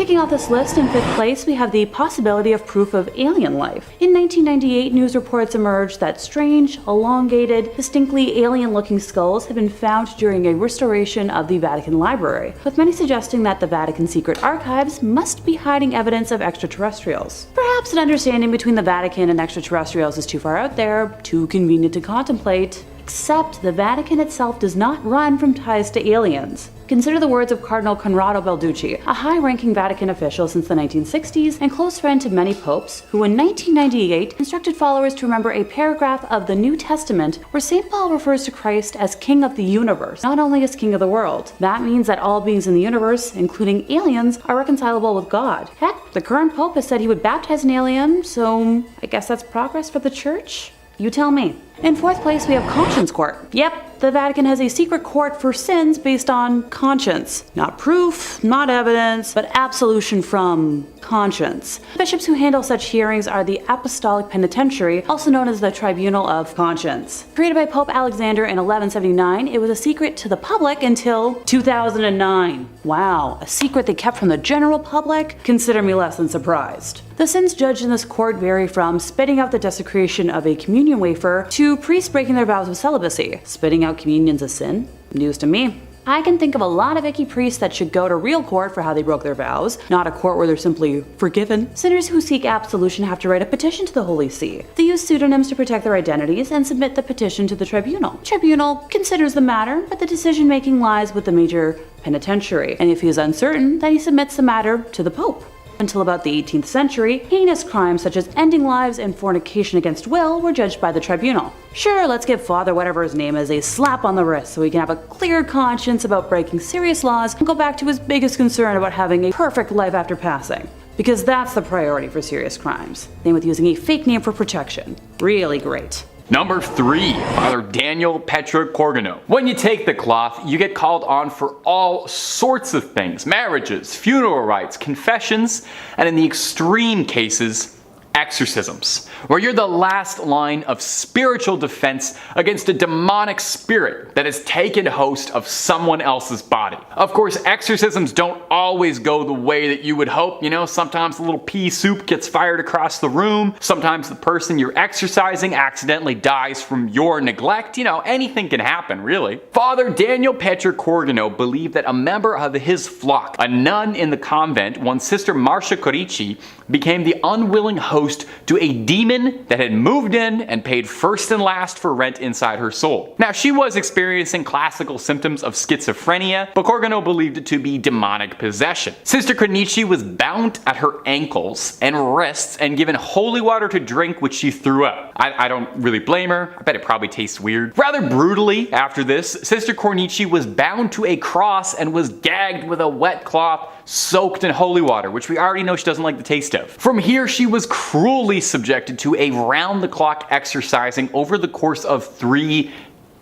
Kicking off this list in 5th place, we have the possibility of proof of alien life. In 1998, news reports emerged that strange, elongated, distinctly alien-looking skulls had been found during a restoration of the Vatican Library, with many suggesting that the Vatican secret archives must be hiding evidence of extraterrestrials. Perhaps an understanding between the Vatican and extraterrestrials is too far out there, too convenient to contemplate. Except the Vatican itself does not run from ties to aliens. Consider the words of Cardinal Conrado Balducci, a high-ranking Vatican official since the 1960s and close friend to many popes, who in 1998 instructed followers to remember a paragraph of the New Testament where St. Paul refers to Christ as King of the universe, not only as King of the world. That means that all beings in the universe, including aliens, are reconcilable with God. Heck, the current pope has said he would baptize an alien, so I guess that's progress for the church? You tell me. In 4th place, we have Conscience Court. Yep, the Vatican has a secret court for sins based on conscience. Not proof, not evidence, but absolution from conscience. Bishops who handle such hearings are the Apostolic Penitentiary, also known as the Tribunal of Conscience. Created by Pope Alexander in 1179, it was a secret to the public until 2009. Wow, a secret they kept from the general public? Consider me less than surprised. The sins judged in this court vary from spitting out the desecration of a communion wafer to priests breaking their vows of celibacy. Spitting out communion's a sin? News to me. I can think of a lot of icky priests that should go to real court for how they broke their vows, not a court where they're simply forgiven. Sinners who seek absolution have to write a petition to the Holy See. They use pseudonyms to protect their identities and submit the petition to the tribunal. The tribunal considers the matter, but the decision-making lies with the major penitentiary, and if he is uncertain, then he submits the matter to the Pope. Until about the 18th century, heinous crimes such as ending lives and fornication against will were judged by the tribunal. Sure, let's give Father whatever his name is a slap on the wrist so he can have a clear conscience about breaking serious laws and go back to his biggest concern about having a perfect life after passing. Because that's the priority for serious crimes. Same with using a fake name for protection. Really great. Number 3, Father Daniel Petrocorgano. When you take the cloth, you get called on for all sorts of things: marriages, funeral rites, confessions, and in the extreme cases, exorcisms, where you're the last line of spiritual defense against a demonic spirit that has taken host of someone else's body. Of course, exorcisms don't always go the way that you would hope. You know, sometimes a little pea soup gets fired across the room. Sometimes the person you're exorcising accidentally dies from your neglect. You know, anything can happen, really. Father Daniel Petrocorgano believed that a member of his flock, a nun in the convent, one Sister Marcia Corici, became the unwilling host to a demon that had moved in and paid first and last for rent inside her soul. Now, she was experiencing classical symptoms of schizophrenia, but Corgano believed it to be demonic possession. Sister Corici was bound at her ankles and wrists and given holy water to drink, which she threw up. I don't really blame her. I bet it probably tastes weird. Rather brutally, after this, Sister Corici was bound to a cross and was gagged with a wet cloth soaked in holy water, which we already know she doesn't like the taste of. From here, she was cruelly subjected to a round-the-clock exercising over the course of 3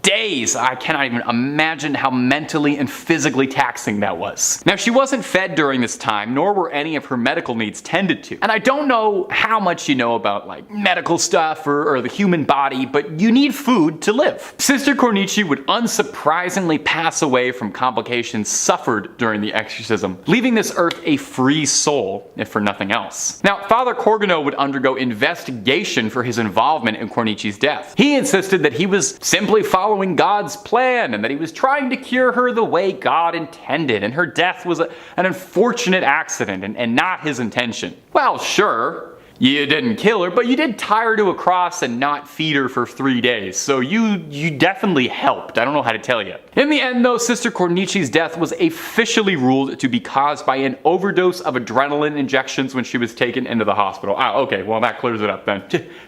days. I cannot even imagine how mentally and physically taxing that was. Now, she wasn't fed during this time, nor were any of her medical needs tended to. And I don't know how much you know about like medical stuff or the human body, but you need food to live. Sister Corici would unsurprisingly pass away from complications suffered during the exorcism, leaving this earth a free soul, if for nothing else. Now, Father Corgano would undergo investigation for his involvement in Cornici's death. He insisted that he was simply following God's plan and that he was trying to cure her the way God intended, and her death was an unfortunate accident and not his intention. Well, sure, you didn't kill her, but you did tie her to a cross and not feed her for 3 days, so you definitely helped. I don't know how to tell you. In the end, though, Sister Cornici's death was officially ruled to be caused by an overdose of adrenaline injections when she was taken into the hospital. Ah, okay, well that clears it up then.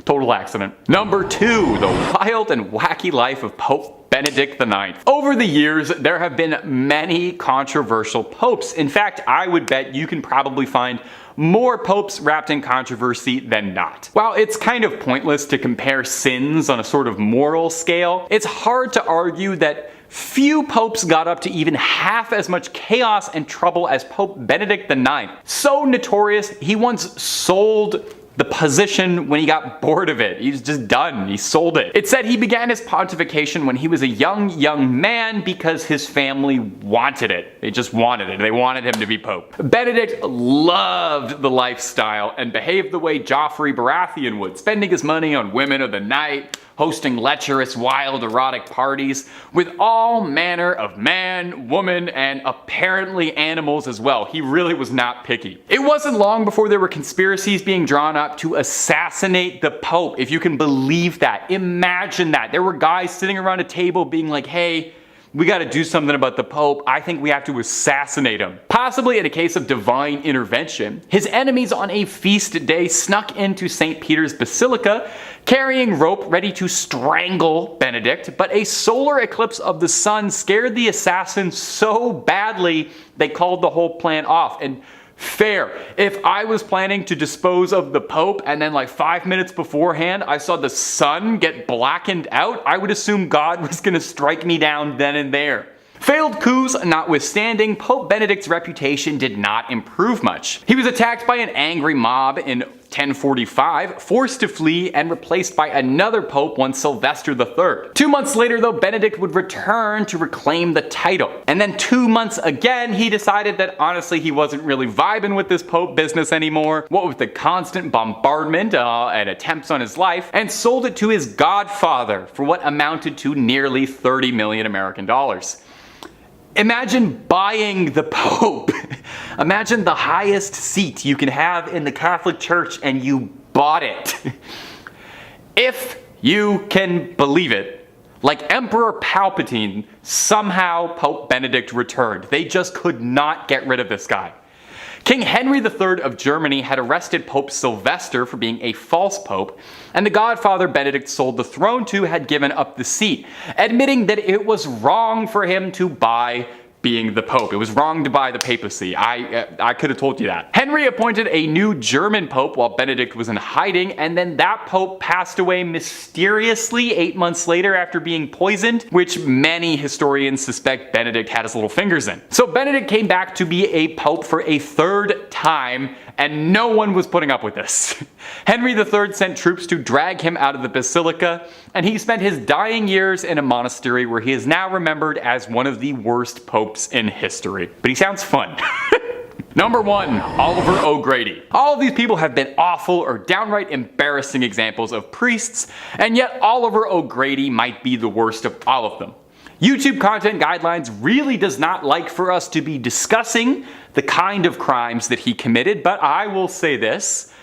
Total accident. Number 2, the wild and wacky life of Pope Benedict IX. Over the years, there have been many controversial popes. In fact, I would bet you can probably find more popes wrapped in controversy than not. While it's kind of pointless to compare sins on a sort of moral scale, it's hard to argue that few popes got up to even half as much chaos and trouble as Pope Benedict IX. So notorious, he once sold the position when he got bored of it. He was just done. He sold it. It said he began his pontification when he was a young man because his family wanted it. They just wanted it. They wanted him to be pope. Benedict loved the lifestyle and behaved the way Joffrey Baratheon would, spending his money on women of the night, hosting lecherous, wild, erotic parties with all manner of man, woman, and apparently animals as well. He really was not picky. It wasn't long before there were conspiracies being drawn up to assassinate the Pope, if you can believe that. Imagine that. There were guys sitting around a table being like, hey, we gotta do something about the Pope. I think we have to assassinate him. Possibly in a case of divine intervention, his enemies on a feast day snuck into St. Peter's Basilica, carrying rope ready to strangle Benedict, but a solar eclipse of the sun scared the assassins so badly they called the whole plan off. And fair. If I was planning to dispose of the Pope and then like 5 minutes beforehand I saw the sun get blackened out, I would assume God was gonna strike me down then and there. Failed coups notwithstanding, Pope Benedict's reputation did not improve much. He was attacked by an angry mob in 1045, forced to flee, and replaced by another pope, one Sylvester III. 2 months later though, Benedict would return to reclaim the title. And then 2 months again, he decided that honestly he wasn't really vibing with this pope business anymore, what with the constant bombardment and attempts on his life, and sold it to his godfather for what amounted to nearly 30 million American dollars. Imagine buying the Pope. Imagine the highest seat you can have in the Catholic Church and you bought it. If you can believe it, like Emperor Palpatine, somehow Pope Benedict returned. They just could not get rid of this guy. King Henry III of Germany had arrested Pope Sylvester for being a false pope, and the godfather Benedict sold the throne to had given up the seat, admitting that it was wrong for him to buy being the Pope. It was wrong to buy the papacy. I could have told you that. Henry appointed a new German Pope while Benedict was in hiding, and then that Pope passed away mysteriously 8 months later after being poisoned, which many historians suspect Benedict had his little fingers in. So Benedict came back to be a Pope for a third time, and no one was putting up with this. Henry III sent troops to drag him out of the basilica, and he spent his dying years in a monastery where he is now remembered as one of the worst popes in history. But he sounds fun. Number 1, Oliver O'Grady. All of these people have been awful or downright embarrassing examples of priests, and yet Oliver O'Grady might be the worst of all of them. YouTube content guidelines really does not like for us to be discussing the kind of crimes that he committed, but I will say this.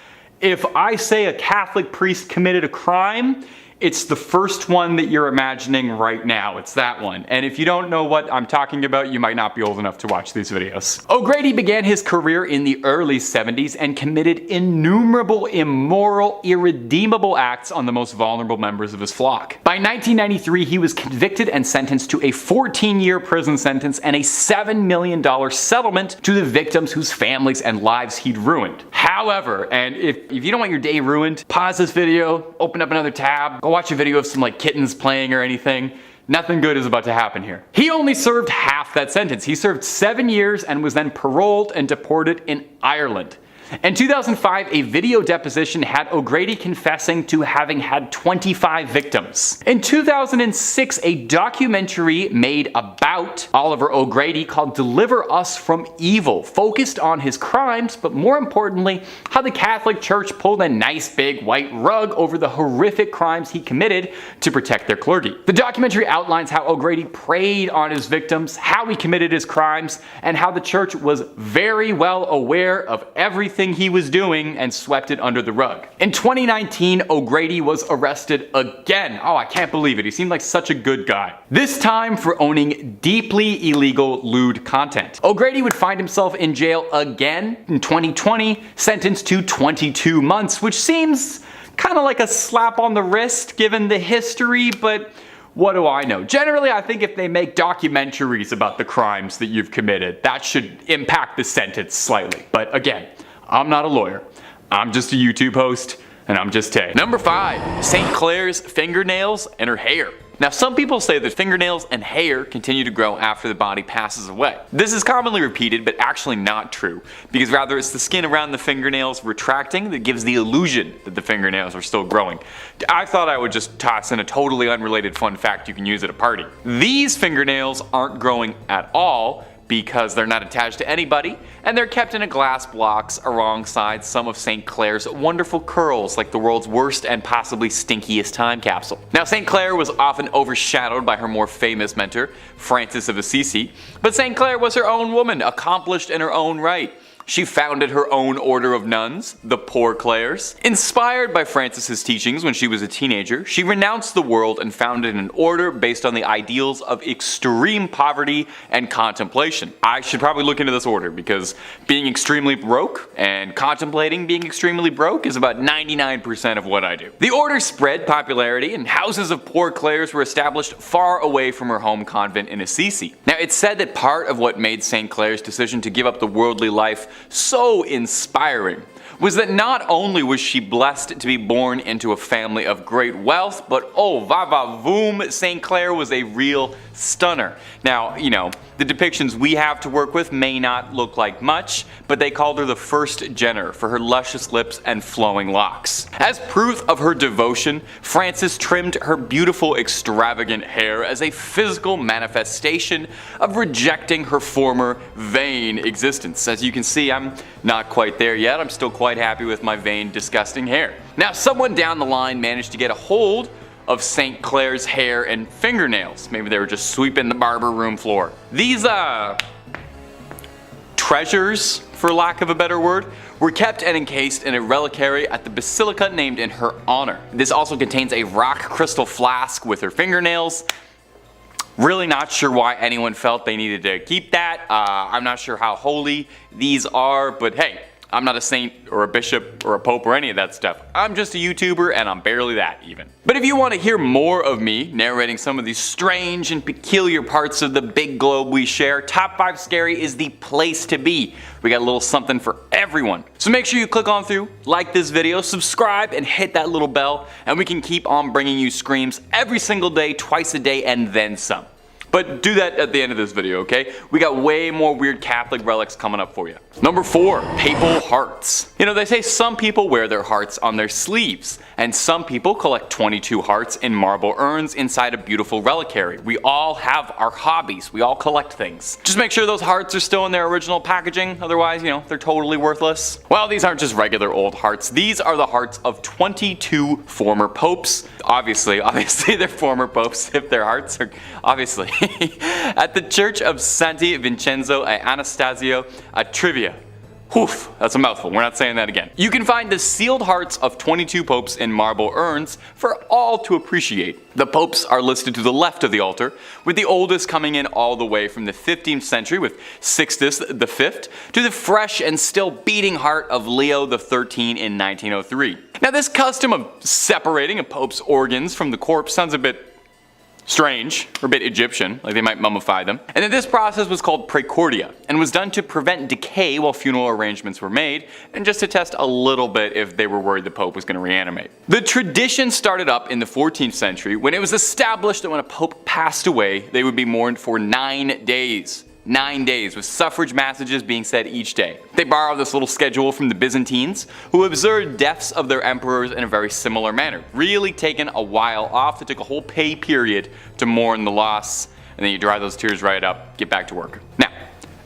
If I say a Catholic priest committed a crime, it's the first one that you're imagining right now. It's that one. And if you don't know what I'm talking about, you might not be old enough to watch these videos. O'Grady began his career in the early 70s and committed innumerable immoral, irredeemable acts on the most vulnerable members of his flock. By 1993, he was convicted and sentenced to a 14-year prison sentence and a $7 million settlement to the victims whose families and lives he'd ruined. However, and if you don't want your day ruined, pause this video, open up another tab, go watch a video of some like kittens playing or anything. Nothing good is about to happen here. He only served half that sentence. He served 7 years and was then paroled and deported in Ireland. In 2005, a video deposition had O'Grady confessing to having had 25 victims. In 2006, a documentary made about Oliver O'Grady called Deliver Us from Evil focused on his crimes, but more importantly, how the Catholic Church pulled a nice big white rug over the horrific crimes he committed to protect their clergy. The documentary outlines how O'Grady preyed on his victims, how he committed his crimes, and how the church was very well aware of everything he was doing and swept it under the rug. In 2019, O'Grady was arrested again. Oh, I can't believe it. He seemed like such a good guy. This time for owning deeply illegal lewd content. O'Grady would find himself in jail again in 2020, sentenced to 22 months, which seems kind of like a slap on the wrist given the history, but what do I know? Generally, I think if they make documentaries about the crimes that you've committed, that should impact the sentence slightly. But again, I'm not a lawyer. I'm just a YouTube host, and I'm just Tay. Number 5, St. Clair's fingernails and her hair. Now, some people say that fingernails and hair continue to grow after the body passes away. This is commonly repeated, but actually not true, because rather it's the skin around the fingernails retracting that gives the illusion that the fingernails are still growing. I thought I would just toss in a totally unrelated fun fact you can use at a party. These fingernails aren't growing at all, because they're not attached to anybody, and they're kept in a glass box alongside some of St. Clair's wonderful curls, like the world's worst and possibly stinkiest time capsule. Now, St. Clair was often overshadowed by her more famous mentor, Francis of Assisi, but St. Clair was her own woman, accomplished in her own right. She founded her own order of nuns, the Poor Clares. Inspired by Francis's teachings when she was a teenager, she renounced the world and founded an order based on the ideals of extreme poverty and contemplation. I should probably look into this order because being extremely broke and contemplating being extremely broke is about 99% of what I do. The order spread popularity and houses of Poor Clares were established far away from her home convent in Assisi. Now, it's said that part of what made St. Clair's decision to give up the worldly life so inspiring was that not only was she blessed to be born into a family of great wealth, but oh va va voom, St. Clair was a real stunner. Now, you know, the depictions we have to work with may not look like much, but they called her the first Jenner for her luscious lips and flowing locks. As proof of her devotion, Frances trimmed her beautiful extravagant hair as a physical manifestation of rejecting her former vain existence. As you can see, I'm not quite there yet. I'm still quite happy with my vain, disgusting hair. Now, someone down the line managed to get a hold of St. Clair's hair and fingernails. Maybe they were just sweeping the barber room floor. These treasures, for lack of a better word, were kept and encased in a reliquary at the basilica named in her honor. This also contains a rock crystal flask with her fingernails. Really not sure why anyone felt they needed to keep that. I'm not sure how holy these are, but hey, I'm not a saint or a bishop or a pope or any of that stuff. I'm just a YouTuber and I'm barely that even. But if you want to hear more of me narrating some of these strange and peculiar parts of the big globe we share, Top 5 Scary is the place to be. We got a little something for everyone. So make sure you click on through, like this video, subscribe, and hit that little bell, and we can keep on bringing you screams every single day, twice a day, and then some. But do that at the end of this video, okay? We got way more weird Catholic relics coming up for you. Number 4, papal hearts. You know, they say some people wear their hearts on their sleeves, and some people collect 22 hearts in marble urns inside a beautiful reliquary. We all have our hobbies. We all collect things. Just make sure those hearts are still in their original packaging, otherwise, you know, they're totally worthless. Well, these aren't just regular old hearts. These are the hearts of 22 former popes. Obviously they're former popes if their hearts are, obviously. At the Church of Santi Vincenzo e Anastasio a Trivia. Oof, that's a mouthful, we're not saying that again. You can find the sealed hearts of 22 popes in marble urns for all to appreciate. The popes are listed to the left of the altar, with the oldest coming in all the way from the 15th century with Sixtus V to the fresh and still beating heart of Leo XIII in 1903. Now, this custom of separating a pope's organs from the corpse sounds a bit strange, or a bit Egyptian, like they might mummify them. And then this process was called praecordia, and was done to prevent decay while funeral arrangements were made, and just to test a little bit if they were worried the Pope was going to reanimate. The tradition started up in the 14th century when it was established that when a Pope passed away, they would be mourned for 9 days. 9 days, with suffrage massages being said each day. They borrowed this little schedule from the Byzantines, who observed deaths of their emperors in a very similar manner. Really taken a while off. They took a whole pay period to mourn the loss, and then you dry those tears right up, get back to work. Now,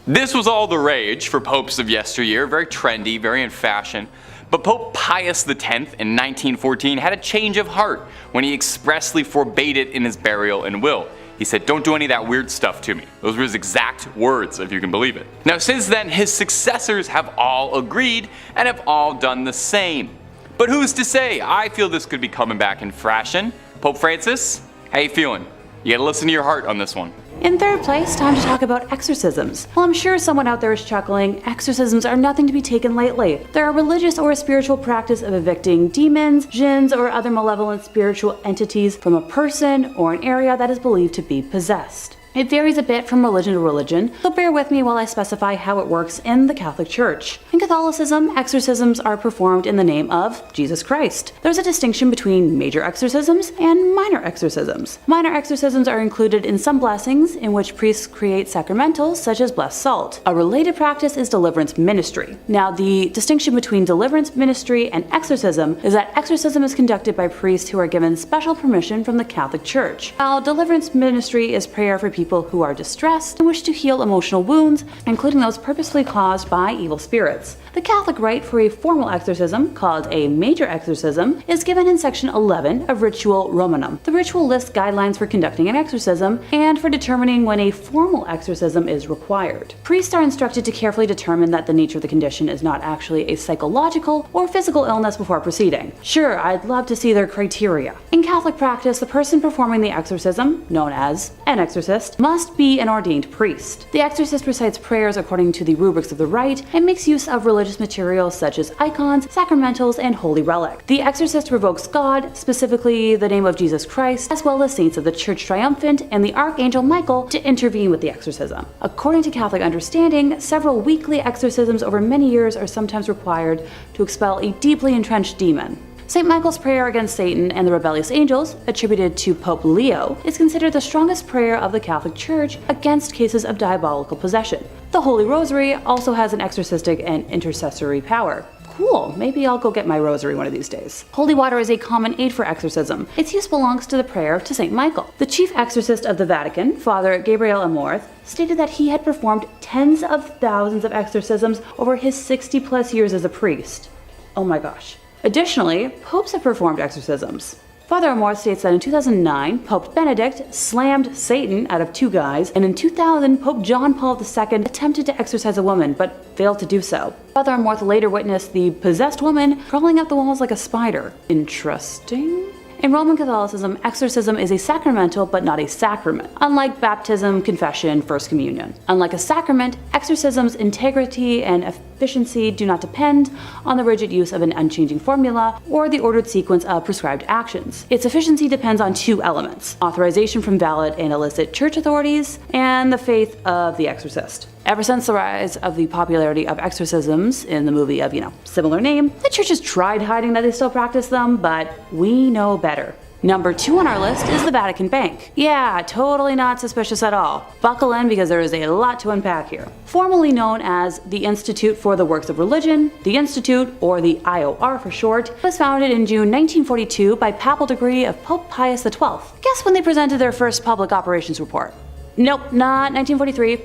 this was all the rage for popes of yesteryear, very trendy, very in fashion. But Pope Pius X in 1914 had a change of heart when he expressly forbade it in his burial and will. He said, "Don't do any of that weird stuff to me." Those were his exact words, if you can believe it. Now, since then, his successors have all agreed and have all done the same. But who's to say? I feel this could be coming back in fashion. Pope Francis, how you feeling? You gotta listen to your heart on this one. In third place, time to talk about exorcisms. While I'm sure someone out there is chuckling, exorcisms are nothing to be taken lightly. They're a religious or a spiritual practice of evicting demons, jinns, or other malevolent spiritual entities from a person or an area that is believed to be possessed. It varies a bit from religion to religion, so bear with me while I specify how it works in the Catholic Church. In Catholicism, exorcisms are performed in the name of Jesus Christ. There's a distinction between major exorcisms and minor exorcisms. Minor exorcisms are included in some blessings in which priests create sacramentals such as blessed salt. A related practice is deliverance ministry. Now, the distinction between deliverance ministry and exorcism is that exorcism is conducted by priests who are given special permission from the Catholic Church, while deliverance ministry is prayer for people who are distressed and wish to heal emotional wounds, including those purposefully caused by evil spirits. The Catholic rite for a formal exorcism, called a major exorcism, is given in Section 11 of Ritual Romanum. The ritual lists guidelines for conducting an exorcism and for determining when a formal exorcism is required. Priests are instructed to carefully determine that the nature of the condition is not actually a psychological or physical illness before proceeding. Sure, I'd love to see their criteria. In Catholic practice, the person performing the exorcism, known as an exorcist, must be an ordained priest. The exorcist recites prayers according to the rubrics of the rite and makes use of religious materials such as icons, sacramentals, and holy relics. The exorcist revokes God, specifically the name of Jesus Christ, as well as saints of the Church Triumphant and the Archangel Michael, to intervene with the exorcism. According to Catholic understanding, several weekly exorcisms over many years are sometimes required to expel a deeply entrenched demon. St. Michael's prayer against Satan and the rebellious angels, attributed to Pope Leo, is considered the strongest prayer of the Catholic Church against cases of diabolical possession. The Holy Rosary also has an exorcistic and intercessory power. Cool, maybe I'll go get my rosary one of these days. Holy water is a common aid for exorcism. Its use belongs to the prayer to St. Michael. The chief exorcist of the Vatican, Father Gabriel Amorth, stated that he had performed tens of thousands of exorcisms over his 60+ years as a priest. Oh my gosh. Additionally, popes have performed exorcisms. Father Amorth states that in 2009, Pope Benedict slammed Satan out of 2 guys, and in 2000, Pope John Paul II attempted to exorcise a woman, but failed to do so. Father Amorth later witnessed the possessed woman crawling up the walls like a spider. Interesting. In Roman Catholicism, exorcism is a sacramental but not a sacrament, unlike baptism, confession, First Communion. Unlike a sacrament, exorcism's integrity and efficiency do not depend on the rigid use of an unchanging formula or the ordered sequence of prescribed actions. Its efficiency depends on 2 elements: authorization from valid and illicit church authorities, and the faith of the exorcist. Ever since the rise of the popularity of exorcisms in the movie of, similar name, the church has tried hiding that they still practice them, but we know better. Number 2 on our list is the Vatican Bank. Yeah, totally not suspicious at all. Buckle in because there is a lot to unpack here. Formerly known as the Institute for the Works of Religion, the Institute, or the IOR for short, was founded in June 1942 by papal decree of Pope Pius XII. Guess when they presented their first public operations report? Nope, not 1943.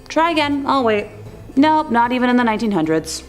Try again, I'll wait. Nope, not even in the 1900s.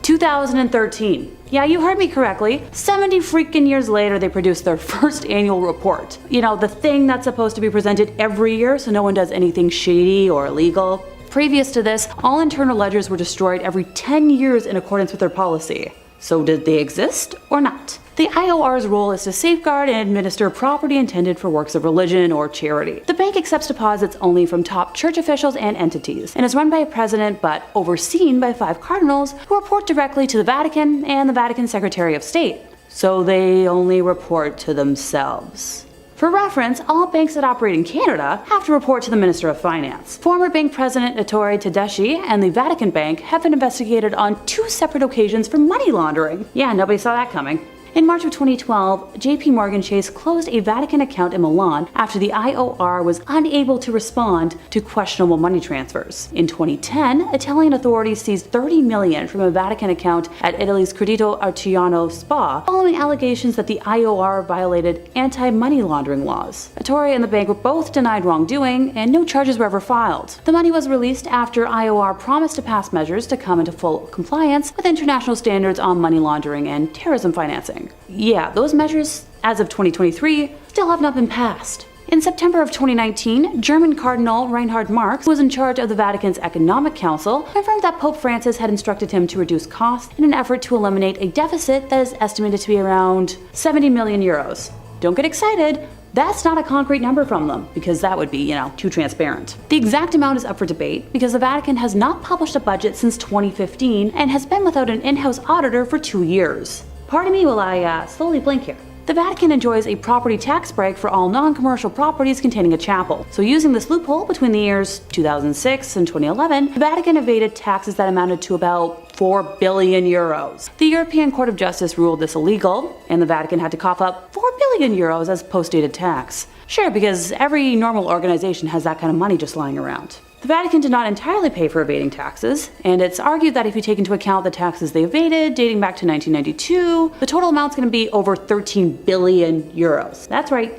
2013. Yeah, you heard me correctly. 70 freaking years later, they produced their first annual report. The thing that's supposed to be presented every year so no one does anything shady or illegal. Previous to this, all internal ledgers were destroyed every 10 years in accordance with their policy. So did they exist or not? The IOR's role is to safeguard and administer property intended for works of religion or charity. The bank accepts deposits only from top church officials and entities, and is run by a president but overseen by 5 cardinals who report directly to the Vatican and the Vatican Secretary of State. So they only report to themselves. For reference, all banks that operate in Canada have to report to the Minister of Finance. Former bank president Ettore Tedeschi and the Vatican Bank have been investigated on 2 separate occasions for money laundering. Yeah, nobody saw that coming. In March of 2012, JP Morgan Chase closed a Vatican account in Milan after the IOR was unable to respond to questionable money transfers. In 2010, Italian authorities seized $30 million from a Vatican account at Italy's Credito Artigiano Spa following allegations that the IOR violated anti-money laundering laws. Ettore and the bank were both denied wrongdoing, and no charges were ever filed. The money was released after IOR promised to pass measures to come into full compliance with international standards on money laundering and terrorism financing. Yeah, those measures, as of 2023, still have not been passed. In September of 2019, German Cardinal Reinhard Marx, who was in charge of the Vatican's Economic Council, confirmed that Pope Francis had instructed him to reduce costs in an effort to eliminate a deficit that is estimated to be around 70 million euros. Don't get excited. That's not a concrete number from them, because that would be, too transparent. The exact amount is up for debate because the Vatican has not published a budget since 2015 and has been without an in-house auditor for 2 years. Pardon me while I slowly blink here. The Vatican enjoys a property tax break for all non-commercial properties containing a chapel. So using this loophole between the years 2006 and 2011, the Vatican evaded taxes that amounted to about 4 billion euros. The European Court of Justice ruled this illegal, and the Vatican had to cough up 4 billion euros as post-dated tax. Sure, because every normal organization has that kind of money just lying around. The Vatican did not entirely pay for evading taxes, and it's argued that if you take into account the taxes they evaded dating back to 1992, the total amount's going to be over 13 billion euros. That's right,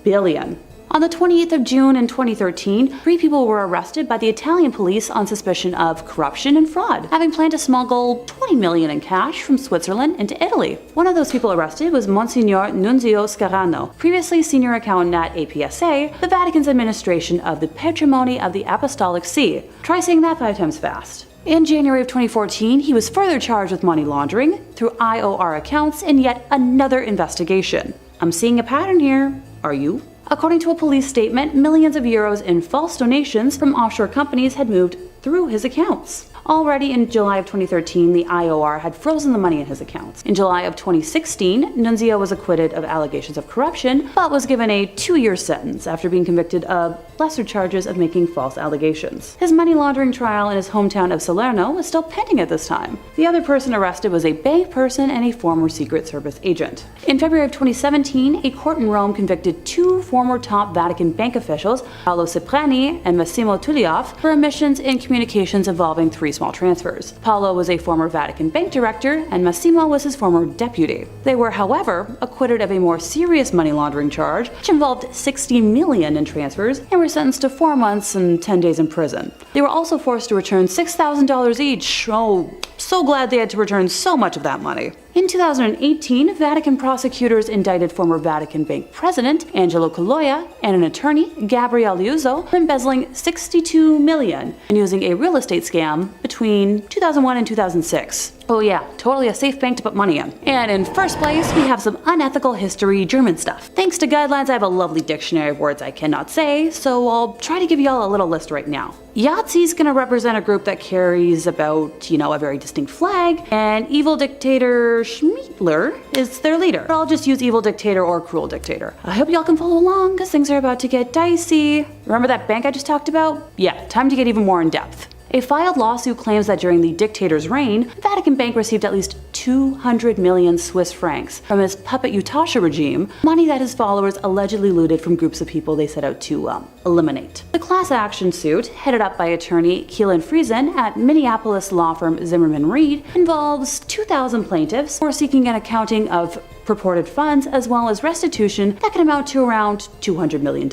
billion. On the 28th of June in 2013, 3 people were arrested by the Italian police on suspicion of corruption and fraud, having planned to smuggle 20 million in cash from Switzerland into Italy. One of those people arrested was Monsignor Nunzio Scarano, previously senior accountant at APSA, the Vatican's administration of the Patrimony of the Apostolic See. Try saying that 5 times fast. In January of 2014, he was further charged with money laundering through IOR accounts in yet another investigation. I'm seeing a pattern here. Are you? According to a police statement, millions of euros in false donations from offshore companies had moved through his accounts. Already in July of 2013, the IOR had frozen the money in his accounts. In July of 2016, Nunzio was acquitted of allegations of corruption, but was given a 2-year sentence after being convicted of lesser charges of making false allegations. His money laundering trial in his hometown of Salerno is still pending at this time. The other person arrested was a bank person and a former Secret Service agent. In February of 2017, a court in Rome convicted 2 former top Vatican bank officials, Paolo Cipriani and Massimo Tullioff, for omissions in communications involving 3 small transfers. Paolo was a former Vatican bank director, and Massimo was his former deputy. They were, however, acquitted of a more serious money laundering charge, which involved 60 million in transfers, and were sentenced to 4 months and 10 days in prison. They were also forced to return $6,000 each. Oh, so glad they had to return so much of that money. In 2018, Vatican prosecutors indicted former Vatican Bank president Angelo Caloia and an attorney, Gabriele Liuzzo, for embezzling $62 million and using a real estate scam between 2001 and 2006. Oh yeah, totally a safe bank to put money in. And in first place, we have some unethical history German stuff. Thanks to guidelines, I have a lovely dictionary of words I cannot say, so I'll try to give y'all a little list right now. Yahtzee gonna represent a group that carries about, a very distinct flag, and evil dictator Schmiedler is their leader. But I'll just use evil dictator or cruel dictator. I hope y'all can follow along, because things are about to get dicey. Remember that bank I just talked about? Yeah, time to get even more in depth. A filed lawsuit claims that during the dictator's reign, Vatican Bank received at least 200 million Swiss francs from his puppet Utasha regime, money that his followers allegedly looted from groups of people they set out to eliminate. The class action suit, headed up by attorney Keelan Friesen at Minneapolis law firm Zimmerman Reed, involves 2,000 plaintiffs who are seeking an accounting of purported funds as well as restitution that can amount to around $200 million.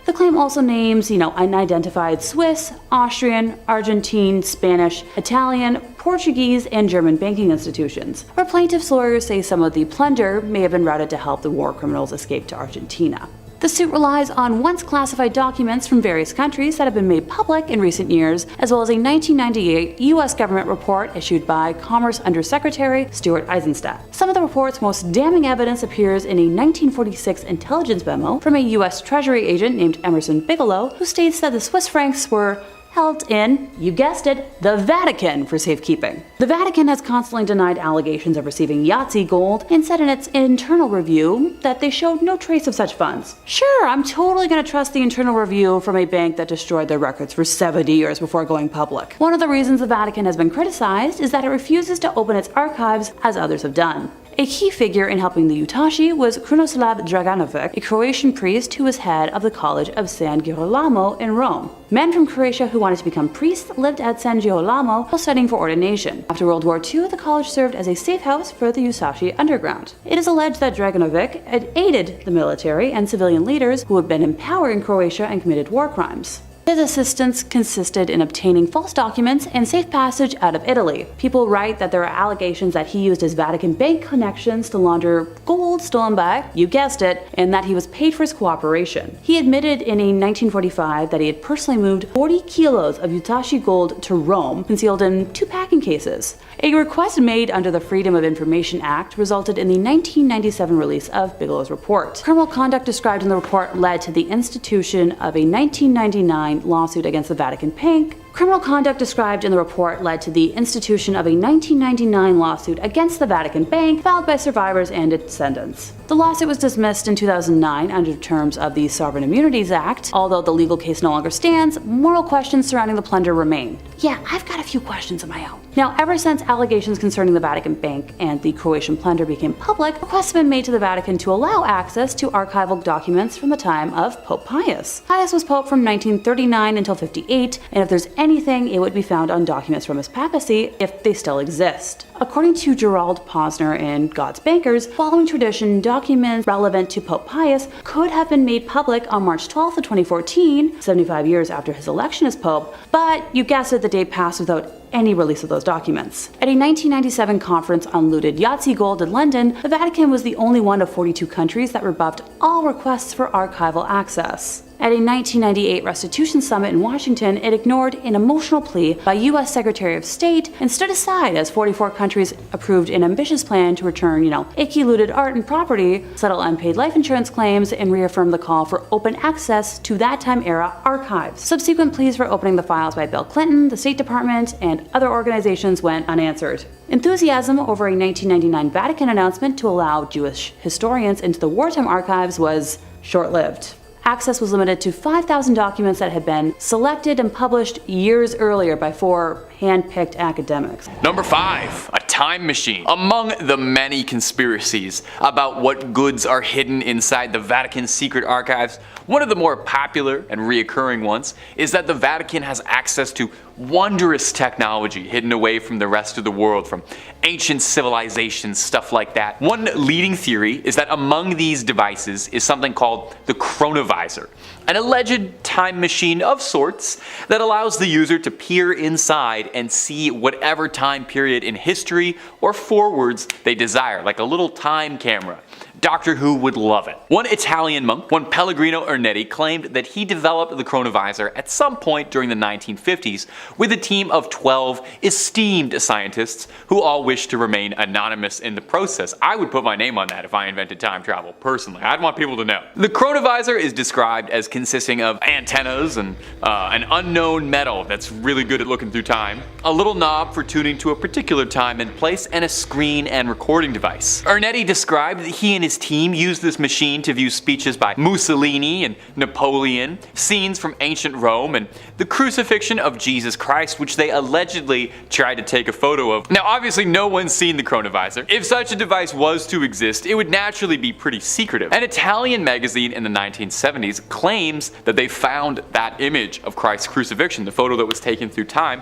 The claim also names, unidentified Swiss, Austrian, Argentine, Spanish, Italian, Portuguese, and German banking institutions, where plaintiffs' lawyers say some of the plunder may have been routed to help the war criminals escape to Argentina. The suit relies on once classified documents from various countries that have been made public in recent years, as well as a 1998 U.S. government report issued by Commerce Undersecretary Stuart Eizenstat. Some of the report's most damning evidence appears in a 1946 intelligence memo from a U.S. Treasury agent named Emerson Bigelow, who states that the Swiss francs were held in, you guessed it, the Vatican for safekeeping. The Vatican has constantly denied allegations of receiving Yahtzee gold and said in its internal review that they showed no trace of such funds. Sure, I'm totally gonna trust the internal review from a bank that destroyed their records for 70 years before going public. One of the reasons the Vatican has been criticized is that it refuses to open its archives as others have done. A key figure in helping the Utashi was Krunoslav Draganovic, a Croatian priest who was head of the College of San Girolamo in Rome. Men from Croatia who wanted to become priests lived at San Girolamo while studying for ordination. After World War II, the college served as a safe house for the Usashi underground. It is alleged that Draganovic had aided the military and civilian leaders who had been in power in Croatia and committed war crimes. His assistance consisted in obtaining false documents and safe passage out of Italy. People write that there are allegations that he used his Vatican Bank connections to launder gold stolen by, you guessed it, and that he was paid for his cooperation. He admitted in a 1945 that he had personally moved 40 kilos of Utashi gold to Rome, concealed in 2 packing cases. A request made under the Freedom of Information Act resulted in the 1997 release of Bigelow's report. Criminal conduct described in the report led to the institution of a 1999 lawsuit against the Vatican Bank Criminal conduct described in the report led to the institution of a 1999 lawsuit against the Vatican Bank filed by survivors and descendants. The lawsuit was dismissed in 2009 under terms of the Sovereign Immunities Act. Although the legal case no longer stands, moral questions surrounding the plunder remain. Yeah, I've got a few questions of my own. Now, ever since allegations concerning the Vatican Bank and the Croatian plunder became public, requests have been made to the Vatican to allow access to archival documents from the time of Pope Pius. Pius was Pope from 1939 until 58, and if there's anything, it would be found on documents from his papacy, if they still exist. According to Gerald Posner in God's Bankers, following tradition, documents relevant to Pope Pius could have been made public on March 12th of 2014, 75 years after his election as Pope, but you guessed it, the date passed without any release of those documents. At a 1997 conference on looted Yahtzee gold in London, the Vatican was the only one of 42 countries that rebuffed all requests for archival access. At a 1998 restitution summit in Washington, it ignored an emotional plea by U.S. Secretary of State and stood aside as 44 countries approved an ambitious plan to return, icky looted art and property, settle unpaid life insurance claims, and reaffirm the call for open access to that time era archives. Subsequent pleas for opening the files by Bill Clinton, the State Department, and other organizations went unanswered. Enthusiasm over a 1999 Vatican announcement to allow Jewish historians into the wartime archives was short-lived. Access was limited to 5,000 documents that had been selected and published years earlier by 4 hand-picked academics. Number 5, a time machine. Among the many conspiracies about what goods are hidden inside the Vatican's secret archives, one of the more popular and reoccurring ones is that the Vatican has access to wondrous technology hidden away from the rest of the world, from ancient civilizations, stuff like that. One leading theory is that among these devices is something called the chronovisor, an alleged time machine of sorts that allows the user to peer inside and see whatever time period in history or forwards they desire, like a little time camera. Doctor Who would love it. One Italian monk, one Pellegrino Ernetti, claimed that he developed the chronovisor at some point during the 1950s with a team of 12 esteemed scientists who all wished to remain anonymous in the process. I would put my name on that if I invented time travel, personally. I'd want people to know. The chronovisor is described as consisting of antennas and an unknown metal that's really good at looking through time, a little knob for tuning to a particular time and place, and a screen and recording device. Ernetti described that he and his team used this machine to view speeches by Mussolini and Napoleon, scenes from ancient Rome, and the crucifixion of Jesus Christ, which they allegedly tried to take a photo of. Now, obviously no one's seen the chronovisor. If such a device was to exist, it would naturally be pretty secretive. An Italian magazine in the 1970s claims that they found that image of Christ's crucifixion, the photo that was taken through time,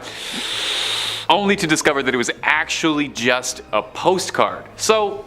only to discover that it was actually just a postcard. So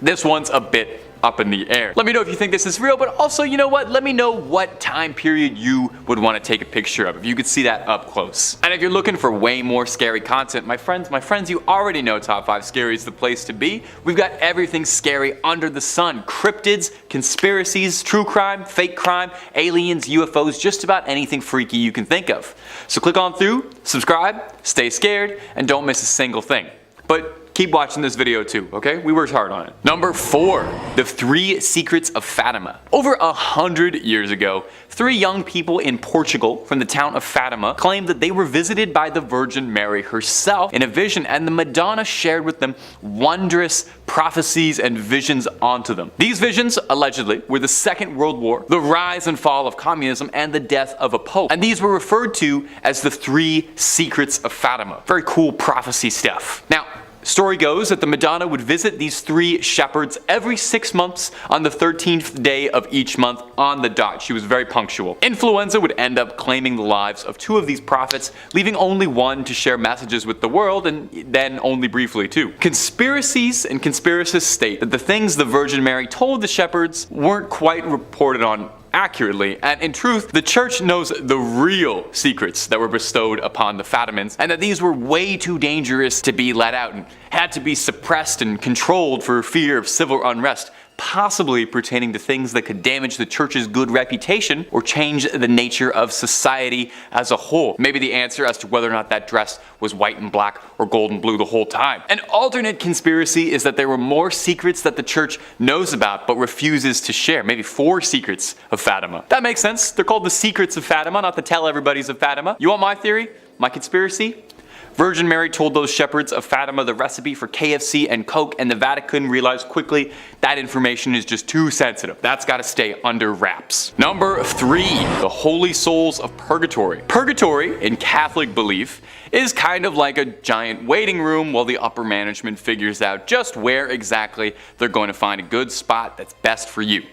this one's a bit up in the air. Let me know if you think this is real, but also, you know what? Let me know what time period you would want to take a picture of, if you could see that up close. And if you're looking for way more scary content, my friends, you already know Top 5 Scary is the place to be. We've got everything scary under the sun. Cryptids, conspiracies, true crime, fake crime, aliens, UFOs, just about anything freaky you can think of. So click on through, subscribe, stay scared, and don't miss a single thing. But keep watching this video too, okay? We worked hard on it. Number 4, the 3 secrets of Fatima. Over 100 years ago, 3 young people in Portugal from the town of Fatima claimed that they were visited by the Virgin Mary herself in a vision, and the Madonna shared with them wondrous prophecies and visions onto them. These visions, allegedly, were the Second World War, the rise and fall of communism, and the death of a pope. And these were referred to as the 3 secrets of Fatima. Very cool prophecy stuff. Now, story goes that the Madonna would visit these 3 shepherds every 6 months on the 13th day of each month on the dot. She was very punctual. Influenza would end up claiming the lives of 2 of these prophets, leaving only one to share messages with the world, and then only briefly too. Conspiracies and conspiracists state that the things the Virgin Mary told the shepherds weren't quite reported on accurately, and in truth, the church knows the real secrets that were bestowed upon the Fatimans, and that these were way too dangerous to be let out and had to be suppressed and controlled for fear of civil unrest, possibly pertaining to things that could damage the church's good reputation or change the nature of society as a whole. Maybe the answer as to whether or not that dress was white and black or gold and blue the whole time. An alternate conspiracy is that there were more secrets that the church knows about but refuses to share. Maybe 4 secrets of Fatima. That makes sense. They're called the secrets of Fatima, not the tell everybody's of Fatima. You want my theory? My conspiracy? Virgin Mary told those shepherds of Fatima the recipe for KFC and Coke, and the Vatican realized quickly that information is just too sensitive. That's gotta stay under wraps. Number 3, the holy souls of purgatory. Purgatory, in Catholic belief, is kind of like a giant waiting room while the upper management figures out just where exactly they're going to find a good spot that's best for you.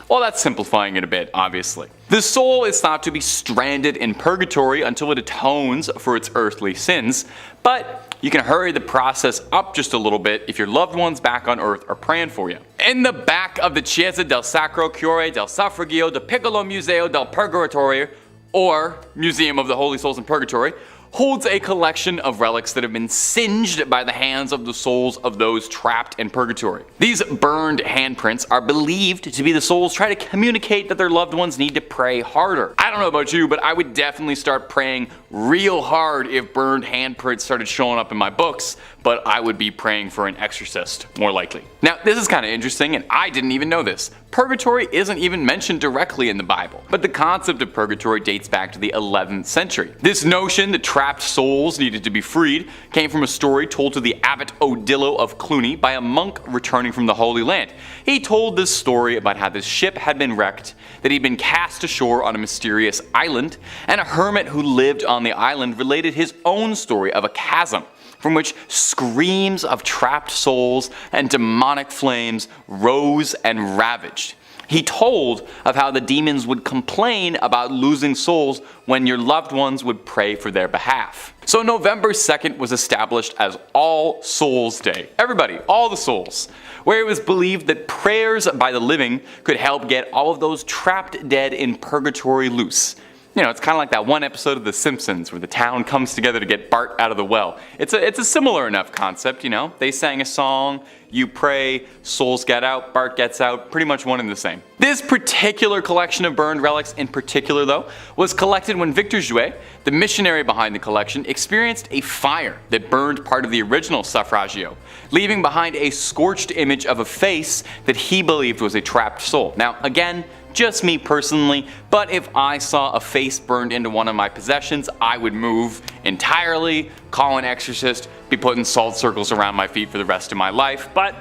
Well, that's simplifying it a bit, obviously. The soul is thought to be stranded in purgatory until it atones for its earthly sins, but you can hurry the process up just a little bit if your loved ones back on earth are praying for you. In the back of the Chiesa del Sacro Cuore del Suffragio del Piccolo Museo del Purgatorio, or Museum of the Holy Souls in Purgatory, holds a collection of relics that have been singed by the hands of the souls of those trapped in purgatory. These burned handprints are believed to be the souls trying to communicate that their loved ones need to pray harder. I don't know about you, but I would definitely start praying real hard if burned handprints started showing up in my books, but I would be praying for an exorcist, more likely. Now, this is kind of interesting, and I didn't even know this. Purgatory isn't even mentioned directly in the Bible, but the concept of purgatory dates back to the 11th century. This notion that trapped souls needed to be freed came from a story told to the Abbot Odilo of Cluny by a monk returning from the Holy Land. He told this story about how this ship had been wrecked, that he'd been cast ashore on a mysterious island, and a hermit who lived on the island related his own story of a chasm from which screams of trapped souls and demonic flames rose and ravaged. He told of how the demons would complain about losing souls when your loved ones would pray for their behalf. So November 2nd was established as All Souls Day. Everybody, all the souls. Where it was believed that prayers by the living could help get all of those trapped dead in purgatory loose. You know, it's kind of like that one episode of The Simpsons where the town comes together to get Bart out of the well. It's a similar enough concept, you know. They sang a song, you pray, souls get out, Bart gets out, pretty much one and the same. This particular collection of burned relics in particular, though, was collected when Victor Jouet, the missionary behind the collection, experienced a fire that burned part of the original suffragio, leaving behind a scorched image of a face that he believed was a trapped soul. Now, again, just me personally, but if I saw a face burned into one of my possessions, I would move entirely, call an exorcist, be putting salt circles around my feet for the rest of my life, but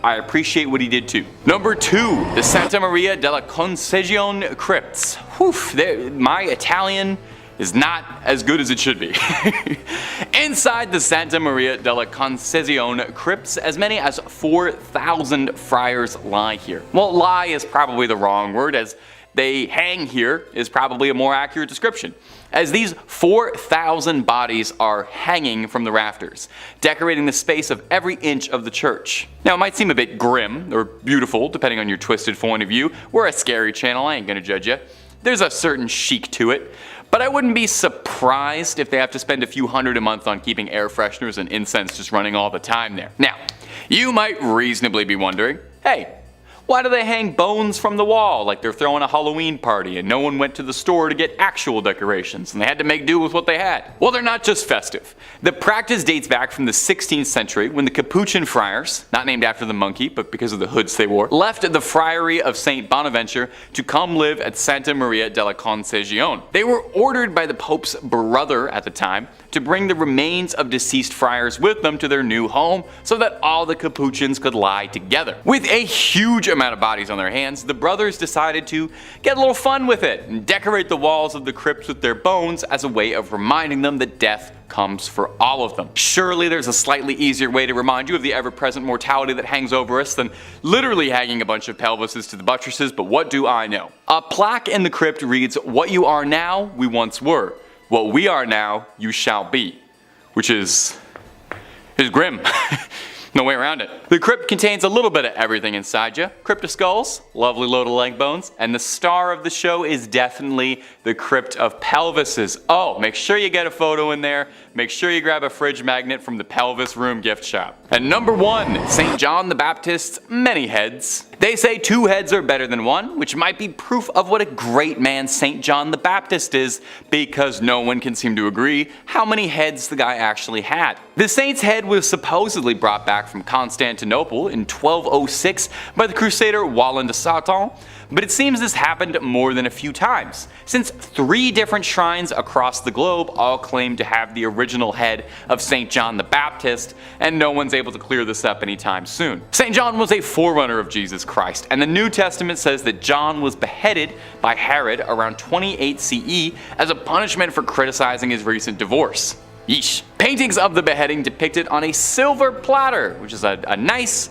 I appreciate what he did too. Number 2, the Santa Maria della Concesione crypts. Whew, my Italian is not as good as it should be. Inside the Santa Maria della Concesione crypts, as many as 4,000 friars lie here. Well, lie is probably the wrong word, as they hang here is probably a more accurate description, as these 4,000 bodies are hanging from the rafters, decorating the space of every inch of the church. Now, it might seem a bit grim or beautiful, depending on your twisted point of view. We're a scary channel, I ain't gonna judge you. There's a certain chic to it. But I wouldn't be surprised if they have to spend a few hundred a month on keeping air fresheners and incense just running all the time there. Now, you might reasonably be wondering, hey, why do they hang bones from the wall like they're throwing a Halloween party and no one went to the store to get actual decorations and they had to make do with what they had? Well, they're not just festive. The practice dates back from the 16th century when the Capuchin friars, not named after the monkey but because of the hoods they wore, left the friary of St. Bonaventure to come live at Santa Maria della Concesione. They were ordered by the Pope's brother at the time to bring the remains of deceased friars with them to their new home so that all the Capuchins could lie together. With a huge amount of bodies on their hands, the brothers decided to get a little fun with it and decorate the walls of the crypts with their bones as a way of reminding them that death comes for all of them. Surely there's a slightly easier way to remind you of the ever-present mortality that hangs over us than literally hanging a bunch of pelvises to the buttresses, but what do I know? A plaque in the crypt reads, "What you are now, we once were. What we are now, you shall be." Which is grim. No way around it. The crypt contains a little bit of everything inside you. Crypt of skulls, lovely load of leg bones, and the star of the show is definitely the crypt of pelvises. Oh, make sure you get a photo in there. make sure you grab a fridge magnet from the Pelvis Room gift shop. And number 1, St. John the Baptist's many heads. They say 2 heads are better than 1, which might be proof of what a great man St. John the Baptist is, because no one can seem to agree how many heads the guy actually had. The saint's head was supposedly brought back from Constantinople in 1206 by the crusader Wallen de Satan, but it seems this happened more than a few times, since 3 different shrines across the globe all claim to have the original head of St. John the Baptist, and no one's able to clear this up anytime soon. St. John was a forerunner of Jesus Christ, and the New Testament says that John was beheaded by Herod around 28 CE as a punishment for criticizing his recent divorce. Yeesh. Paintings of the beheading depicted on a silver platter, which is a nice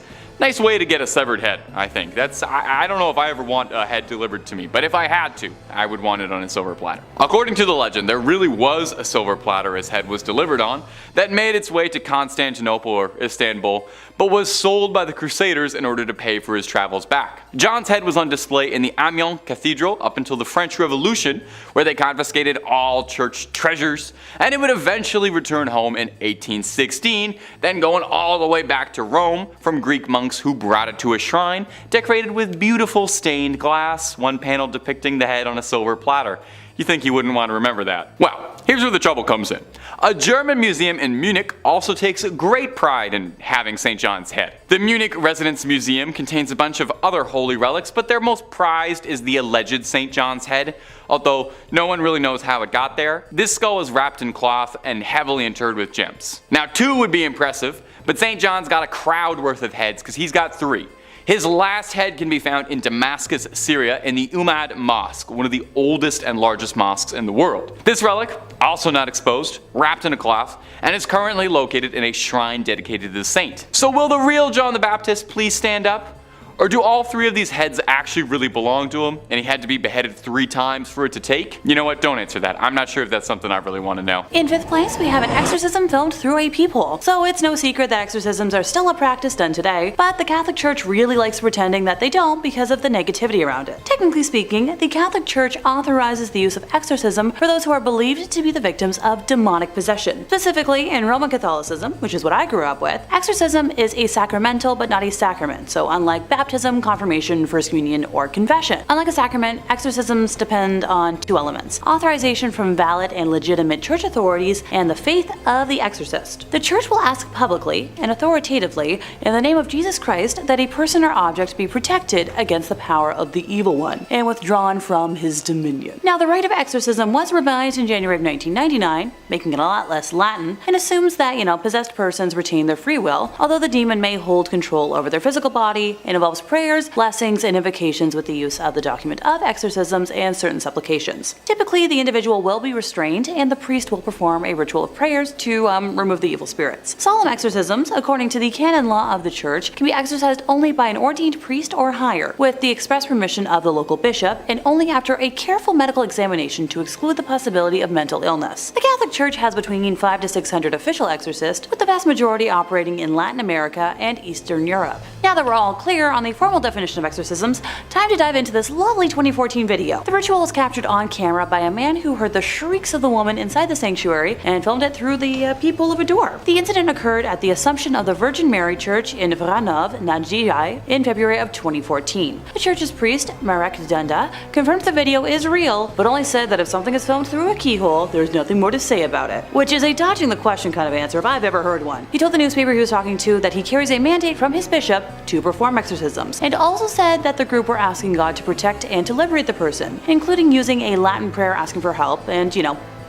way to get a severed head, I think. I don't know if I ever want a head delivered to me, but if I had to, I would want it on a silver platter. According to the legend, there really was a silver platter his head was delivered on that made its way to Constantinople or Istanbul, but was sold by the Crusaders in order to pay for his travels back. John's head was on display in the Amiens Cathedral up until the French Revolution, where they confiscated all church treasures, and it would eventually return home in 1816, then going all the way back to Rome from Greek monks who brought it to a shrine decorated with beautiful stained glass, one panel depicting the head on a silver platter. You think you wouldn't want to remember that? Well, here's where the trouble comes in. A German museum in Munich also takes great pride in having St. John's head. The Munich Residence Museum contains a bunch of other holy relics, but their most prized is the alleged St. John's head, although no one really knows how it got there. This skull is wrapped in cloth and heavily interred with gems. Now 2 would be impressive, but St. John's got a crowd worth of heads because he's got 3. His last head can be found in Damascus, Syria in the Umayyad Mosque, one of the oldest and largest mosques in the world. This relic, also not exposed, wrapped in a cloth, and is currently located in a shrine dedicated to the saint. So will the real John the Baptist please stand up? Or do all 3 of these heads actually really belong to him, and he had to be beheaded 3 times for it to take? You know what, don't answer that. I'm not sure if that's something I really want to know. In 5th place, we have an exorcism filmed through a peephole. So it's no secret that exorcisms are still a practice done today, but the Catholic Church really likes pretending that they don't because of the negativity around it. Technically speaking, the Catholic Church authorizes the use of exorcism for those who are believed to be the victims of demonic possession. Specifically, in Roman Catholicism, which is what I grew up with, exorcism is a sacramental but not a sacrament, so unlike baptism, confirmation, first communion, or confession. Unlike a sacrament, exorcisms depend on 2 elements: authorization from valid and legitimate church authorities and the faith of the exorcist. The church will ask publicly and authoritatively in the name of Jesus Christ that a person or object be protected against the power of the evil one and withdrawn from his dominion. Now, the rite of exorcism was revised in January of 1999, making it a lot less Latin, and assumes that, possessed persons retain their free will, although the demon may hold control over their physical body, and involves prayers, blessings, and invocations with the use of the document of exorcisms and certain supplications. Typically, the individual will be restrained, and the priest will perform a ritual of prayers to remove the evil spirits. Solemn exorcisms, according to the canon law of the church, can be exercised only by an ordained priest or higher, with the express permission of the local bishop, and only after a careful medical examination to exclude the possibility of mental illness. The Catholic Church has between 500 to 600 official exorcists, with the vast majority operating in Latin America and Eastern Europe. Now that we're all clear on the formal definition of exorcisms, time to dive into this lovely 2014 video. The ritual was captured on camera by a man who heard the shrieks of the woman inside the sanctuary and filmed it through the peephole of a door. The incident occurred at the Assumption of the Virgin Mary Church in Vranov, Nadjai, in February of 2014. The church's priest, Marek Dunda, confirmed the video is real, but only said that if something is filmed through a keyhole, there's nothing more to say about it. Which is a dodging the question kind of answer if I've ever heard one. He told the newspaper he was talking to that he carries a mandate from his bishop to perform exorcisms, and also said that the group were asking God to protect and to liberate the person, including using a Latin prayer asking for help, and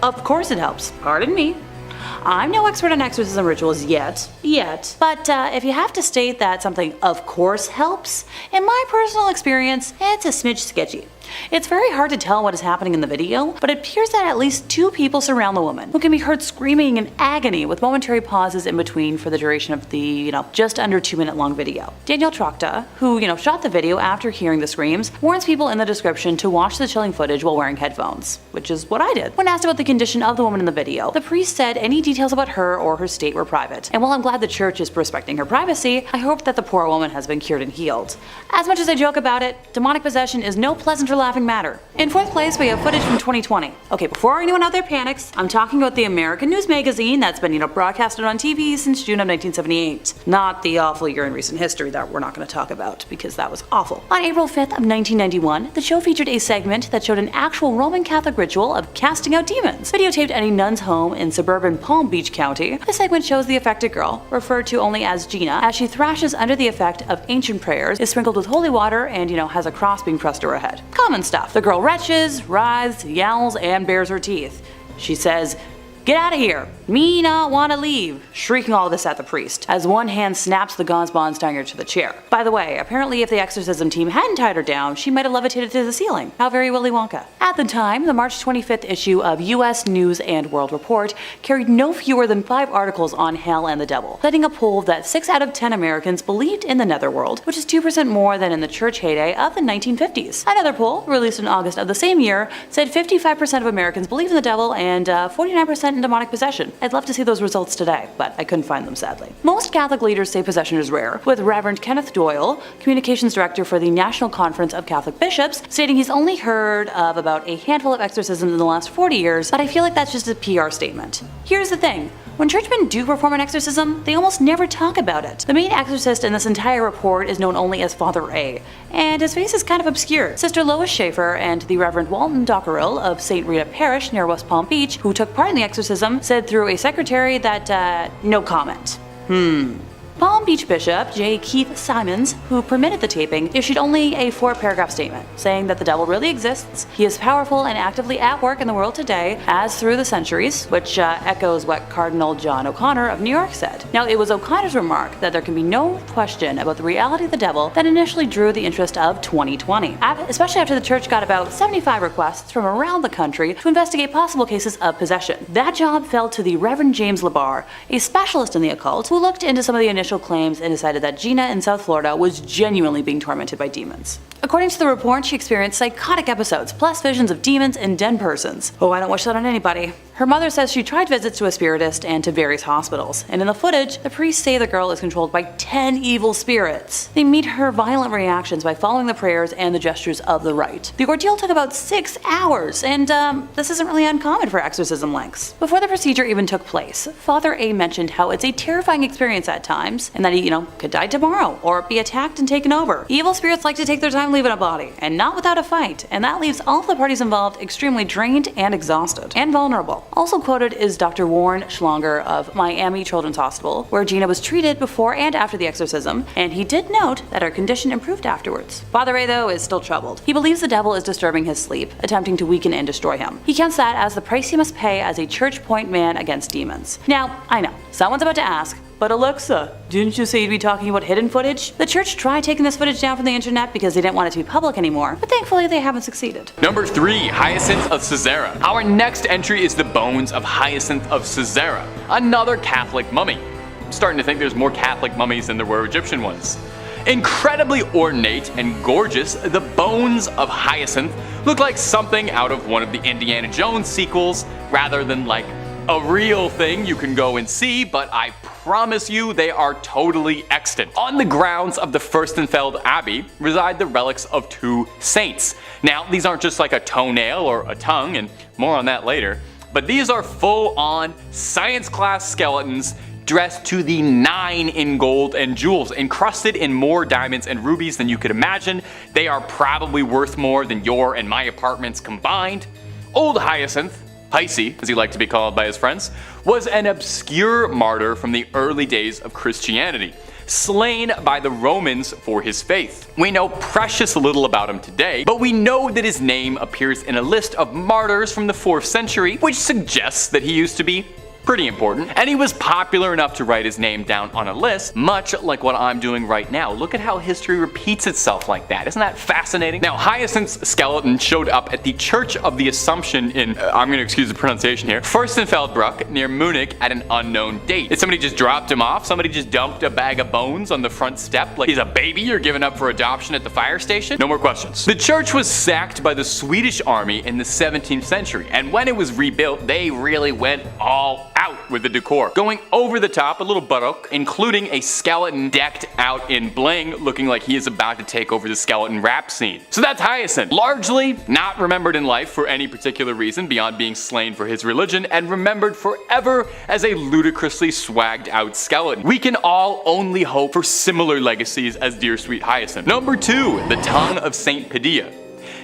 of course it helps. Pardon me. I'm no expert on exorcism rituals yet, but if you have to state that something of course helps, in my personal experience, it's a smidge sketchy. It's very hard to tell what is happening in the video, but it appears that at least 2 people surround the woman, who can be heard screaming in agony with momentary pauses in between for the duration of the, just under 2-minute long video. Daniel Trokta, who, shot the video after hearing the screams, warns people in the description to watch the chilling footage while wearing headphones, which is what I did. When asked about the condition of the woman in the video, the priest said any details about her or her state were private. And while I'm glad the church is respecting her privacy, I hope that the poor woman has been cured and healed. As much as I joke about it, demonic possession is no pleasant or laughing matter. In fourth place, we have footage from 2020. Okay, before anyone out there panics, I'm talking about the American news magazine that's been, broadcasted on TV since June of 1978. Not the awful year in recent history that we're not going to talk about, because that was awful. On April 5th of 1991, the show featured a segment that showed an actual Roman Catholic ritual of casting out demons, videotaped at a nun's home in suburban Palm Beach County. The segment shows the affected girl, referred to only as Gina, as she thrashes under the effect of ancient prayers, is sprinkled with holy water, and, has a cross being pressed to her head. Common stuff. The girl retches, writhes, yowls, and bares her teeth. She says, "Get out of here! Me not wanna leave!" shrieking all this at the priest, as one hand snaps the gauze bonds tying her to the chair. By the way, apparently if the exorcism team hadn't tied her down, she might have levitated to the ceiling. How very Willy Wonka. At the time, the March 25th issue of US News and World Report carried no fewer than 5 articles on hell and the devil, citing a poll that 6 out of 10 Americans believed in the netherworld, which is 2% more than in the church heyday of the 1950s. Another poll, released in August of the same year, said 55% of Americans believe in the devil and 49% in demonic possession. I'd love to see those results today, but I couldn't find them sadly. Most Catholic leaders say possession is rare, with Reverend Kenneth Doyle, Communications Director for the National Conference of Catholic Bishops, stating he's only heard of about a handful of exorcisms in the last 40 years, but I feel like that's just a PR statement. Here's the thing. When churchmen do perform an exorcism, they almost never talk about it. The main exorcist in this entire report is known only as Father A, and his face is kind of obscure. Sister Lois Schaefer and the Reverend Walton Dockerell of St. Rita Parish near West Palm Beach, who took part in the exorcism, said through a secretary that, no comment. Palm Beach Bishop J. Keith Simons, who permitted the taping, issued only a 4-paragraph statement, saying that the devil really exists, he is powerful and actively at work in the world today, as through the centuries, which echoes what Cardinal John O'Connor of New York said. Now, it was O'Connor's remark that there can be no question about the reality of the devil that initially drew the interest of 2020, especially after the church got about 75 requests from around the country to investigate possible cases of possession. That job fell to the Reverend James LaBar, a specialist in the occult, who looked into some of the initial claims and decided that Gina in South Florida was genuinely being tormented by demons. According to the report, she experienced psychotic episodes, plus visions of demons and dead persons. Oh, I don't wish that on anybody. Her mother says she tried visits to a spiritist and to various hospitals, and in the footage, the priests say the girl is controlled by 10 evil spirits. They meet her violent reactions by following the prayers and the gestures of the rite. The ordeal took about 6 hours, and this isn't really uncommon for exorcism lengths. Before the procedure even took place, Father A mentioned how it's a terrifying experience at times, and that he, could die tomorrow, or be attacked and taken over. Evil spirits like to take their time leaving a body, and not without a fight, and that leaves all of the parties involved extremely drained and exhausted, and vulnerable. Also quoted is Dr. Warren Schlonger of Miami Children's Hospital, where Gina was treated before and after the exorcism, and he did note that her condition improved afterwards. Father A, though, is still troubled. He believes the devil is disturbing his sleep, attempting to weaken and destroy him. He counts that as the price he must pay as a church point man against demons. Now, I know, someone's about to ask, but Alexa, didn't you say you'd be talking about hidden footage? The church tried taking this footage down from the internet because they didn't want it to be public anymore, but thankfully they haven't succeeded. Number 3. Hyacinth of Caesarea. Our next entry is the bones of Hyacinth of Caesarea, another Catholic mummy. I'm starting to think there's more Catholic mummies than there were Egyptian ones. Incredibly ornate and gorgeous, the bones of Hyacinth look like something out of one of the Indiana Jones sequels, rather than like a real thing you can go and see, but I promise you they are totally extant. On the grounds of the Fürstenfeld Abbey reside the relics of 2 saints. Now, these aren't just like a toenail or a tongue, and more on that later, but these are full-on science class skeletons dressed to the 9 in gold and jewels, encrusted in more diamonds and rubies than you could imagine. They are probably worth more than your and my apartments combined. Old Hyacinth, Pisces, as he liked to be called by his friends, was an obscure martyr from the early days of Christianity, slain by the Romans for his faith. We know precious little about him today, but we know that his name appears in a list of martyrs from the 4th century, which suggests that he used to be pretty important, and he was popular enough to write his name down on a list, much like what I'm doing right now. Look at how history repeats itself like that. Isn't that fascinating? Now, Hyacinth's skeleton showed up at the Church of the Assumption in, I'm going to excuse the pronunciation here, Fürstenfeldbruck near Munich at an unknown date. Did somebody just dropped him off? Somebody just dumped a bag of bones on the front step like he's a baby you're giving up for adoption at the fire station? No more questions. The church was sacked by the Swedish army in the 17th century, and when it was rebuilt, they really went all out with the decor, going over the top a little baroque, including a skeleton decked out in bling, looking like he is about to take over the skeleton rap scene. So that's Hyacinth, largely not remembered in life for any particular reason beyond being slain for his religion, and remembered forever as a ludicrously swagged out skeleton. We can all only hope for similar legacies as dear sweet Hyacinth. Number 2, the tongue of Saint Padilla.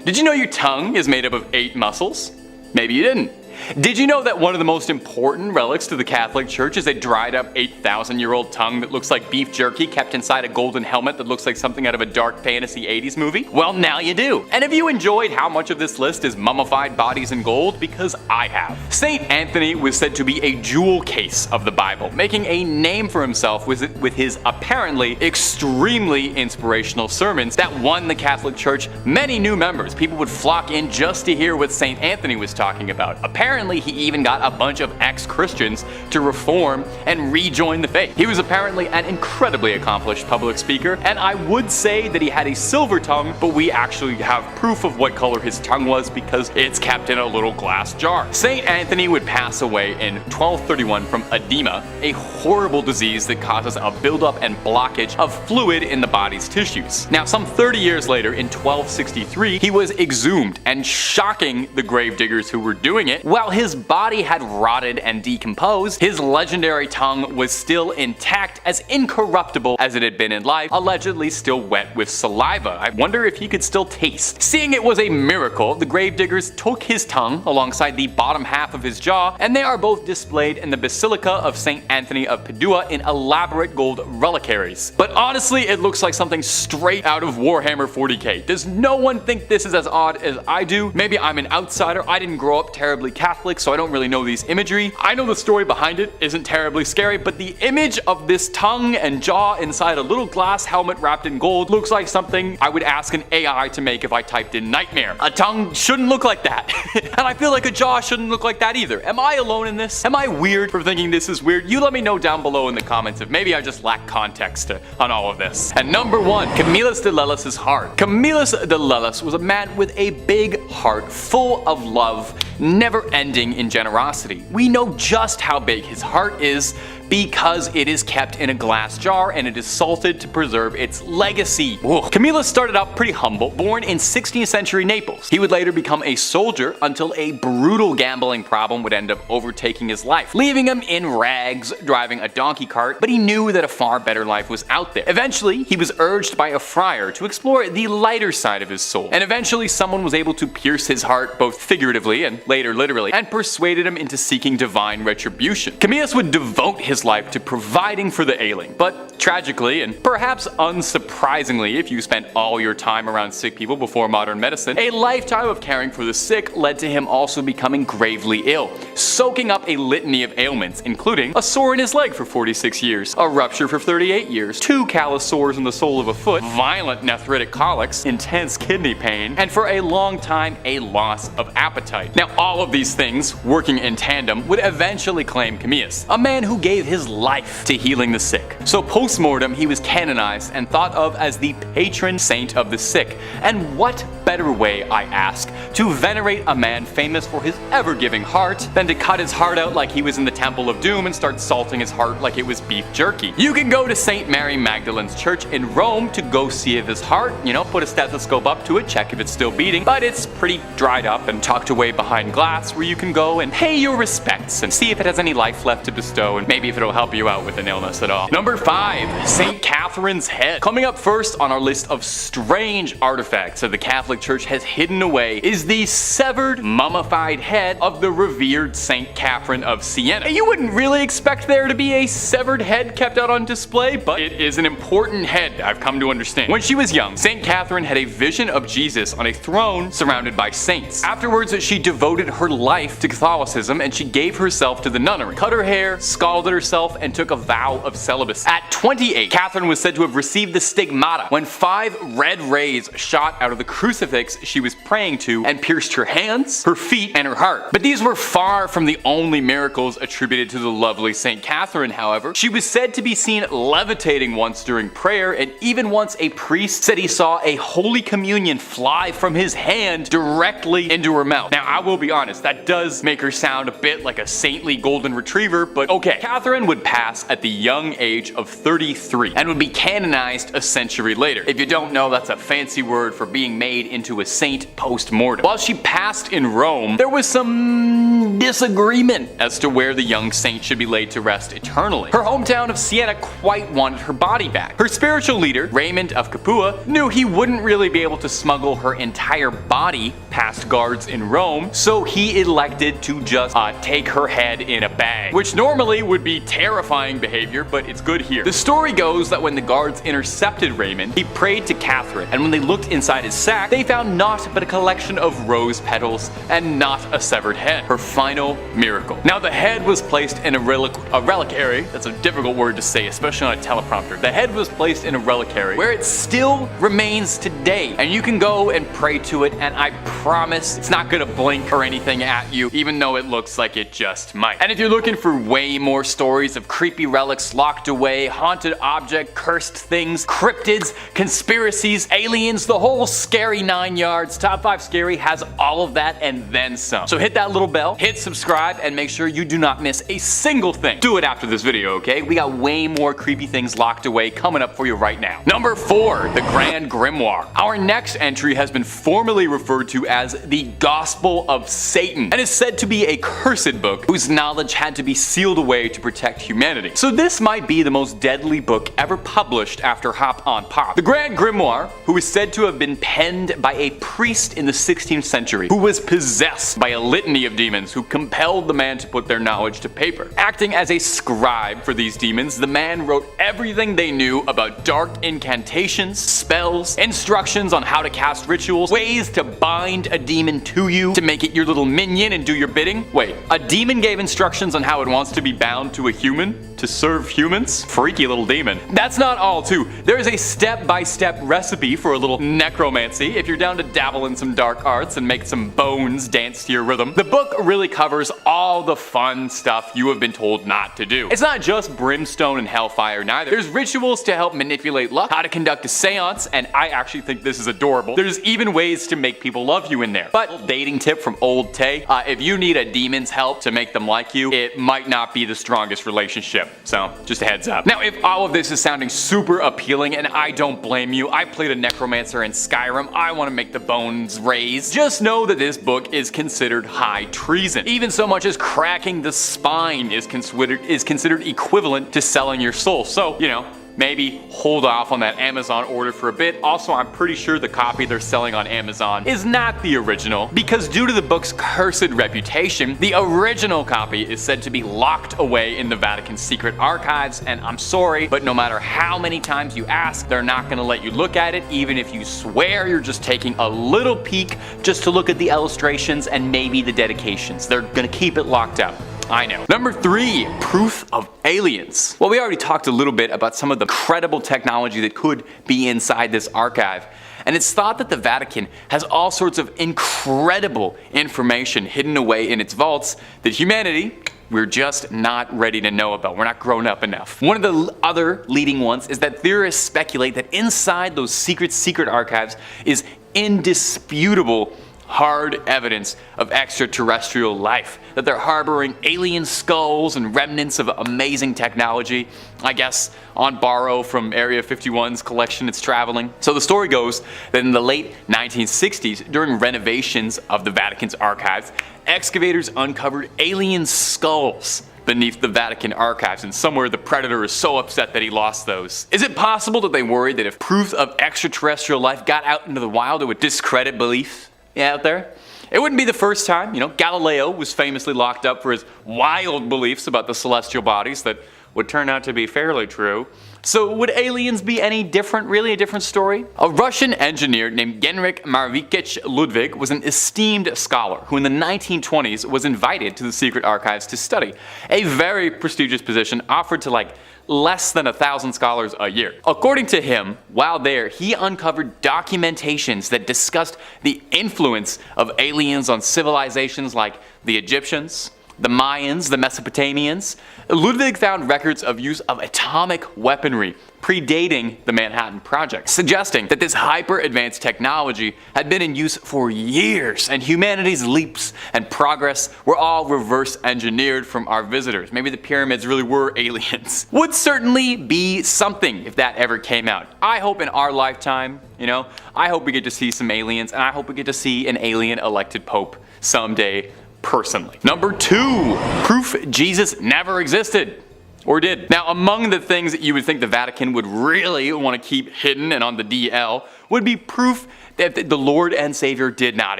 Did you know your tongue is made up of 8 muscles? Maybe you didn't. Did you know that one of the most important relics to the Catholic Church is a dried up 8,000-year-old tongue that looks like beef jerky kept inside a golden helmet that looks like something out of a dark fantasy 80s movie? Well, now you do. And have you enjoyed how much of this list is mummified bodies in gold? Because I have. Saint Anthony was said to be a jewel case of the Bible, making a name for himself with his apparently extremely inspirational sermons that won the Catholic Church many new members. People would flock in just to hear what Saint Anthony was talking about. Apparently, he even got a bunch of ex-Christians to reform and rejoin the faith. He was apparently an incredibly accomplished public speaker, and I would say that he had a silver tongue, but we actually have proof of what color his tongue was because it's kept in a little glass jar. Saint Anthony would pass away in 1231 from edema, a horrible disease that causes a buildup and blockage of fluid in the body's tissues. Now, some 30 years later, in 1263, he was exhumed, and shocking the gravediggers who were doing it, while his body had rotted and decomposed, his legendary tongue was still intact, as incorruptible as it had been in life, allegedly still wet with saliva. I wonder if he could still taste. Seeing it was a miracle, the gravediggers took his tongue alongside the bottom half of his jaw, and they are both displayed in the Basilica of St. Anthony of Padua in elaborate gold reliquaries. But honestly, it looks like something straight out of Warhammer 40k. Does no one think this is as odd as I do? Maybe I'm an outsider. I didn't grow up terribly Catholic, so I don't really know these imagery. I know the story behind it isn't terribly scary, but the image of this tongue and jaw inside a little glass helmet wrapped in gold looks like something I would ask an AI to make if I typed in nightmare. A tongue shouldn't look like that. And I feel like a jaw shouldn't look like that either. Am I alone in this? Am I weird for thinking this is weird? You let me know down below in the comments if maybe I just lack context on all of this. And number 1, Camillus de Lellis' heart. Camillus de Lellis was a man with a big heart, full of love, never ending in generosity. We know just how big his heart is because it is kept in a glass jar and it is salted to preserve its legacy. Whoa. Camillus started out pretty humble, born in 16th century Naples. He would later become a soldier until a brutal gambling problem would end up overtaking his life, leaving him in rags driving a donkey cart, but he knew that a far better life was out there. Eventually, he was urged by a friar to explore the lighter side of his soul, and eventually someone was able to pierce his heart both figuratively and later literally, and persuaded him into seeking divine retribution. Camillus would devote his life to providing for the ailing, but tragically, and perhaps unsurprisingly if you spent all your time around sick people before modern medicine, a lifetime of caring for the sick led to him also becoming gravely ill, soaking up a litany of ailments, including a sore in his leg for 46 years, a rupture for 38 years, 2 callous sores in the sole of a foot, violent nephritic colics, intense kidney pain, and for a long time a loss of appetite. Now, all of these things, working in tandem, would eventually claim Camillus, a man who gave his life to healing the sick. So post-mortem, he was canonized and thought of as the patron saint of the sick. And what better way, I ask, to venerate a man famous for his ever-giving heart than to cut his heart out like he was in the Temple of Doom and start salting his heart like it was beef jerky. You can go to St. Mary Magdalene's Church in Rome to go see if his heart, put a stethoscope up to it, check if it's still beating, but it's pretty dried up and tucked away behind glass where you can go and pay your respects and see if it has any life left to bestow and maybe if it'll help you out with an illness at all. Number 5, St. Catherine's head. Coming up first on our list of strange artifacts that the Catholic Church has hidden away is the severed, mummified head of the revered St. Catherine of Siena. You wouldn't really expect there to be a severed head kept out on display, but it is an important head, I've come to understand. When she was young, St. Catherine had a vision of Jesus on a throne surrounded by saints. Afterwards, she devoted her life to Catholicism and she gave herself to the nunnery, cut her hair, scalded herself, and took a vow of celibacy. At 28, Catherine was said to have received the stigmata when 5 red rays shot out of the crucifix crucifix she was praying to and pierced her hands, her feet, and her heart. But these were far from the only miracles attributed to the lovely St. Catherine, however. She was said to be seen levitating once during prayer, and even once a priest said he saw a Holy Communion fly from his hand directly into her mouth. Now, I will be honest, that does make her sound a bit like a saintly golden retriever, but okay. Catherine would pass at the young age of 33 and would be canonized a century later. If you don't know, that's a fancy word for being made into a saint post-mortem. While she passed in Rome, there was some disagreement as to where the young saint should be laid to rest eternally. Her hometown of Siena quite wanted her body back. Her spiritual leader, Raymond of Capua, knew he wouldn't really be able to smuggle her entire body past guards in Rome, so he elected to just take her head in a bag, which normally would be terrifying behavior, but it's good here. The story goes that when the guards intercepted Raymond, he prayed to Catherine, and when they looked inside his sack, they found naught but a collection of rose petals and not a severed head. Her final miracle. Now, the head was placed in a reliquary. That's a difficult word to say, especially on a teleprompter. The head was placed in a reliquary where it still remains today, and you can go and pray to it, and I promise it's not gonna blink or anything at you, even though it looks like it just might. And if you're looking for way more stories of creepy relics locked away, haunted object, cursed things, cryptids, conspiracies, aliens, the whole scary 9 yards, Top 5 Scary has all of that and then some. So hit that little bell, hit subscribe, and make sure you do not miss a single thing. Do it after this video, okay? We got way more creepy things locked away coming up for you right now. Number 4, the Grand Grimoire. Our next entry has been formally referred to as the Gospel of Satan, and is said to be a cursed book whose knowledge had to be sealed away to protect humanity. So this might be the most deadly book ever published after Hop on Pop. The Grand Grimoire, who is said to have been penned by a priest in the 16th century, who was possessed by a litany of demons who compelled the man to put their knowledge to paper. Acting as a scribe for these demons, the man wrote everything they knew about dark incantations, spells, instructions on how to cast rituals, ways to bind a demon to you to make it your little minion and do your bidding. Wait, a demon gave instructions on how it wants to be bound to a human to serve humans? Freaky little demon. That's not all too. There is a step-by-step recipe for a little necromancy if you're down to dabble in some dark arts and make some bones dance to your rhythm. The book really covers all the fun stuff you have been told not to do. It's not just brimstone and hellfire neither. There's rituals to help manipulate luck, how to conduct a seance, and I actually think this is adorable. There's even ways to make people love you in there. But dating tip from old Tay, if you need a demon's help to make them like you, it might not be the strongest relationship. So just a heads up. Now, if all of this is sounding super appealing, and I don't blame you, I played a necromancer in Skyrim, I want to make the bones raise, just know that this book is considered high treason. Even so much as cracking the spine is considered equivalent to selling your soul. So, you know, maybe hold off on that Amazon order for a bit. Also, I'm pretty sure the copy they're selling on Amazon is not the original, because due to the book's cursed reputation, the original copy is said to be locked away in the Vatican's secret archives, and I'm sorry, but no matter how many times you ask, they're not gonna let you look at it, even if you swear you're just taking a little peek just to look at the illustrations and maybe the dedications. They're gonna keep it locked up. I know. Number 3, proof of aliens. Well, we already talked a little bit about some of the incredible technology that could be inside this archive, and it's thought that the Vatican has all sorts of incredible information hidden away in its vaults that humanity, we're just not ready to know about. We're not grown up enough. One of the other leading ones is that theorists speculate that inside those secret archives is indisputable hard evidence of extraterrestrial life, that they're harboring alien skulls and remnants of amazing technology, I guess on borrow from Area 51's collection it's traveling. So the story goes that in the late 1960s, during renovations of the Vatican's archives, excavators uncovered alien skulls beneath the Vatican archives, and somewhere the predator is so upset that he lost those. Is it possible that they worried that if proof of extraterrestrial life got out into the wild, it would discredit belief out there? It wouldn't be the first time. You know, Galileo was famously locked up for his wild beliefs about the celestial bodies that would turn out to be fairly true. So would aliens be any different, really a different story? A Russian engineer named Genrikh Marvikich Ludwig was an esteemed scholar who in the 1920s was invited to the secret archives to study. A very prestigious position offered to like less than 1,000 scholars a year. According to him, while there, he uncovered documentations that discussed the influence of aliens on civilizations like the Egyptians, the Mayans, the Mesopotamians. Ludwig found records of use of atomic weaponry predating the Manhattan Project, suggesting that this hyper-advanced technology had been in use for years, and humanity's leaps and progress were all reverse engineered from our visitors. Maybe the pyramids really were aliens. Would certainly be something if that ever came out. I hope in our lifetime, I hope we get to see some aliens, and I hope we get to see an alien elected pope someday. Personally. Number 2, proof Jesus never existed. Or did. Now, among the things that you would think the Vatican would really want to keep hidden and on the DL would be proof that the Lord and Savior did not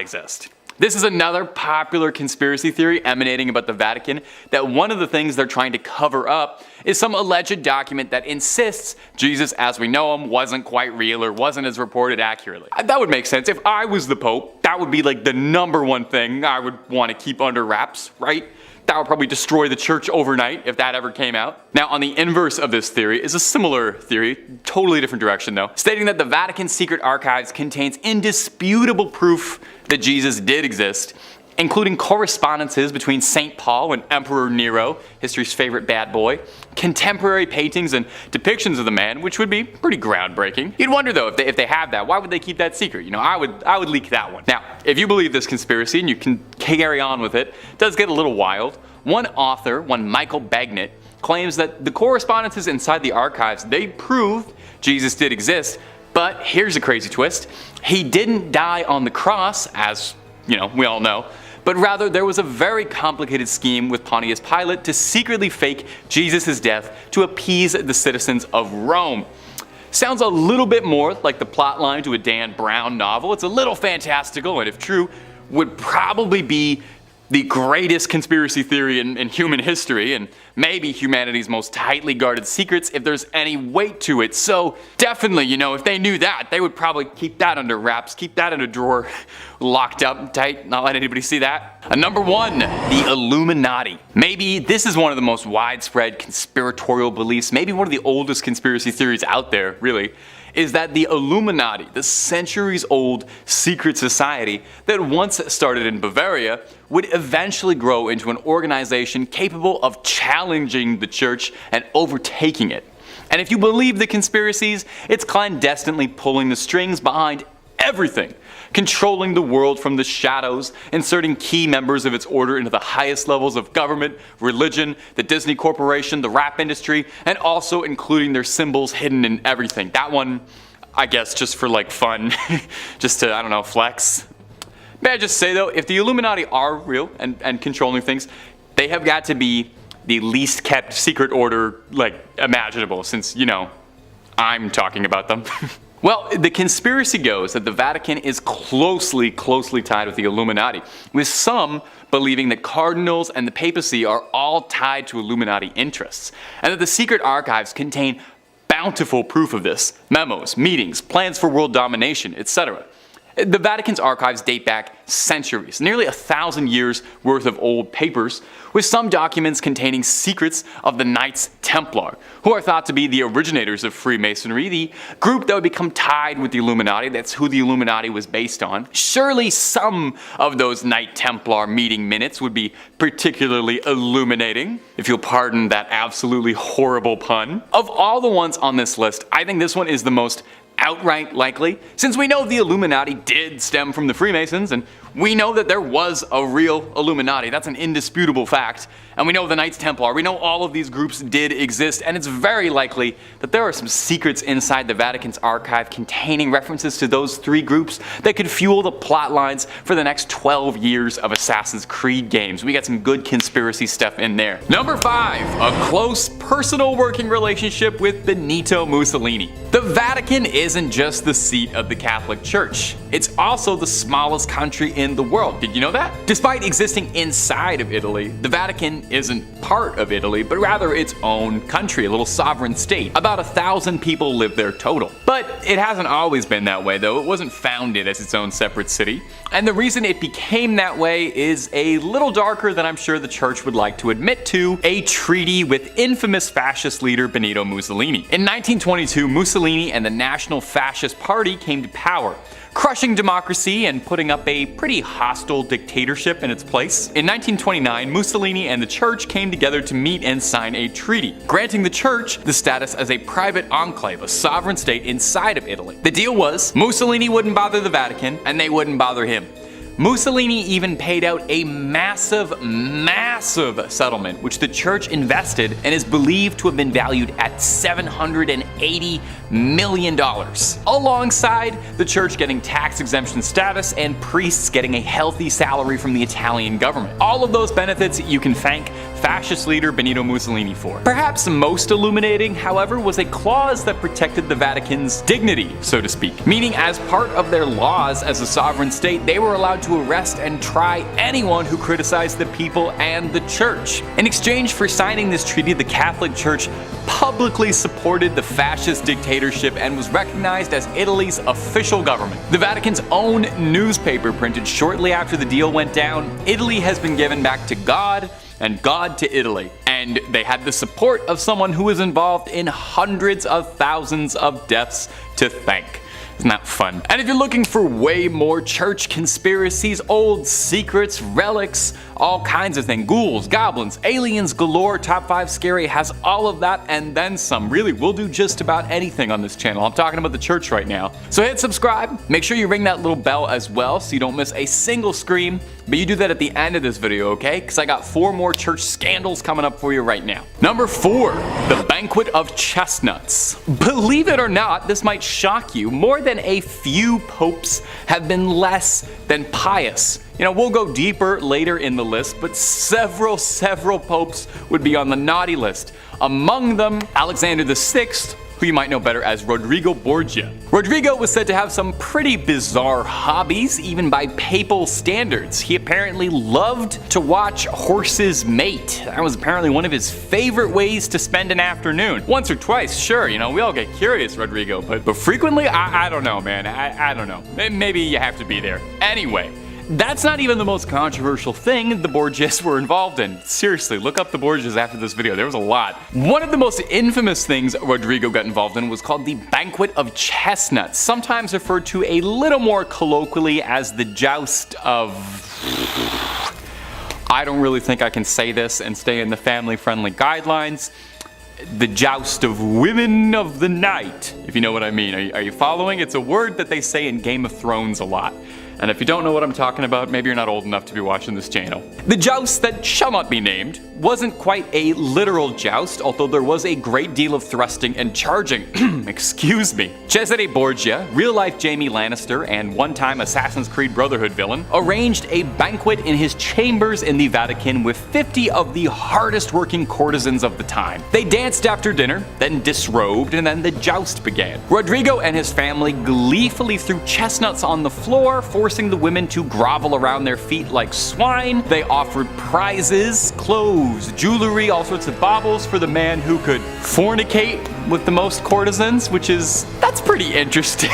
exist. This is another popular conspiracy theory emanating about the Vatican, that one of the things they're trying to cover up is some alleged document that insists Jesus as we know him wasn't quite real or wasn't as reported accurately. That would make sense. If I was the Pope, that would be like the number one thing I would want to keep under wraps, right? That would probably destroy the church overnight if that ever came out. Now, on the inverse of this theory is a similar theory, totally different direction though, stating that the Vatican's secret archives contains indisputable proof that Jesus did exist, including correspondences between St. Paul and Emperor Nero, history's favorite bad boy, contemporary paintings and depictions of the man, which would be pretty groundbreaking. You'd wonder though, if they have that, why would they keep that secret? I would leak that one. Now, if you believe this conspiracy and you can carry on with it, it does get a little wild. One author, Michael Bagnet, claims that the correspondences inside the archives, they prove Jesus did exist, but here's a crazy twist. He didn't die on the cross, as we all know, but rather there was a very complicated scheme with Pontius Pilate to secretly fake Jesus' death to appease the citizens of Rome. Sounds a little bit more like the plotline to a Dan Brown novel. It's a little fantastical, and if true, would probably be the greatest conspiracy theory in human history, and maybe humanity's most tightly guarded secrets if there's any weight to it. So definitely, if they knew that, they would probably keep that under wraps, keep that in a drawer, locked up tight, not let anybody see that. Number 1, the Illuminati. Maybe this is one of the most widespread conspiratorial beliefs, maybe one of the oldest conspiracy theories out there, really, is that the Illuminati, the centuries-old secret society that once started in Bavaria, would eventually grow into an organization capable of challenging the church and overtaking it. And if you believe the conspiracies, it's clandestinely pulling the strings behind everything, controlling the world from the shadows, inserting key members of its order into the highest levels of government, religion, the Disney Corporation, the rap industry, and also including their symbols hidden in everything. That one, I guess, just for fun, just to, flex. May I just say though, if the Illuminati are real and controlling things, they have got to be the least kept secret order, imaginable, since, I'm talking about them. Well, the conspiracy goes that the Vatican is closely tied with the Illuminati, with some believing that cardinals and the papacy are all tied to Illuminati interests, and that the secret archives contain bountiful proof of this: memos, meetings, plans for world domination, etc. The Vatican's archives date back centuries, nearly 1,000 years worth of old papers, with some documents containing secrets of the Knights Templar, who are thought to be the originators of Freemasonry, the group that would become tied with the Illuminati. That's who the Illuminati was based on. Surely some of those Knight Templar meeting minutes would be particularly illuminating, if you'll pardon that absolutely horrible pun. Of all the ones on this list, I think this one is the most outright likely, since we know the Illuminati did stem from the Freemasons, and we know that there was a real Illuminati. That's an indisputable fact. And we know the Knights Templar. We know all of these groups did exist, and it's very likely that there are some secrets inside the Vatican's archive containing references to those 3 groups that could fuel the plot lines for the next 12 years of Assassin's Creed games. We got some good conspiracy stuff in there. Number 5, a close personal working relationship with Benito Mussolini. The Vatican isn't just the seat of the Catholic Church. It's also the smallest country in the world. Did you know that? Despite existing inside of Italy, the Vatican isn't part of Italy, but rather its own country, a little sovereign state. About 1,000 people live there total. But it hasn't always been that way though. It wasn't founded as its own separate city. And the reason it became that way is a little darker than I'm sure the church would like to admit to: a treaty with infamous fascist leader Benito Mussolini. In 1922, Mussolini and the National Fascist Party came to power, crushing democracy and putting up a pretty hostile dictatorship in its place. In 1929, Mussolini and the church came together to meet and sign a treaty, granting the church the status as a private enclave, a sovereign state inside of Italy. The deal was, Mussolini wouldn't bother the Vatican, and they wouldn't bother him. Mussolini even paid out a massive settlement, which the church invested and is believed to have been valued at $780 million, alongside the church getting tax exemption status and priests getting a healthy salary from the Italian government. All of those benefits you can thank fascist leader Benito Mussolini for. Perhaps most illuminating, however, was a clause that protected the Vatican's dignity, so to speak, meaning as part of their laws as a sovereign state, they were allowed to arrest and try anyone who criticized the people and the church. In exchange for signing this treaty, the Catholic Church publicly supported the fascist dictatorship and was recognized as Italy's official government. The Vatican's own newspaper printed shortly after the deal went down, "Italy has been given back to God, and God to Italy." And they had the support of someone who was involved in hundreds of thousands of deaths to thank. Isn't that fun? And if you're looking for way more church conspiracies, old secrets, relics, all kinds of things, ghouls, goblins, aliens galore, Top 5 Scary has all of that and then some. Really, we'll do just about anything on this channel. I'm talking about the church right now. So hit subscribe, make sure you ring that little bell as well so you don't miss a single scream, but you do that at the end of this video, okay? Because I got 4 more church scandals coming up for you right now. Number 4, the Banquet of Chestnuts. Believe it or not, this might shock you, more than a few popes have been less than pious. You know, we'll go deeper later in the list, but several popes would be on the naughty list. Among them, Alexander VI, who you might know better as Rodrigo Borgia. Rodrigo was said to have some pretty bizarre hobbies, even by papal standards. He apparently loved to watch horses mate. That was apparently one of his favorite ways to spend an afternoon. Once or twice, sure, you know, we all get curious, Rodrigo, but frequently, I don't know, man. I don't know. Maybe you have to be there. Anyway, that's not even the most controversial thing the Borgias were involved in. Seriously, look up the Borgias after this video, there was a lot. One of the most infamous things Rodrigo got involved in was called the Banquet of Chestnuts, sometimes referred to a little more colloquially as the Joust of... I don't really think I can say this and stay in the family-friendly guidelines. The Joust of Women of the Night, if you know what I mean. Are you following? It's a word that they say in Game of Thrones a lot. And if you don't know what I'm talking about, maybe you're not old enough to be watching this channel. The joust that shall not be named wasn't quite a literal joust, although there was a great deal of thrusting and charging. Excuse me. Cesare Borgia, real-life Jaime Lannister and one-time Assassin's Creed Brotherhood villain, arranged a banquet in his chambers in the Vatican with 50 of the hardest-working courtesans of the time. They danced after dinner, then disrobed, and then the joust began. Rodrigo and his family gleefully threw chestnuts on the floor, forcing the women to grovel around their feet like swine. They offered prizes, clothes, jewelry, all sorts of baubles for the man who could fornicate with the most courtesans, that's pretty interesting.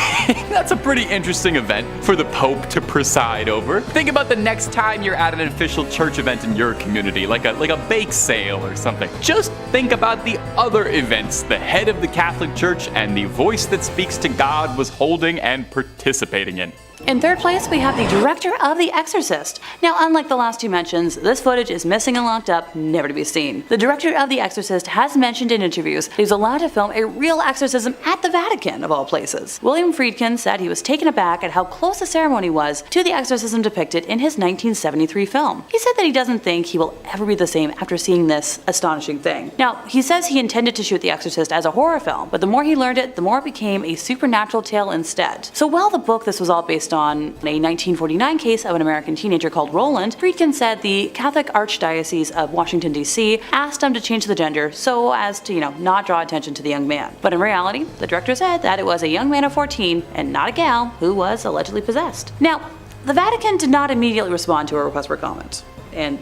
That's a pretty interesting event for the Pope to preside over. Think about the next time you're at an official church event in your community, like a bake sale or something. Just think about the other events the head of the Catholic Church and the voice that speaks to God was holding and participating in. In third place, we have the director of The Exorcist. Now, unlike the last two mentions, this footage is missing and locked up, never to be seen. The director of The Exorcist has mentioned in interviews that he was allowed to film a real exorcism at the Vatican, of all places. William Friedkin said he was taken aback at how close the ceremony was to the exorcism depicted in his 1973 film. He said that he doesn't think he will ever be the same after seeing this astonishing thing. Now, he says he intended to shoot The Exorcist as a horror film, but the more he learned it, the more it became a supernatural tale instead. So while the book this was all based on a 1949 case of an American teenager called Roland, Friedkin said the Catholic Archdiocese of Washington, D.C. asked him to change the gender so as to, not draw attention to the young man. But in reality, the director said that it was a young man of 14 and not a gal who was allegedly possessed. Now, the Vatican did not immediately respond to a request for comment, and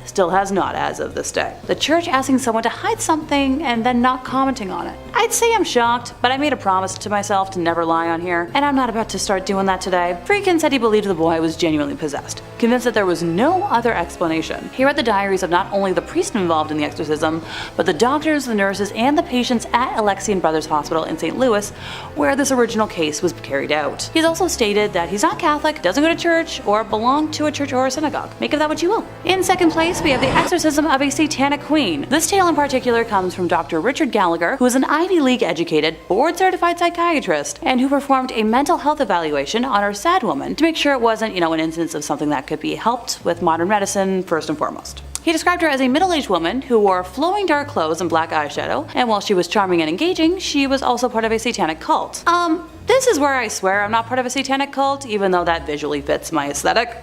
still has not as of this day. The church asking someone to hide something and then not commenting on it. I'd say I'm shocked, but I made a promise to myself to never lie on here, and I'm not about to start doing that today. Friedkin said he believed the boy was genuinely possessed, convinced that there was no other explanation. He read the diaries of not only the priest involved in the exorcism, but the doctors, the nurses, and the patients at Alexian Brothers Hospital in St. Louis, where this original case was carried out. He's also stated that he's not Catholic, doesn't go to church, or belong to a church or a synagogue. Make of that what you will. In second place, we have the exorcism of a satanic queen. This tale in particular comes from Dr. Richard Gallagher, who is an Ivy League educated, board-certified psychiatrist, and who performed a mental health evaluation on our sad woman to make sure it wasn't, an instance of something that could be helped with modern medicine first and foremost. He described her as a middle-aged woman who wore flowing dark clothes and black eyeshadow, and while she was charming and engaging, she was also part of a satanic cult. This is where I swear I'm not part of a satanic cult, even though that visually fits my aesthetic.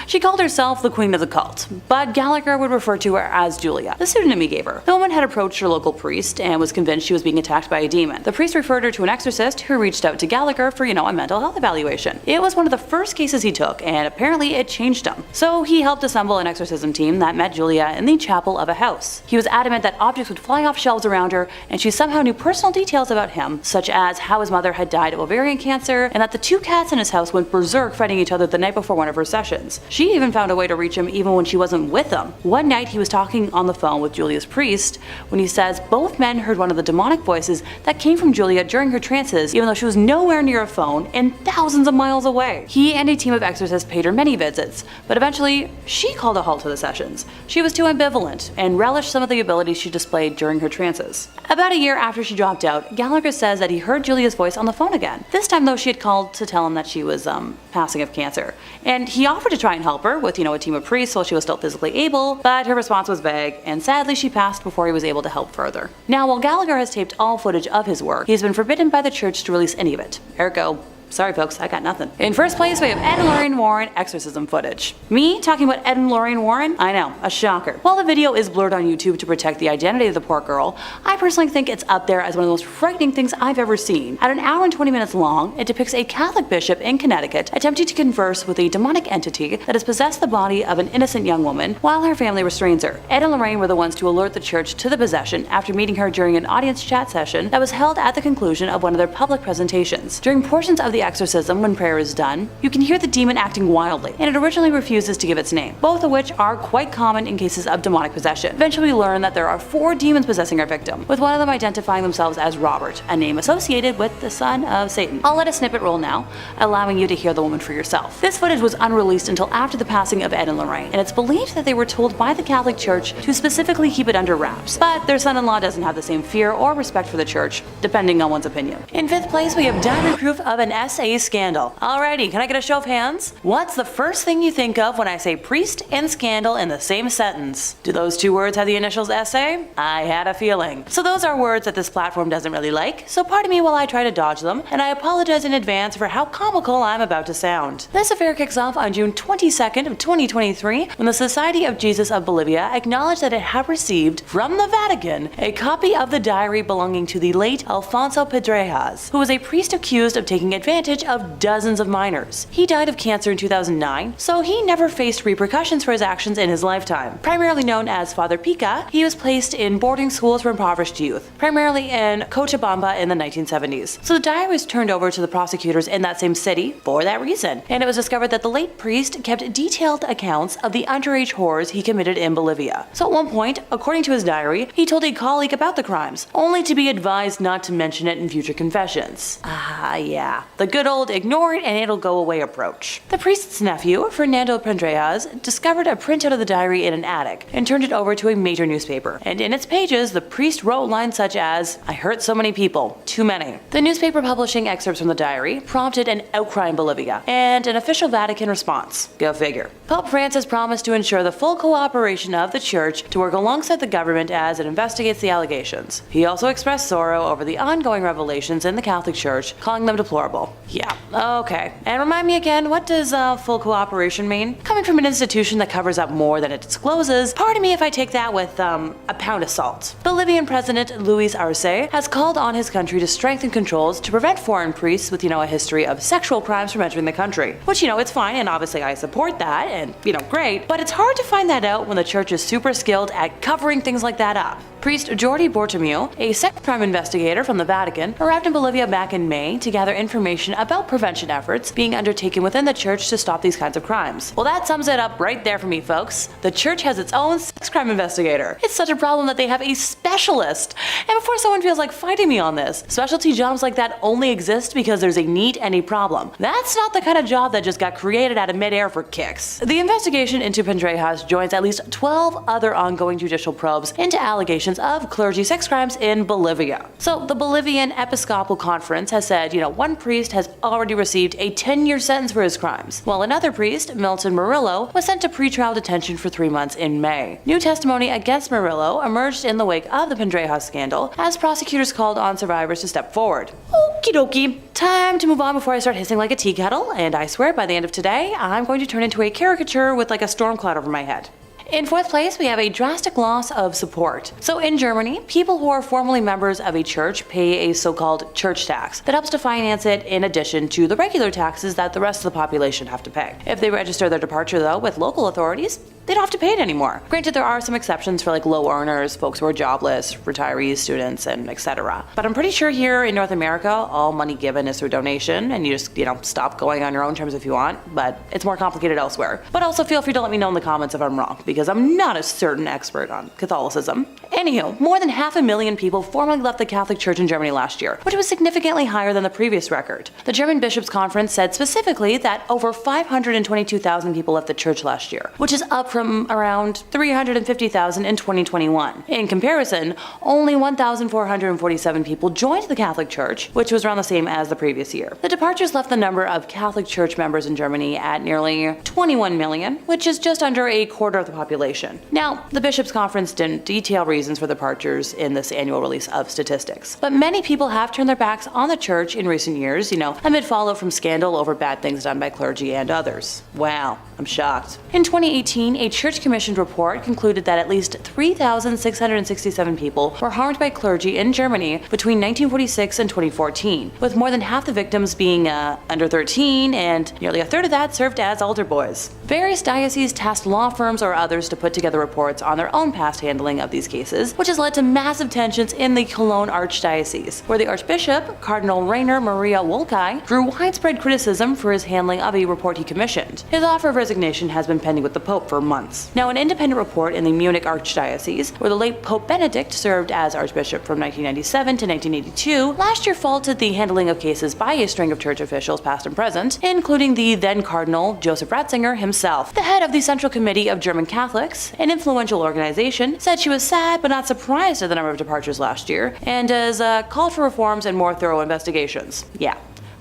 She called herself the queen of the cult, but Gallagher would refer to her as Julia, the pseudonym he gave her. The woman had approached her local priest and was convinced she was being attacked by a demon. The priest referred her to an exorcist who reached out to Gallagher for, a mental health evaluation. It was one of the first cases he took, and apparently it changed him. So he helped assemble an exorcism team that met Julia in the chapel of a house. He was adamant that objects would fly off shelves around her, and she somehow knew personal details about him, such as how his mother had died of ovarian cancer, and that the two cats in his house went berserk fighting each other the night before one of her sessions. She even found a way to reach him even when she wasn't with him. One night he was talking on the phone with Julia's priest when he says both men heard one of the demonic voices that came from Julia during her trances, even though she was nowhere near a phone and thousands of miles away. He and a team of exorcists paid her many visits, but eventually she called a halt to the sessions. She was too ambivalent and relished some of the abilities she displayed during her trances. About a year after she dropped out, Gallagher says that he heard Julia's voice on the phone again. This time though, she had called to tell him that she was passing of cancer, and he offered to try and help her with a team of priests while she was still physically able, but her response was vague, and sadly she passed before he was able to help further. Now, while Gallagher has taped all footage of his work, he's been forbidden by the church to release any of it. Ergo, sorry folks, I got nothing. In first place, we have Ed and Lorraine Warren exorcism footage. Me talking about Ed and Lorraine Warren? I know, a shocker. While the video is blurred on YouTube to protect the identity of the poor girl, I personally think it's up there as one of the most frightening things I've ever seen. At an hour and 20 minutes long, it depicts a Catholic bishop in Connecticut attempting to converse with a demonic entity that has possessed the body of an innocent young woman while her family restrains her. Ed and Lorraine were the ones to alert the church to the possession after meeting her during an audience chat session that was held at the conclusion of one of their public presentations. During portions of the exorcism, when prayer is done, you can hear the demon acting wildly, and it originally refuses to give its name, both of which are quite common in cases of demonic possession. Eventually we learn that there are 4 demons possessing our victim, with one of them identifying themselves as Robert, a name associated with the son of Satan. I'll let a snippet roll now, allowing you to hear the woman for yourself. This footage was unreleased until after the passing of Ed and Lorraine, and it's believed that they were told by the Catholic Church to specifically keep it under wraps, but their son-in-law doesn't have the same fear or respect for the church, depending on one's opinion. In 5th place, we have diamond proof of an SA scandal. Alrighty, can I get a show of hands? What's the first thing you think of when I say priest and scandal in the same sentence? Do those 2 words have the initials SA? I had a feeling. So those are words that this platform doesn't really like, so pardon me while I try to dodge them, and I apologize in advance for how comical I'm about to sound. This affair kicks off on June 22nd of 2023 when the Society of Jesus of Bolivia acknowledged that it had received from the Vatican a copy of the diary belonging to the late Alfonso Pedrejas, who was a priest accused of taking advantage of dozens of minors. He died of cancer in 2009, so he never faced repercussions for his actions in his lifetime. Primarily known as Father Pica, he was placed in boarding schools for impoverished youth, primarily in Cochabamba in the 1970s. So the diary was turned over to the prosecutors in that same city for that reason, and it was discovered that the late priest kept detailed accounts of the underage horrors he committed in Bolivia. So at one point, according to his diary, he told a colleague about the crimes, only to be advised not to mention it in future confessions. Yeah, the good old ignore it and it'll go away approach. The priest's nephew, Fernando Pendreas, discovered a printout of the diary in an attic and turned it over to a major newspaper. And in its pages, the priest wrote lines such as, "I hurt so many people, too many." The newspaper publishing excerpts from the diary prompted an outcry in Bolivia and an official Vatican response. Go figure. Pope Francis promised to ensure the full cooperation of the church to work alongside the government as it investigates the allegations. He also expressed sorrow over the ongoing revelations in the Catholic Church, calling them deplorable. Yeah, okay. And remind me again, what does full cooperation mean? Coming from an institution that covers up more than it discloses, pardon me if I take that with a pound of salt. Bolivian President Luis Arce has called on his country to strengthen controls to prevent foreign priests with, a history of sexual crimes from entering the country. Which, it's fine, and obviously I support that, and, great, but it's hard to find that out when the church is super skilled at covering things like that up. Priest Jordi Bortomeu, a sex crime investigator from the Vatican, arrived in Bolivia back in May to gather information about prevention efforts being undertaken within the church to stop these kinds of crimes. Well, that sums it up right there for me, folks. The church has its own sex crime investigator. It's such a problem that they have a specialist. And before someone feels like fighting me on this, specialty jobs like that only exist because there's a need and a problem. That's not the kind of job that just got created out of midair for kicks. The investigation into Pandrejas joins at least 12 other ongoing judicial probes into allegations of clergy sex crimes in Bolivia. So the Bolivian Episcopal Conference has said, one priest has already received a 10-year sentence for his crimes, while another priest, Milton Murillo, was sent to pretrial detention for 3 months in May. New testimony against Murillo emerged in the wake of the Pandrejas scandal as prosecutors called on survivors to step forward. Okie dokie. Time to move on before I start hissing like a tea kettle, and I swear by the end of today, I'm going to turn into a caricature with like a storm cloud over my head. In fourth place, we have a drastic loss of support. So in Germany, people who are formerly members of a church pay a so-called church tax that helps to finance it in addition to the regular taxes that the rest of the population have to pay. If they register their departure though with local authorities, they don't have to pay it anymore. Granted, there are some exceptions for like low earners, folks who are jobless, retirees, students, and etc. But I'm pretty sure here in North America, all money given is through donation, and you just, stop going on your own terms if you want, but it's more complicated elsewhere. But also feel free to let me know in the comments if I'm wrong, because I'm not a certain expert on Catholicism. Anywho, more than 500,000 people formally left the Catholic Church in Germany last year, which was significantly higher than the previous record. The German Bishops' Conference said specifically that over 522,000 people left the church last year, which is up from around 350,000 in 2021. In comparison, only 1,447 people joined the Catholic Church, which was around the same as the previous year. The departures left the number of Catholic Church members in Germany at nearly 21 million, which is just under a quarter of the population. Now, the Bishops' Conference didn't detail reasons for departures in this annual release of statistics, but many people have turned their backs on the church in recent years, amid fallout from scandal over bad things done by clergy and others. Wow, I'm shocked. In 2018, a church-commissioned report concluded that at least 3,667 people were harmed by clergy in Germany between 1946 and 2014, with more than half the victims being under 13 and nearly a third of that served as altar boys. Various dioceses tasked law firms or others to put together reports on their own past handling of these cases, which has led to massive tensions in the Cologne Archdiocese, where the Archbishop, Cardinal Rainer Maria Wolkai, drew widespread criticism for his handling of a report he commissioned. His offer of resignation has been pending with the Pope for months. Now, an independent report in the Munich Archdiocese, where the late Pope Benedict served as Archbishop from 1997 to 1982, last year faulted the handling of cases by a string of church officials past and present, including the then Cardinal Joseph Ratzinger himself. The head of the Central Committee of German Catholics, an influential organization, said she was sad but not surprised at the number of departures last year, and has called for reforms and more thorough investigations. Yeah.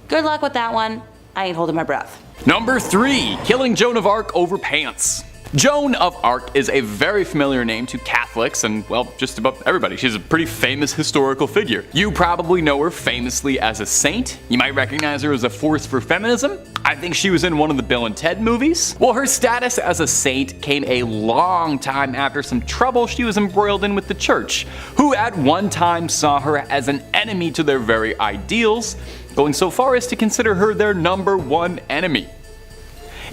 Good luck with that one. I ain't holding my breath. Number 3. Killing Joan of Arc over pants. Joan of Arc is a very familiar name to Catholics and, well, just about everybody. She's a pretty famous historical figure. You probably know her famously as a saint. You might recognize her as a force for feminism. I think she was in one of the Bill and Ted movies. Well, her status as a saint came a long time after some trouble she was embroiled in with the church, who at one time saw her as an enemy to their very ideals, going so far as to consider her their #1 enemy.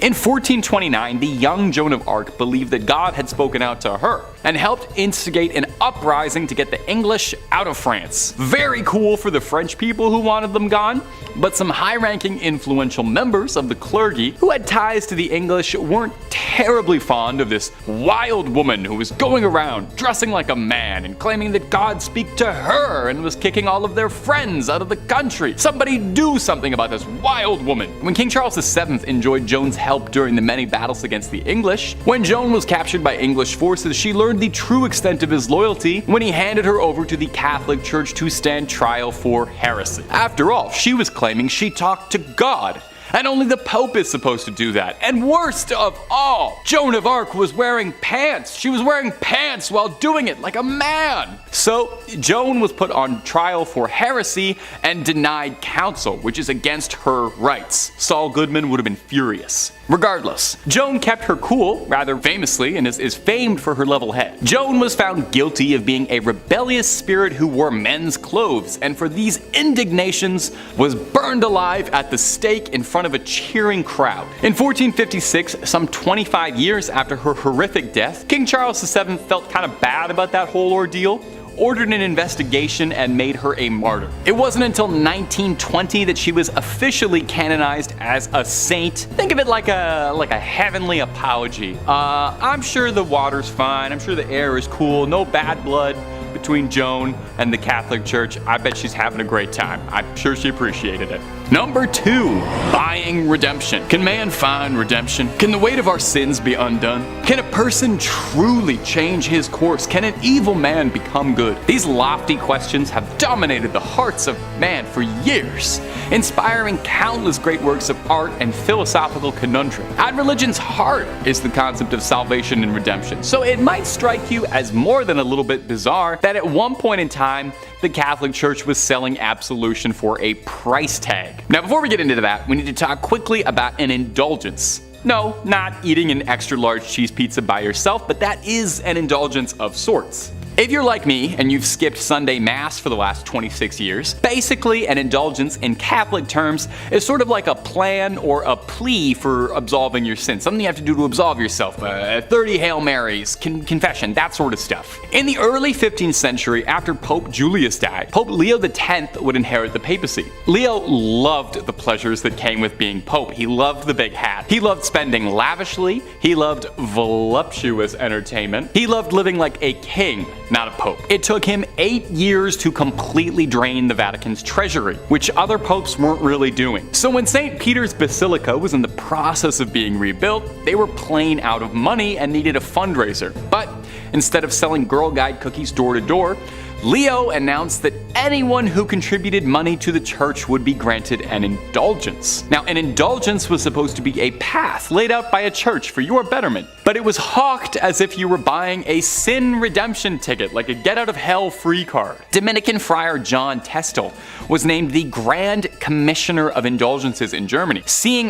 In 1429, the young Joan of Arc believed that God had spoken out to her and helped instigate an uprising to get the English out of France. Very cool for the French people who wanted them gone, but some high-ranking influential members of the clergy who had ties to the English weren't terribly fond of this wild woman who was going around dressing like a man and claiming that God spoke to her and was kicking all of their friends out of the country. Somebody do something about this wild woman. When King Charles VII enjoyed Joan's help during the many battles against the English, when Joan was captured by English forces, she learned the true extent of his loyalty when he handed her over to the Catholic Church to stand trial for heresy. After all, she was claiming she talked to God, And only the Pope is supposed to do that. And worst of all, Joan of Arc was wearing pants. She was wearing pants while doing it like a man. So Joan was put on trial for heresy and denied counsel, which is against her rights. Saul Goodman would have been furious. Regardless, Joan kept her cool, rather famously, and is famed for her level head. Joan was found guilty of being a rebellious spirit who wore men's clothes, and for these indignations was burned alive at the stake in front of a cheering crowd. In 1456, some 25 years after her horrific death, King Charles VII felt kind of bad about that whole ordeal, ordered an investigation, and made her a martyr. It wasn't until 1920 that she was officially canonized as a saint. Think of it like a heavenly apology. I'm sure the water's fine, I'm sure the air is cool, no bad blood between Joan and the Catholic Church. I bet she's having a great time. I'm sure she appreciated it. Number 2, buying redemption. Can man find redemption? Can the weight of our sins be undone? Can a person truly change his course? Can an evil man become good? These lofty questions have dominated the hearts of man for years, inspiring countless great works of art and philosophical conundrum. At religion's heart is the concept of salvation and redemption, so it might strike you as more than a little bit bizarre that at one point in time, the Catholic Church was selling absolution for a price tag. Now, before we get into that, we need to talk quickly about an indulgence. No, not eating an extra large cheese pizza by yourself, but that is an indulgence of sorts. If you're like me and you've skipped Sunday Mass for the last 26 years, basically an indulgence in Catholic terms is sort of like a plan or a plea for absolving your sins. Something you have to do to absolve yourself. 30 Hail Marys, confession, that sort of stuff. In the early 15th century, after Pope Julius died, Pope Leo X would inherit the papacy. Leo loved the pleasures that came with being Pope. He loved the big hat. He loved spending lavishly. He loved voluptuous entertainment. He loved living like a king, not a pope. It took him 8 years to completely drain the Vatican's treasury, which other popes weren't really doing. So when St. Peter's Basilica was in the process of being rebuilt, they were plain out of money and needed a fundraiser. But instead of selling Girl Guide cookies door to door, Leo announced that anyone who contributed money to the church would be granted an indulgence. Now, an indulgence was supposed to be a path laid out by a church for your betterment, but it was hawked as if you were buying a sin redemption ticket, like a get out of hell free card. Dominican friar John Testel was named the Grand Commissioner of Indulgences in Germany.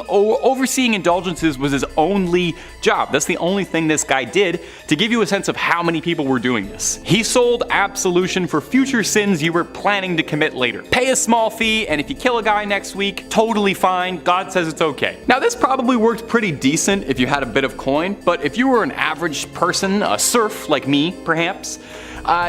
Overseeing indulgences was his only job. That's the only thing this guy did, to give you a sense of how many people were doing this. He sold absolution for future sins you were planning to commit later. Pay a small fee, and if you kill a guy next week, totally fine. God says it's okay. Now, this probably worked pretty decent if you had a bit of coin, but if you were an average person, a serf like me, perhaps,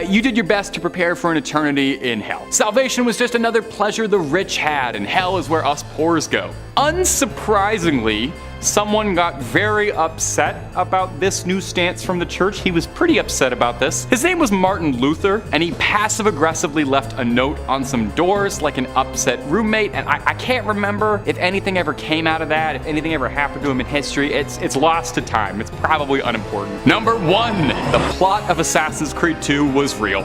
you did your best to prepare for an eternity in hell. Salvation was just another pleasure the rich had, and hell is where us poors go. Unsurprisingly, someone got very upset about this new stance from the church. He was pretty upset about this. His name was Martin Luther, and he passive-aggressively left a note on some doors like an upset roommate, and I can't remember if anything ever came out of that, if anything ever happened to him in history. It's lost to time. It's probably unimportant. Number 1, the plot of Assassin's Creed 2 was real.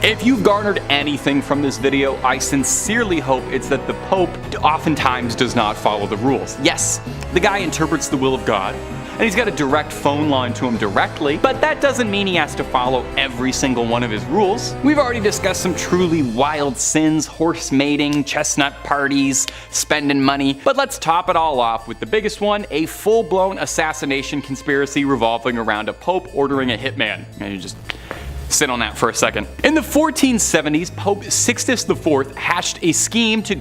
If you've garnered anything from this video, I sincerely hope it's that the Pope oftentimes does not follow the rules. Yes, the guy interprets the will of God, and he's got a direct phone line to him directly, but that doesn't mean he has to follow every single one of his rules. We've already discussed some truly wild sins: horse mating, chestnut parties, spending money, but let's top it all off with the biggest one: a full-blown assassination conspiracy revolving around a pope ordering a hitman. And you just sit on that for a second. In the 1470s, Pope Sixtus IV hatched a scheme to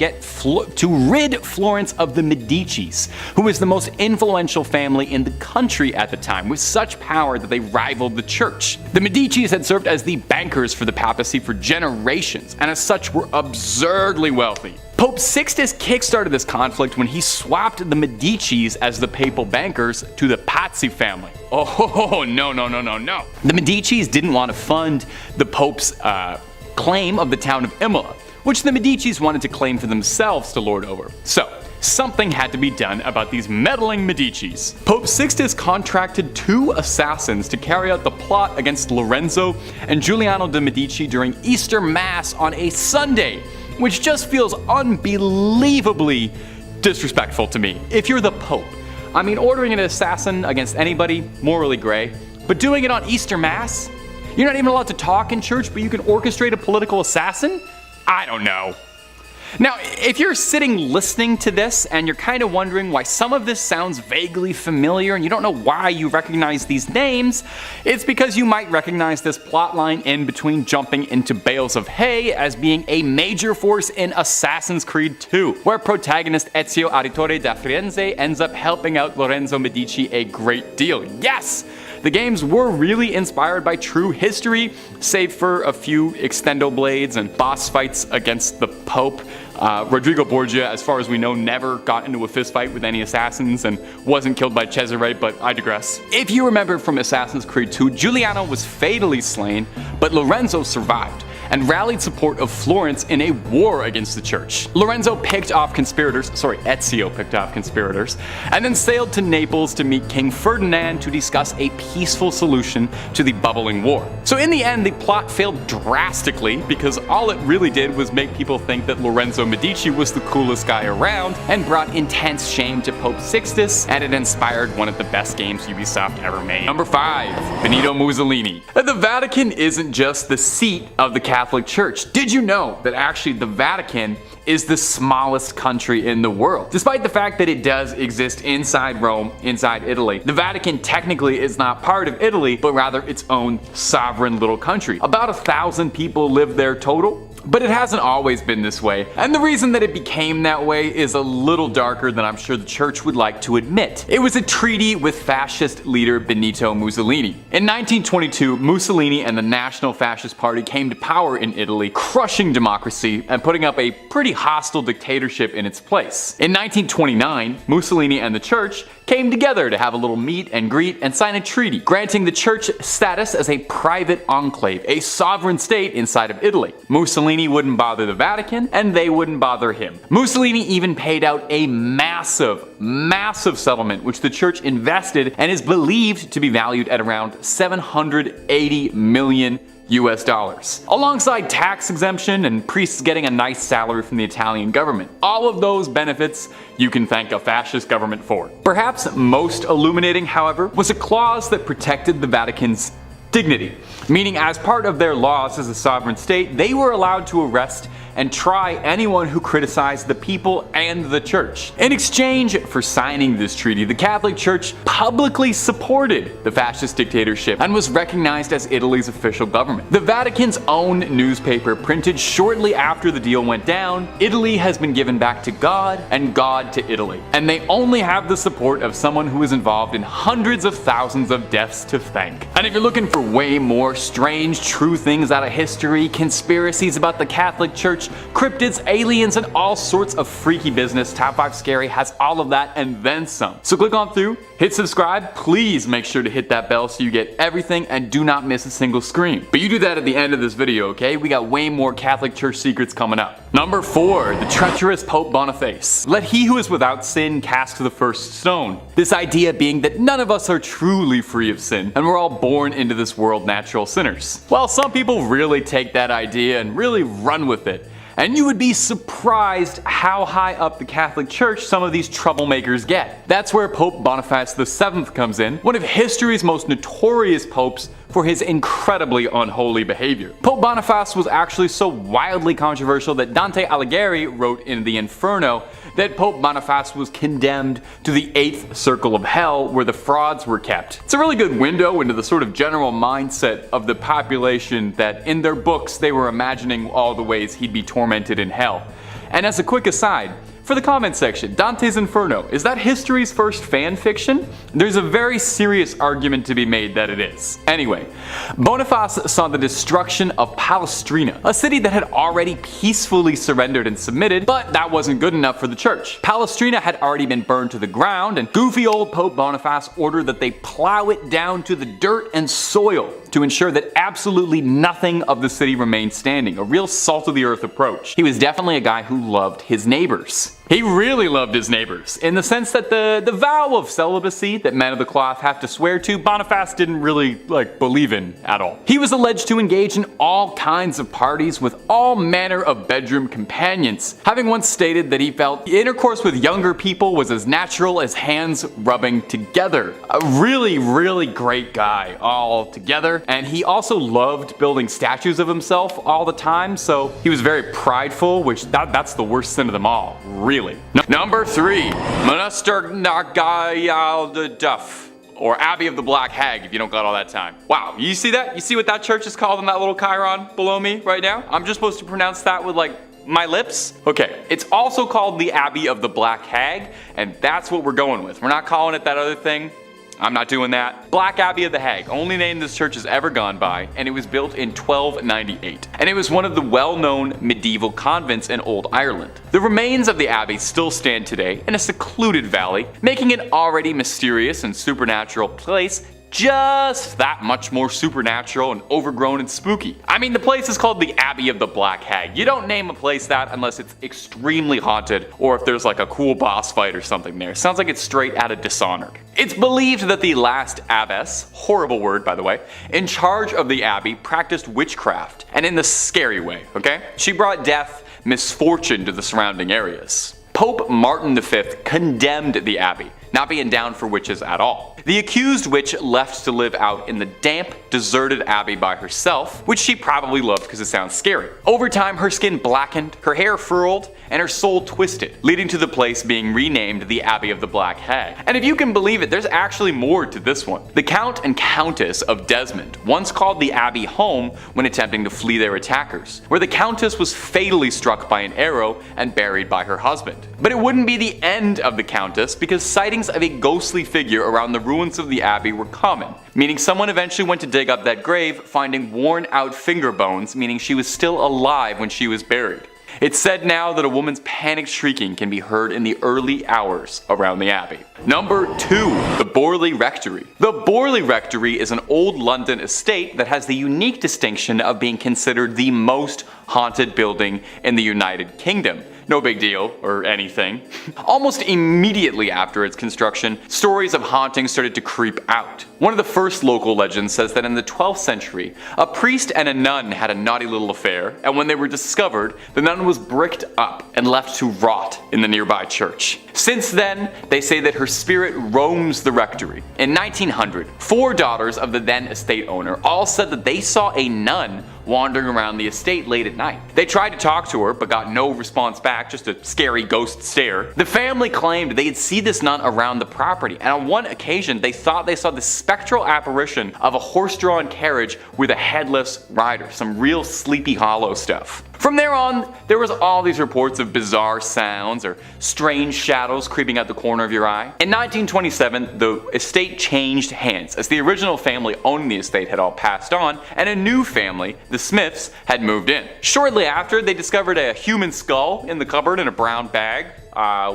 rid Florence of the Medicis, who was the most influential family in the country at the time, with such power that they rivaled the church. The Medicis had served as the bankers for the papacy for generations, and as such were absurdly wealthy. Pope Sixtus kickstarted this conflict when he swapped the Medicis as the papal bankers to the Pazzi family. Oh, no. The Medicis didn't want to fund the Pope's claim of the town of Imola, which the Medicis wanted to claim for themselves to lord over. So, something had to be done about these meddling Medicis. Pope Sixtus contracted 2 assassins to carry out the plot against Lorenzo and Giuliano de' Medici during Easter Mass on a Sunday, which just feels unbelievably disrespectful to me. If you're the Pope, I mean, ordering an assassin against anybody, morally gray, but doing it on Easter Mass? You're not even allowed to talk in church, but you can orchestrate a political assassin? I don't know. Now, if you're sitting listening to this and you're kind of wondering why some of this sounds vaguely familiar and you don't know why you recognize these names, it's because you might recognize this plotline in between jumping into bales of hay as being a major force in Assassin's Creed 2, where protagonist Ezio Auditore da Firenze ends up helping out Lorenzo Medici a great deal. Yes! The games were really inspired by true history, save for a few extendo blades and boss fights against the Pope. Rodrigo Borgia, as far as we know, never got into a fistfight with any assassins and wasn't killed by Cesare, but I digress. If you remember from Assassin's Creed 2, Giuliano was fatally slain, but Lorenzo survived and rallied support of Florence in a war against the church. Ezio picked off conspirators, and then sailed to Naples to meet King Ferdinand to discuss a peaceful solution to the bubbling war. So in the end, the plot failed drastically because all it really did was make people think that Lorenzo Medici was the coolest guy around and brought intense shame to Pope Sixtus, and it inspired one of the best games Ubisoft ever made. Number 5, Benito Mussolini. The Vatican isn't just the seat of the Catholic Church. Did you know that actually the Vatican is the smallest country in the world? Despite the fact that it does exist inside Rome, inside Italy, the Vatican technically is not part of Italy, but rather its own sovereign little country. About 1,000 people live there total. But it hasn't always been this way, and the reason that it became that way is a little darker than I'm sure the church would like to admit. It was a treaty with fascist leader Benito Mussolini. In 1922, Mussolini and the National Fascist Party came to power in Italy, crushing democracy and putting up a pretty hostile dictatorship in its place. In 1929, Mussolini and the church came together to have a little meet and greet and sign a treaty, granting the church status as a private enclave, a sovereign state inside of Italy. Mussolini wouldn't bother the Vatican, and they wouldn't bother him. Mussolini even paid out a massive settlement, which the church invested and is believed to be valued at around 780 million US dollars, alongside tax exemption and priests getting a nice salary from the Italian government. All of those benefits you can thank a fascist government for. Perhaps most illuminating, however, was a clause that protected the Vatican's dignity, meaning as part of their laws as a sovereign state, they were allowed to arrest and try anyone who criticized the people and the church. In exchange for signing this treaty, the Catholic Church publicly supported the fascist dictatorship and was recognized as Italy's official government. The Vatican's own newspaper printed shortly after the deal went down, "Italy has been given back to God and God to Italy." And they only have the support of someone who is involved in hundreds of thousands of deaths to thank. And if you're looking for way more strange, true things out of history, conspiracies about the Catholic Church, cryptids, aliens, and all sorts of freaky business, Top 5 Scary has all of that and then some. So click on through, hit subscribe, please make sure to hit that bell so you get everything and do not miss a single scream. But you do that at the end of this video, okay? We got way more Catholic Church secrets coming up. Number 4, the treacherous Pope Boniface. Let he who is without sin cast the first stone. This idea being that none of us are truly free of sin, and we're all born into this world natural sinners. Well, some people really take that idea and really run with it. And you would be surprised how high up the Catholic Church some of these troublemakers get. That's where Pope Boniface VII comes in, one of history's most notorious popes for his incredibly unholy behavior. Pope Boniface was actually so wildly controversial that Dante Alighieri wrote in the Inferno that Pope Boniface was condemned to the 8th circle of hell where the frauds were kept. It's a really good window into the sort of general mindset of the population that in their books they were imagining all the ways he'd be tormented in hell. And as a quick aside, for the comment section, Dante's Inferno, is that history's first fan fiction? There's a very serious argument to be made that it is. Anyway, Boniface saw the destruction of Palestrina, a city that had already peacefully surrendered and submitted, but that wasn't good enough for the church. Palestrina had already been burned to the ground, and goofy old Pope Boniface ordered that they plow it down to the dirt and soil to to ensure that absolutely nothing of the city remained standing, a real salt of the earth approach. He was definitely a guy who loved his neighbors. He really loved his neighbors, in the sense that the vow of celibacy that men of the cloth have to swear to, Boniface didn't really believe in at all. He was alleged to engage in all kinds of parties with all manner of bedroom companions, having once stated that he felt intercourse with younger people was as natural as hands rubbing together. A really, really great guy all together, and he also loved building statues of himself all the time, so he was very prideful, which that's the worst sin of them all, really. Number 3, Monaster Nagayal de Duff, or Abbey of the Black Hag, if you don't got all that time. Wow, you see that? You see what that church is called in that little chyron below me right now? I'm just supposed to pronounce that with my lips? Okay, it's also called the Abbey of the Black Hag, and that's what we're going with. We're not calling it that other thing. I'm not doing that. Black Abbey of the Hag, only name this church has ever gone by, and it was built in 1298. And it was one of the well-known medieval convents in Old Ireland. The remains of the abbey still stand today in a secluded valley, making it already mysterious and supernatural place just that much more supernatural and overgrown and spooky. I mean, the place is called the Abbey of the Black Hag. You don't name a place that unless it's extremely haunted or if there's a cool boss fight or something there. Sounds like it's straight out of Dishonored. It's believed that the last abbess, horrible word by the way, in charge of the abbey practiced witchcraft, and in the scary way, okay? She brought death, misfortune to the surrounding areas. Pope Martin V condemned the abbey, not being down for witches at all. The accused witch left to live out in the damp, deserted abbey by herself, which she probably loved because it sounds scary. Over time, her skin blackened, her hair furled, and her soul twisted, leading to the place being renamed the Abbey of the Black Hag. And if you can believe it, there's actually more to this one. The Count and Countess of Desmond once called the abbey home when attempting to flee their attackers, where the Countess was fatally struck by an arrow and buried by her husband. But it wouldn't be the end of the Countess, because sightings of a ghostly figure around the ruins of the abbey were common, meaning someone eventually went to dig up that grave, finding worn out finger bones, meaning she was still alive when she was buried. It's said now that a woman's panicked shrieking can be heard in the early hours around the abbey. Number 2, the Borley Rectory. The Borley Rectory is an old London estate that has the unique distinction of being considered the most haunted building in the United Kingdom. No big deal, or anything. Almost immediately after its construction, stories of hauntings started to creep out. One of the first local legends says that in the 12th century, a priest and a nun had a naughty little affair, and when they were discovered, the nun was bricked up and left to rot in the nearby church. Since then, they say that her spirit roams the rectory. In 1900, 4 daughters of the then estate owner all said that they saw a nun wandering around the estate late at night. They tried to talk to her, but got no response back, just a scary ghost stare. The family claimed they'd see this nun around the property, and on one occasion they thought they saw the spectral apparition of a horse-drawn carriage with a headless rider, some real Sleepy Hollow stuff. From there on, there was all these reports of bizarre sounds or strange shadows creeping out the corner of your eye. In 1927, the estate changed hands, as the original family owning the estate had all passed on, and a new family, the Smiths, had moved in. Shortly after, they discovered a human skull in the cupboard in a brown bag,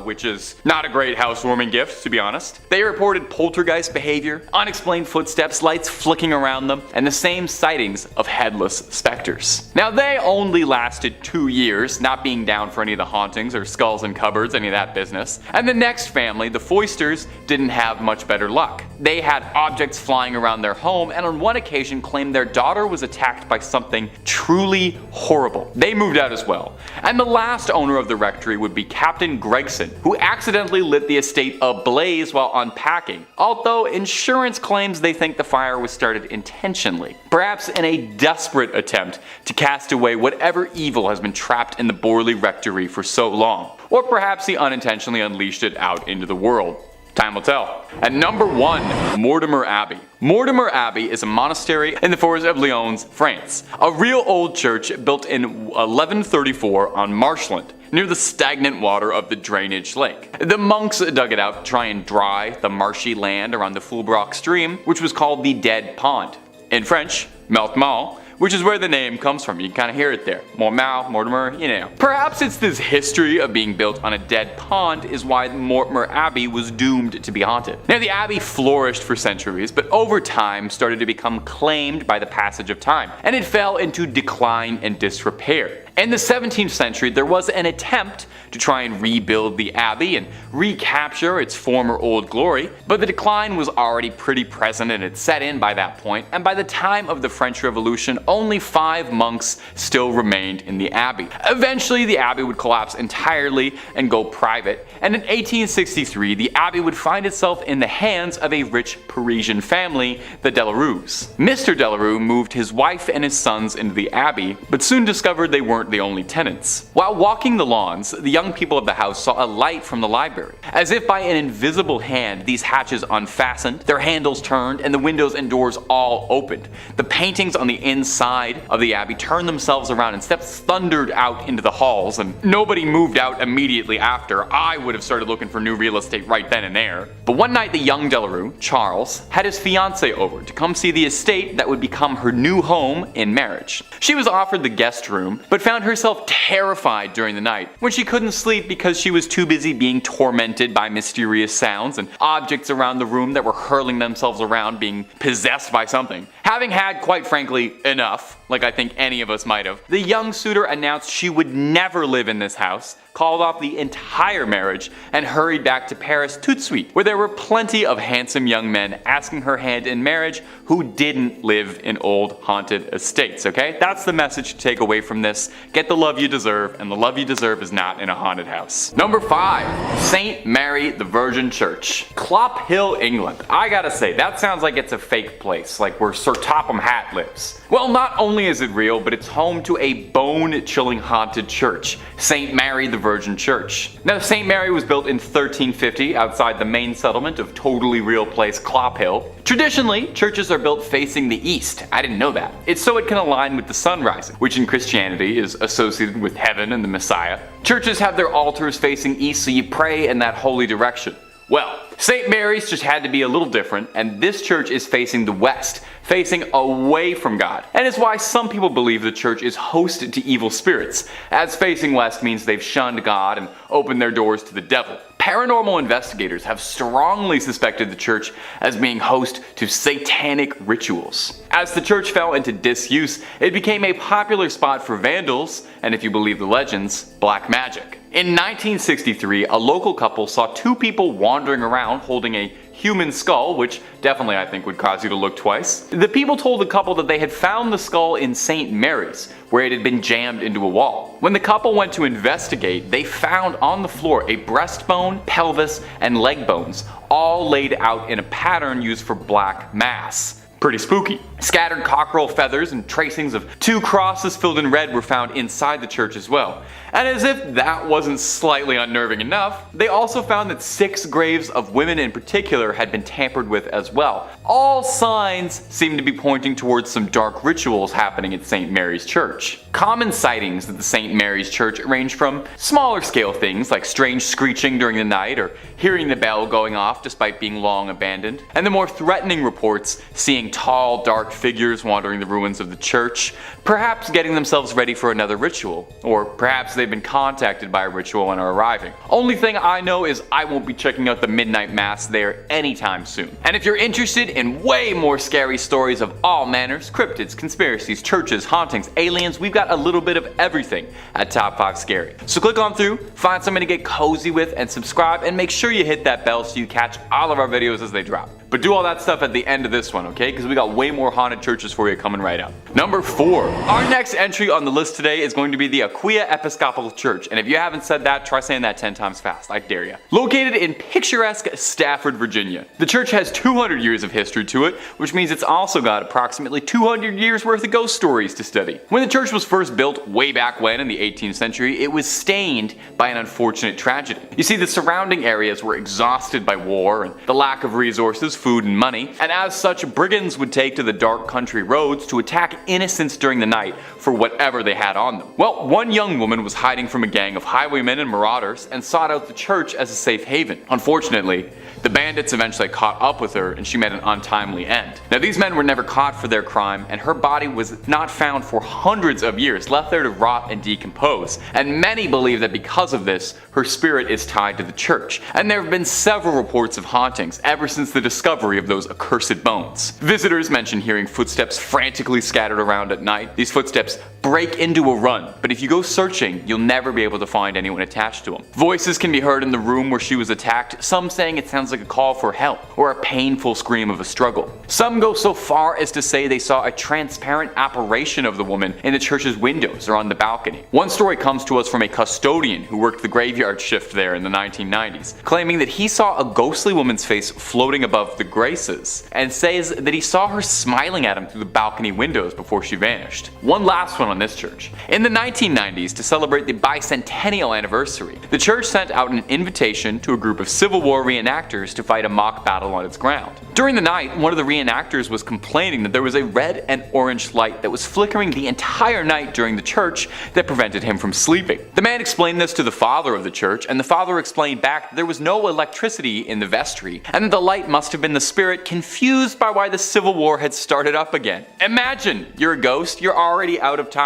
which is not a great housewarming gift, to be honest. They reported poltergeist behavior, unexplained footsteps, lights flicking around them, and the same sightings of headless specters. Now, they only lasted 2 years, not being down for any of the hauntings or skulls in cupboards, any of that business. And the next family, the Foysters, didn't have much better luck. They had objects flying around their home, and on one occasion claimed their daughter was attacked by something truly horrible. They moved out as well. And the last owner of the rectory would be Captain Gregson, who accidentally lit the estate ablaze while unpacking, although insurance claims they think the fire was started intentionally, perhaps in a desperate attempt to cast away whatever evil has been trapped in the Borley Rectory for so long, or perhaps he unintentionally unleashed it out into the world. Time will tell. At number 1, Mortimer Abbey. Mortimer Abbey is a monastery in the forest of Lyons, France. A real old church built in 1134 on marshland, near the stagnant water of the drainage lake. The monks dug it out to try and dry the marshy land around the Fulbrock stream, which was called the Dead Pond. In French, Meltmal, which is where the name comes from. You can kind of hear it there. Mortimer, you know. Perhaps it's this history of being built on a dead pond is why Mortimer Abbey was doomed to be haunted. Now, the abbey flourished for centuries, but over time started to become claimed by the passage of time, and it fell into decline and disrepair. In the 17th century, there was an attempt to try and rebuild the abbey and recapture its former old glory, but the decline was already pretty present and had set in by that point, and by the time of the French Revolution, only 5 monks still remained in the abbey. Eventually, the abbey would collapse entirely and go private, and in 1863, the abbey would find itself in the hands of a rich Parisian family, the Delarue. Mr. Delarue moved his wife and his sons into the abbey, but soon discovered they weren't the only tenants. While walking the lawns, the young people of the house saw a light from the library. As if by an invisible hand, these hatches unfastened, their handles turned, and the windows and doors all opened. The paintings on the inside of the abbey turned themselves around and steps thundered out into the halls, and nobody moved out immediately after. I would have started looking for new real estate right then and there. But one night the young Delarue, Charles, had his fiancée over to come see the estate that would become her new home in marriage. She was offered the guest room, but found herself terrified during the night when she couldn't sleep because she was too busy being tormented by mysterious sounds and objects around the room that were hurling themselves around, being possessed by something. Having had, quite frankly, enough, like I think any of us might have, the young suitor announced she would never live in this house, called off the entire marriage, and hurried back to Paris tout de suite, where there were plenty of handsome young men asking her hand in marriage who didn't live in old haunted estates, okay? That's the message to take away from this. Get the love you deserve, and the love you deserve is not in a haunted house. Number 5. St. Mary the Virgin Church. Clop Hill, England. I gotta say, that sounds like it's a fake place, like where Sir Topham Hatt lives. Well, not only is it real, but it's home to a bone-chilling haunted church, St. Mary the Virgin Church. Now, St. Mary was built in 1350 outside the main settlement of totally real place Clop Hill. Traditionally, churches are built facing the east. I didn't know that. It's so it can align with the sun rising, which in Christianity is associated with heaven and the Messiah. Churches have their altars facing east, so you pray in that holy direction. Well, St. Mary's just had to be a little different, and this church is facing the west, facing away from God. And it's why some people believe the church is hosted to evil spirits, as facing west means they've shunned God and opened their doors to the devil. Paranormal investigators have strongly suspected the church as being host to satanic rituals. As the church fell into disuse, it became a popular spot for vandals, and if you believe the legends, black magic. In 1963, a local couple saw 2 people wandering around holding a human skull, which definitely I think would cause you to look twice. The people told the couple that they had found the skull in St. Mary's, where it had been jammed into a wall. When the couple went to investigate, they found on the floor a breastbone, pelvis, and leg bones, all laid out in a pattern used for black mass. Pretty spooky. Scattered cockerel feathers and tracings of 2 crosses filled in red were found inside the church as well. And as if that wasn't slightly unnerving enough, they also found that 6 graves of women in particular had been tampered with as well. All signs seem to be pointing towards some dark rituals happening at St. Mary's Church. Common sightings at the St. Mary's Church range from smaller scale things like strange screeching during the night or hearing the bell going off despite being long abandoned, and the more threatening reports seeing tall, dark figures wandering the ruins of the church, perhaps getting themselves ready for another ritual, or perhaps they've been contacted by a ritual and are arriving. Only thing I know is I won't be checking out the midnight mass there anytime soon. And if you're interested in way more scary stories of all manners, cryptids, conspiracies, churches, hauntings, aliens, we've got a little bit of everything at Top 5 Scary. So click on through, find something to get cozy with, and subscribe, and make sure you hit that bell so you catch all of our videos as they drop. But do all that stuff at the end of this one, okay? Because we got way more haunted churches for you coming right up. Number 4. Our next entry on the list today is going to be the Aquia Episcopal Church. And if you haven't said that, try saying that 10 times fast. I dare you. Located in picturesque Stafford, Virginia. The church has 200 years of history to it, which means it's also got approximately 200 years worth of ghost stories to study. When the church was first built way back when in the 18th century, it was stained by an unfortunate tragedy. You see, the surrounding areas were exhausted by war and the lack of resources, food, and money, and as such, brigands would take to the dark country roads to attack innocents during the night, for whatever they had on them. Well, one young woman was hiding from a gang of highwaymen and marauders and sought out the church as a safe haven. Unfortunately, the bandits eventually caught up with her and she met an untimely end. Now, these men were never caught for their crime, and her body was not found for hundreds of years, left there to rot and decompose. And many believe that because of this, her spirit is tied to the church. And there have been several reports of hauntings ever since the discovery of those accursed bones. Visitors mention hearing footsteps frantically scattered around at night. These footsteps break into a run, but if you go searching, you'll never be able to find anyone attached to them. Voices can be heard in the room where she was attacked, some saying it sounds like a call for help or a painful scream of a struggle. Some go so far as to say they saw a transparent apparition of the woman in the church's windows or on the balcony. One story comes to us from a custodian who worked the graveyard shift there in the 1990s, claiming that he saw a ghostly woman's face floating above the graces, and says that he saw her smiling at him through the balcony windows before she vanished. One last one on this church. In the 1990s, to celebrate the bicentennial anniversary, the church sent out an invitation to a group of Civil War reenactors to fight a mock battle on its ground. During the night, one of the reenactors was complaining that there was a red and orange light that was flickering the entire night during the church that prevented him from sleeping. The man explained this to the father of the church, and the father explained back that there was no electricity in the vestry, and that the light must have been the spirit confused by why the Civil War had started up again. Imagine, you're a ghost, you're already out of time,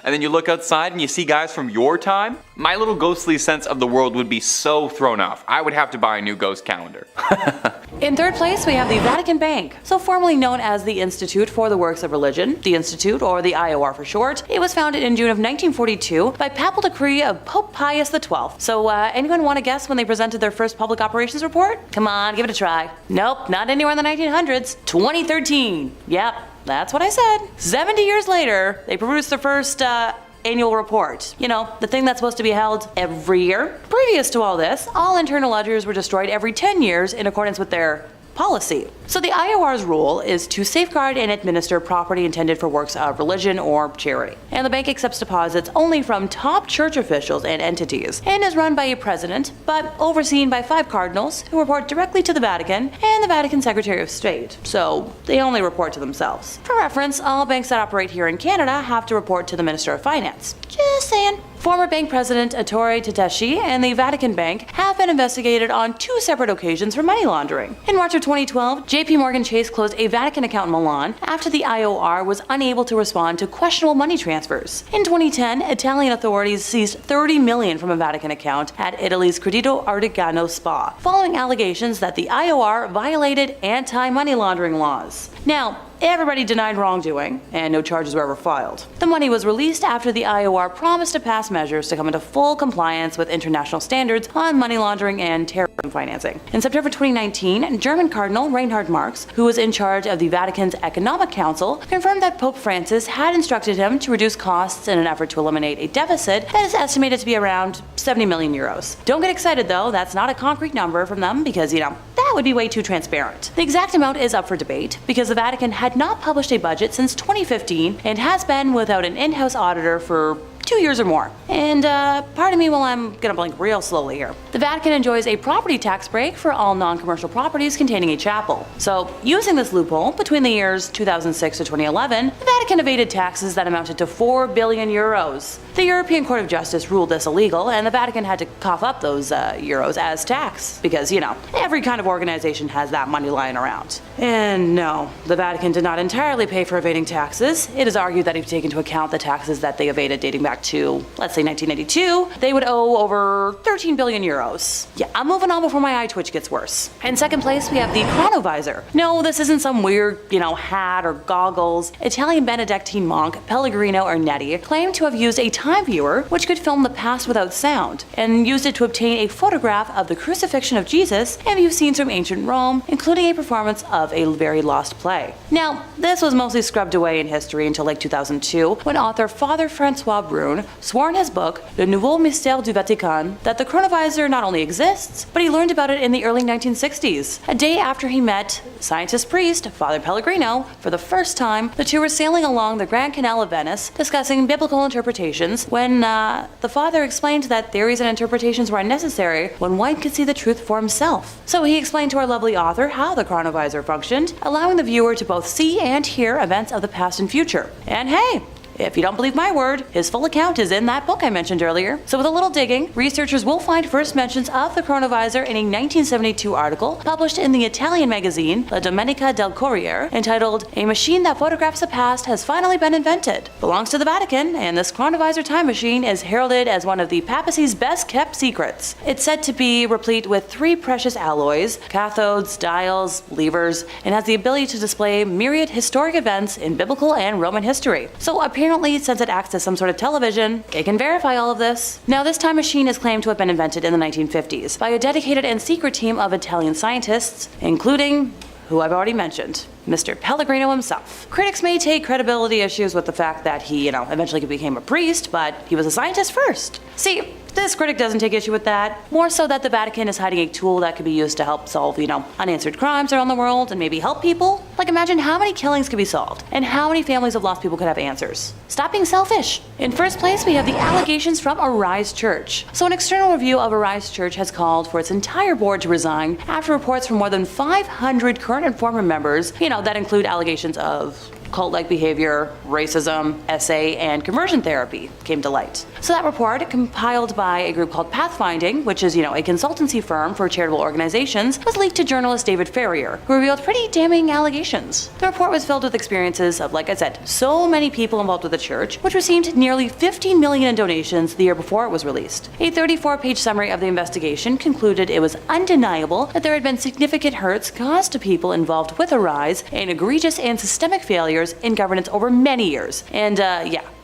and then you look outside and you see guys from your time? My little ghostly sense of the world would be so thrown off. I would have to buy a new ghost calendar. In third place, we have the Vatican Bank, so formerly known as the Institute for the Works of Religion, the Institute, or the IOR for short. It was founded in June of 1942 by papal decree of Pope Pius XII. So anyone want to guess when they presented their first public operations report? Come on, give it a try. Nope, not anywhere in the 1900s. 2013. Yep, that's what I said. 70 years later, they produced their first annual report. You know, the thing that's supposed to be held every year. Previous to all this, all internal ledgers were destroyed every 10 years in accordance with their policy. So the IOR's role is to safeguard and administer property intended for works of religion or charity. And the bank accepts deposits only from top church officials and entities, and is run by a president, but overseen by 5 cardinals who report directly to the Vatican and the Vatican Secretary of State. So they only report to themselves. For reference, all banks that operate here in Canada have to report to the Minister of Finance. Just saying. Former bank president Ettore Tedeschi and the Vatican Bank have been investigated on 2 separate occasions for money laundering. In March of 2012, JP Morgan Chase closed a Vatican account in Milan after the IOR was unable to respond to questionable money transfers. In 2010, Italian authorities seized $30 million from a Vatican account at Italy's Credito Artigiano Spa, following allegations that the IOR violated anti-money laundering laws. Now, everybody denied wrongdoing, and no charges were ever filed. The money was released after the IOR promised to pass measures to come into full compliance with international standards on money laundering and terrorism financing. In September 2019, German Cardinal Reinhard Marx, who was in charge of the Vatican's Economic Council, confirmed that Pope Francis had instructed him to reduce costs in an effort to eliminate a deficit that is estimated to be around 70 million euros. Don't get excited though, that's not a concrete number from them because, that would be way too transparent. The exact amount is up for debate because the Vatican had not published a budget since 2015 and has been without an in-house auditor for 2 years or more. And pardon me while I'm gonna blink real slowly here. The Vatican enjoys a property tax break for all non-commercial properties containing a chapel. So, using this loophole, between the years 2006 to 2011, the Vatican evaded taxes that amounted to 4 billion euros. The European Court of Justice ruled this illegal, and the Vatican had to cough up those euros as tax, because, every kind of organization has that money lying around. And no, the Vatican did not entirely pay for evading taxes. It is argued that if you take into account the taxes that they evaded dating back to, let's say 1982, they would owe over 13 billion euros. Yeah, I'm moving on before my eye twitch gets worse. In second place, we have the chronovisor. No, this isn't some weird, hat or goggles. Italian Benedictine monk Pellegrino Ernetti claimed to have used a time viewer which could film the past without sound, and used it to obtain a photograph of the crucifixion of Jesus and view scenes from ancient Rome, including a performance of a very lost play. Now, this was mostly scrubbed away in history until like 2002, when author Father Francois Brune swore in his book, Le Nouveau Mystère du Vatican, that the chronovisor not only exists, but he learned about it in the early 1960s. A day after he met scientist priest Father Pellegrino for the first time, the two were sailing along the Grand Canal of Venice, discussing biblical interpretations, when the father explained that theories and interpretations were unnecessary when one could see the truth for himself. So he explained to our lovely author how the chronovisor functioned, allowing the viewer to both see and hear events of the past and future. And hey, If you don't believe my word, his full account is in that book I mentioned earlier. So with a little digging, researchers will find first mentions of the coronavisor in a 1972 article published in the Italian magazine La Domenica del Corriere entitled "A Machine That Photographs the Past Has Finally Been Invented." Belongs to the Vatican, and this coronavisor time machine is heralded as one of the papacy's best kept secrets. It's said to be replete with 3 precious alloys, cathodes, dials, levers, and has the ability to display myriad historic events in biblical and Roman history. So apparently, since it acts as some sort of television, it can verify all of this. Now, this time machine is claimed to have been invented in the 1950s by a dedicated and secret team of Italian scientists, including who I've already mentioned, Mr. Pellegrino himself. Critics may take credibility issues with the fact that he, eventually became a priest, but he was a scientist first. See, this critic doesn't take issue with that. More so that the Vatican is hiding a tool that could be used to help solve, unanswered crimes around the world and maybe help people. Like, imagine how many killings could be solved and how many families of lost people could have answers. Stop being selfish. In first place, we have the allegations from Arise Church. So an external review of Arise Church has called for its entire board to resign after reports from more than 500 current and former members, that include allegations of cult-like behavior, racism, SA, and conversion therapy came to light. So that report, compiled by a group called Pathfinding, which is, a consultancy firm for charitable organizations, was leaked to journalist David Ferrier, who revealed pretty damning allegations. The report was filled with experiences of, like I said, so many people involved with the church, which received nearly $15 million in donations the year before it was released. A 34-page summary of the investigation concluded it was undeniable that there had been significant hurts caused to people involved with Arise and egregious and systemic failures in governance over many years. And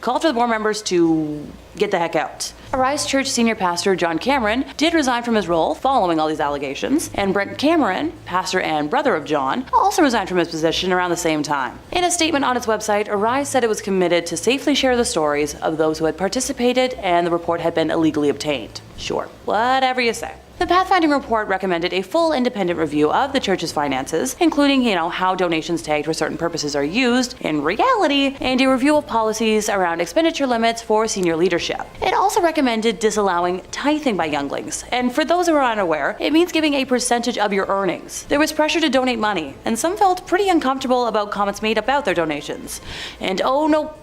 called for the board members to get the heck out. Arise Church senior pastor John Cameron did resign from his role following all these allegations, and Brent Cameron, pastor and brother of John, also resigned from his position around the same time. In a statement on its website, Arise said it was committed to safely share the stories of those who had participated and the report had been illegally obtained. Sure, whatever you say. The Pathfinding report recommended a full independent review of the church's finances, including, how donations tagged for certain purposes are used in reality, and a review of policies around expenditure limits for senior leadership. It also recommended disallowing tithing by younglings, and for those who are unaware, it means giving a percentage of your earnings. There was pressure to donate money, and some felt pretty uncomfortable about comments made about their donations. And oh no,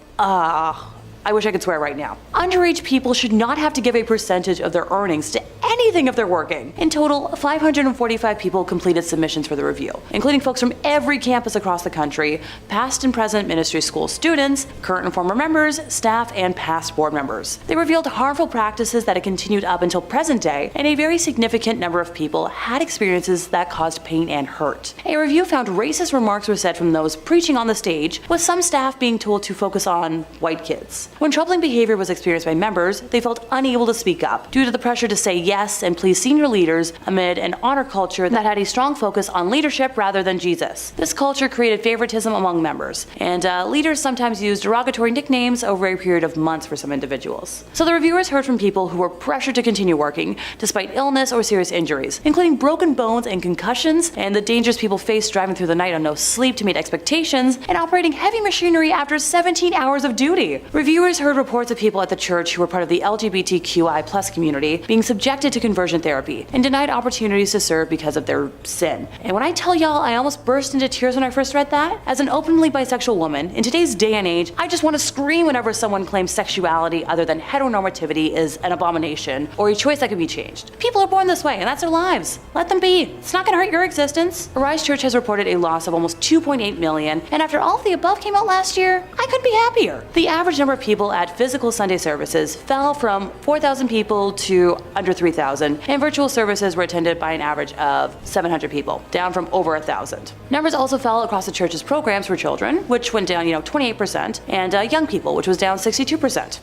I wish I could swear right now. Underage people should not have to give a percentage of their earnings to anything if they're working. In total, 545 people completed submissions for the review, including folks from every campus across the country, past and present ministry school students, current and former members, staff, and past board members. They revealed harmful practices that had continued up until present day, and a very significant number of people had experiences that caused pain and hurt. A review found racist remarks were said from those preaching on the stage, with some staff being told to focus on white kids. When troubling behavior was experienced by members, they felt unable to speak up due to the pressure to say yes and please senior leaders amid an honor culture that had a strong focus on leadership rather than Jesus. This culture created favoritism among members, and leaders sometimes used derogatory nicknames over a period of months for some individuals. So the reviewers heard from people who were pressured to continue working despite illness or serious injuries, including broken bones and concussions, and the dangers people faced driving through the night on no sleep to meet expectations, and operating heavy machinery after 17 hours of duty. Reviewers heard reports of people at the church who were part of the LGBTQI+ community being subjected to conversion therapy and denied opportunities to serve because of their sin. And when I tell y'all I almost burst into tears when I first read that, as an openly bisexual woman, in today's day and age, I just want to scream whenever someone claims sexuality other than heteronormativity is an abomination or a choice that can be changed. People are born this way and that's their lives. Let them be. It's not going to hurt your existence. Arise Church has reported a loss of almost $2.8 million, and after all of the above came out last year, I couldn't be happier. The average number of people at physical Sunday services fell from 4,000 people to under 3,000, and virtual services were attended by an average of 700 people, down from over 1,000. Numbers also fell across the church's programs for children, which went down 28%, and young people, which was down 62%.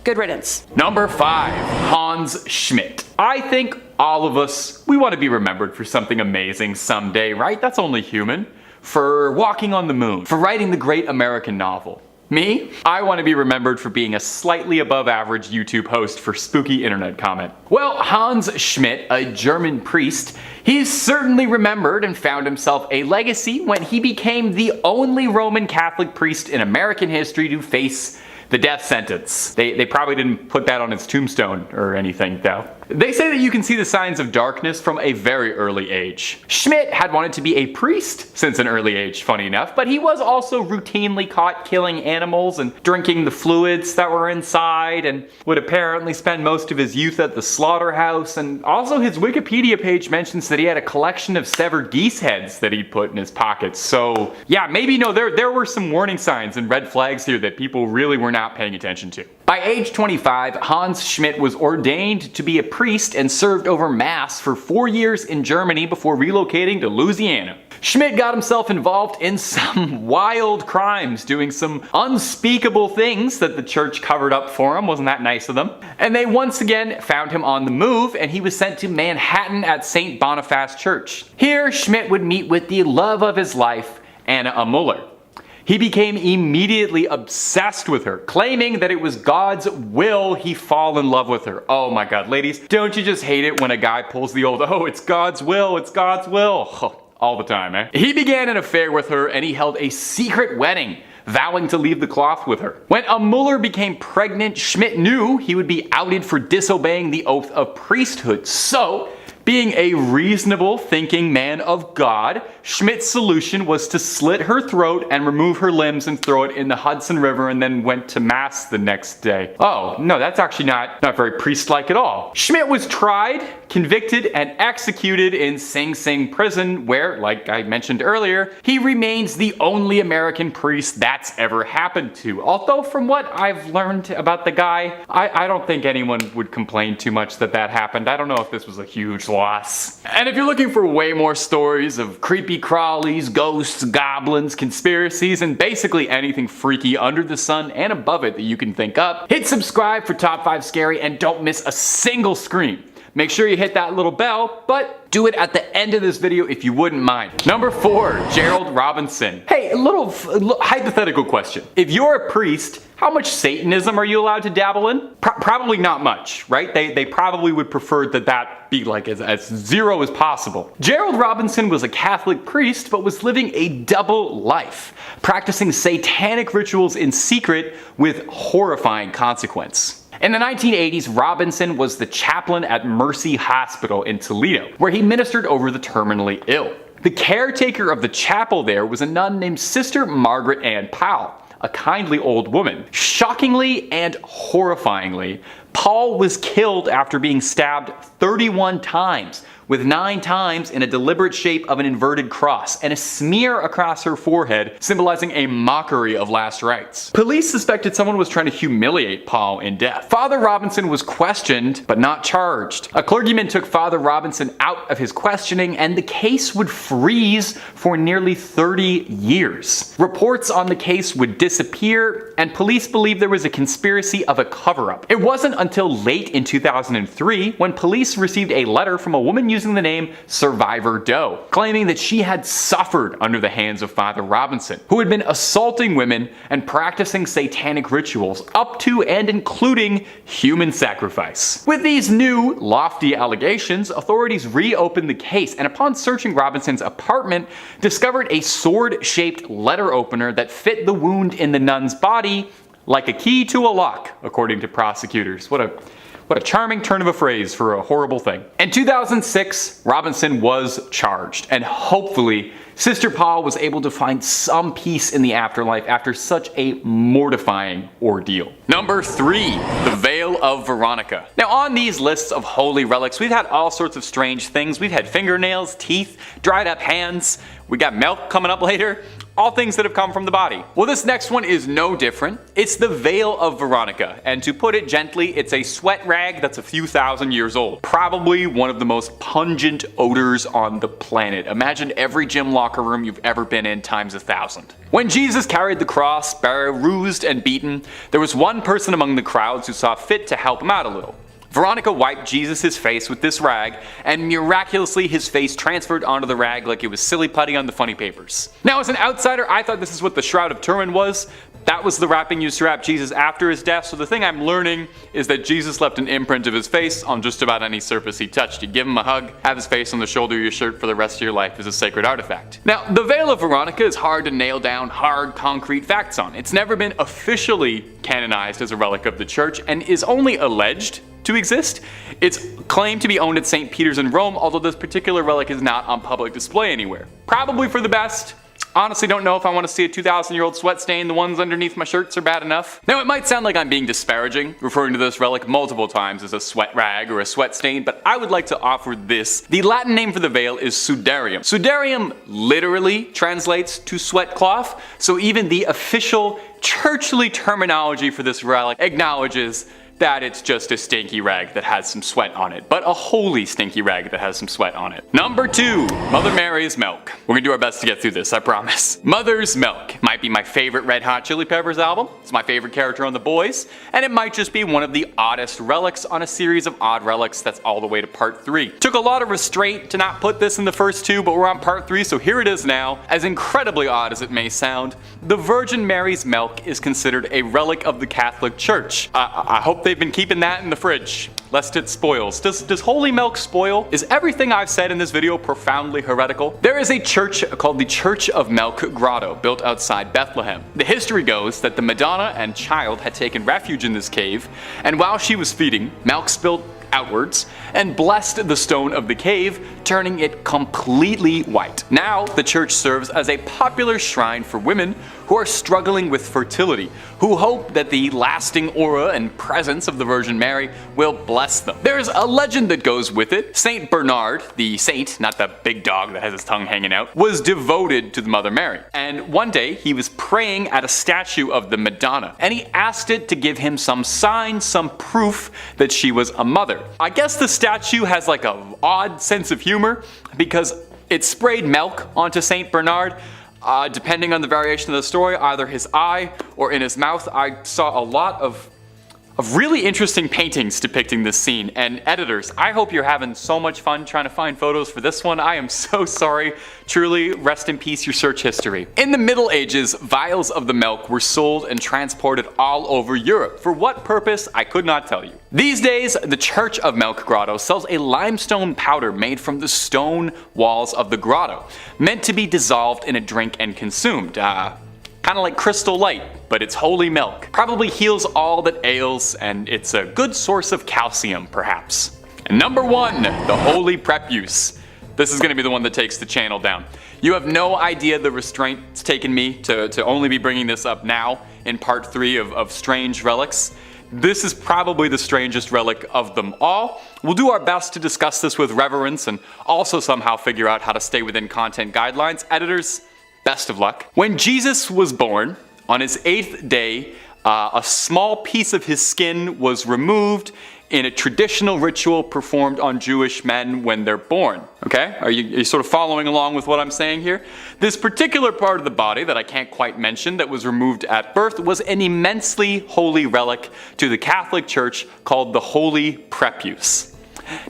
Good riddance. Number 5, Hans Schmidt. I think all of us, we want to be remembered for something amazing someday, right? That's only human. For walking on the moon, for writing the great American novel. Me? I want to be remembered for being a slightly above average YouTube host for spooky internet comment. Well, Hans Schmidt, a German priest, he's certainly remembered and found himself a legacy when he became the only Roman Catholic priest in American history to face the death sentence. They probably didn't put that on his tombstone or anything though. They say that you can see the signs of darkness from a very early age. Schmidt had wanted to be a priest since an early age, funny enough, but he was also routinely caught killing animals and drinking the fluids that were inside, and would apparently spend most of his youth at the slaughterhouse. And also his Wikipedia page mentions that he had a collection of severed geese heads that he'd put in his pockets. So yeah, maybe there were some warning signs and red flags here that people really were not paying attention to. By age 25, Hans Schmidt was ordained to be a priest and served over Mass for 4 years in Germany before relocating to Louisiana. Schmidt got himself involved in some wild crimes, doing some unspeakable things that the church covered up for him. Wasn't that nice of them? And they once again found him on the move, and he was sent to Manhattan at St. Boniface Church. Here, Schmidt would meet with the love of his life, Anna Muller. He became immediately obsessed with her, claiming that it was God's will he fall in love with her. Oh my God, ladies, don't you just hate it when a guy pulls the old, oh, it's God's will, it's God's will. Oh, all the time, eh? He began an affair with her, and he held a secret wedding, vowing to leave the cloth with her. When Muller became pregnant, Schmidt knew he would be outed for disobeying the oath of priesthood. So, being a reasonable thinking man of God, Schmidt's solution was to slit her throat and remove her limbs and throw it in the Hudson River, and then went to Mass the next day. Oh, no, that's actually not very priest-like at all. Schmidt was tried, convicted, and executed in Sing Sing prison, where, like I mentioned earlier, he remains the only American priest that's ever happened to. Although from what I've learned about the guy, I don't think anyone would complain too much that happened. I don't know if this was a huge loss. And if you're looking for way more stories of creepy crawlies, ghosts, goblins, conspiracies, and basically anything freaky under the sun and above it that you can think up, hit subscribe for Top 5 Scary and don't miss a single scream. Make sure you hit that little bell, but do it at the end of this video if you wouldn't mind. Number 4, Gerald Robinson. Hey, a little hypothetical question. If you're a priest, how much Satanism are you allowed to dabble in? Probably not much, right? They probably would prefer that be like as zero as possible. Gerald Robinson was a Catholic priest, but was living a double life, practicing satanic rituals in secret with horrifying consequence. In the 1980s, Robinson was the chaplain at Mercy Hospital in Toledo, where he ministered over the terminally ill. The caretaker of the chapel there was a nun named Sister Margaret Ann Powell, a kindly old woman. Shockingly and horrifyingly, Paul was killed after being stabbed 31 times, with 9 times in a deliberate shape of an inverted cross, and a smear across her forehead symbolizing a mockery of last rites. Police suspected someone was trying to humiliate Paul in death. Father Robinson was questioned, but not charged. A clergyman took Father Robinson out of his questioning, and the case would freeze for nearly 30 years. Reports on the case would disappear, and police believed there was a conspiracy of a cover-up. It wasn't until late in 2003 when police received a letter from a woman using the name Survivor Doe, claiming that she had suffered under the hands of Father Robinson, who had been assaulting women and practicing satanic rituals up to and including human sacrifice. With these new, lofty allegations, authorities reopened the case, and upon searching Robinson's apartment, discovered a sword-shaped letter opener that fit the wound in the nun's body like a key to a lock, according to prosecutors. What a charming turn of a phrase for a horrible thing. In 2006, Robinson was charged, and hopefully Sister Paul was able to find some peace in the afterlife after such a mortifying ordeal. Number 3, the Veil of Veronica. Now on these lists of holy relics, we've had all sorts of strange things. We've had fingernails, teeth, dried up hands, we got milk coming up later. All things that have come from the body. Well, this next one is no different. It's the Veil of Veronica, and to put it gently, it's a sweat rag that's a few thousand years old. Probably one of the most pungent odors on the planet. Imagine every gym locker room you've ever been in times 1,000. When Jesus carried the cross, bruised and beaten, there was one person among the crowds who saw fit to help him out a little. Veronica wiped Jesus' face with this rag, and miraculously his face transferred onto the rag like it was silly putty on the funny papers. Now as an outsider, I thought this is what the Shroud of Turin was, That was the wrapping used to wrap Jesus after his death, so the thing I'm learning is that Jesus left an imprint of his face on just about any surface he touched. You give him a hug, have his face on the shoulder of your shirt for the rest of your life as a sacred artifact. Now, the Veil of Veronica is hard to nail down hard, concrete facts on. It's never been officially canonized as a relic of the church and is only alleged to exist. It's claimed to be owned at St. Peter's in Rome, although this particular relic is not on public display anywhere. Probably for the best. Honestly don't know if I want to see a 2,000-year-old sweat stain. The ones underneath my shirts are bad enough. Now, it might sound like I'm being disparaging, referring to this relic multiple times as a sweat rag or a sweat stain, but I would like to offer this. The Latin name for the veil is sudarium. Sudarium literally translates to sweat cloth, so even the official churchly terminology for this relic acknowledges that it's just a stinky rag that has some sweat on it, but a holy stinky rag that has some sweat on it. Number 2, Mother Mary's milk. We're gonna do our best to get through this, I promise. Mother's Milk might be my favorite Red Hot Chili Peppers album, it's my favorite character on The Boys, and it might just be one of the oddest relics on a series of odd relics that's all the way to part 3. Took a lot of restraint to not put this in the first 2, but we're on part 3, so here it is now. As incredibly odd as it may sound, the Virgin Mary's milk is considered a relic of the Catholic Church. I hope they've been keeping that in the fridge, lest it spoils. Does holy milk spoil? Is everything I've said in this video profoundly heretical? There is a church called the Church of Milk Grotto, built outside Bethlehem. The history goes that the Madonna and Child had taken refuge in this cave, and while she was feeding, milk spilled outwards and blessed the stone of the cave, turning it completely white. Now, the church serves as a popular shrine for women who are struggling with fertility, who hope that the lasting aura and presence of the Virgin Mary will bless them. There's a legend that goes with it. Saint Bernard, the saint, not the big dog that has his tongue hanging out, was devoted to the Mother Mary. And one day, he was praying at a statue of the Madonna, and he asked it to give him some sign, some proof that she was a mother. I guess the statue has like an odd sense of humor because it sprayed milk onto Saint Bernard. Depending on the variation of the story, either his eye or in his mouth. I saw a lot of really interesting paintings depicting this scene, and editors, I hope you're having so much fun trying to find photos for this one. I am so sorry. Truly, rest in peace your search history. In the Middle Ages, vials of the milk were sold and transported all over Europe. For what purpose, I could not tell you. These days, the Church of Milk Grotto sells a limestone powder made from the stone walls of the grotto, meant to be dissolved in a drink and consumed. Kind of like Crystal Light, but it's holy milk. Probably heals all that ails, and it's a good source of calcium, perhaps. And number 1, the Holy Prepuce. This is going to be the one that takes the channel down. You have no idea the restraint it's taken me to only be bringing this up now in part 3 of strange relics. This is probably the strangest relic of them all. We'll do our best to discuss this with reverence and also somehow figure out how to stay within content guidelines. Editors, best of luck. When Jesus was born, on his 8th day, a small piece of his skin was removed in a traditional ritual performed on Jewish men when they're born. Okay? Are you sort of following along with what I'm saying here? This particular part of the body that I can't quite mention that was removed at birth was an immensely holy relic to the Catholic Church called the Holy Prepuce.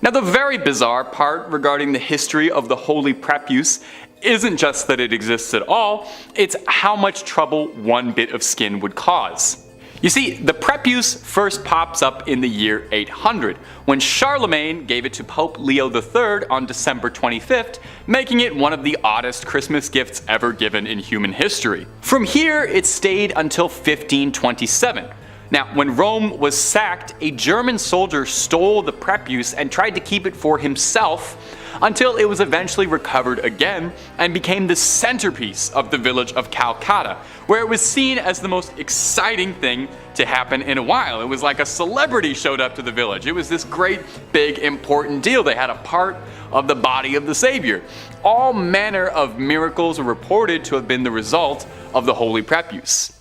Now, the very bizarre part regarding the history of the Holy Prepuce isn't just that it exists at all, it's how much trouble one bit of skin would cause. You see, the prepuce first pops up in the year 800, when Charlemagne gave it to Pope Leo III on December 25th, making it one of the oddest Christmas gifts ever given in human history. From here, it stayed until 1527. Now, when Rome was sacked, a German soldier stole the prepuce and tried to keep it for himself until it was eventually recovered again and became the centerpiece of the village of Calcutta, where it was seen as the most exciting thing to happen in a while. It was like a celebrity showed up to the village. It was this great, big, important deal. They had a part of the body of the Savior. All manner of miracles are reported to have been the result of the Holy Prepuce.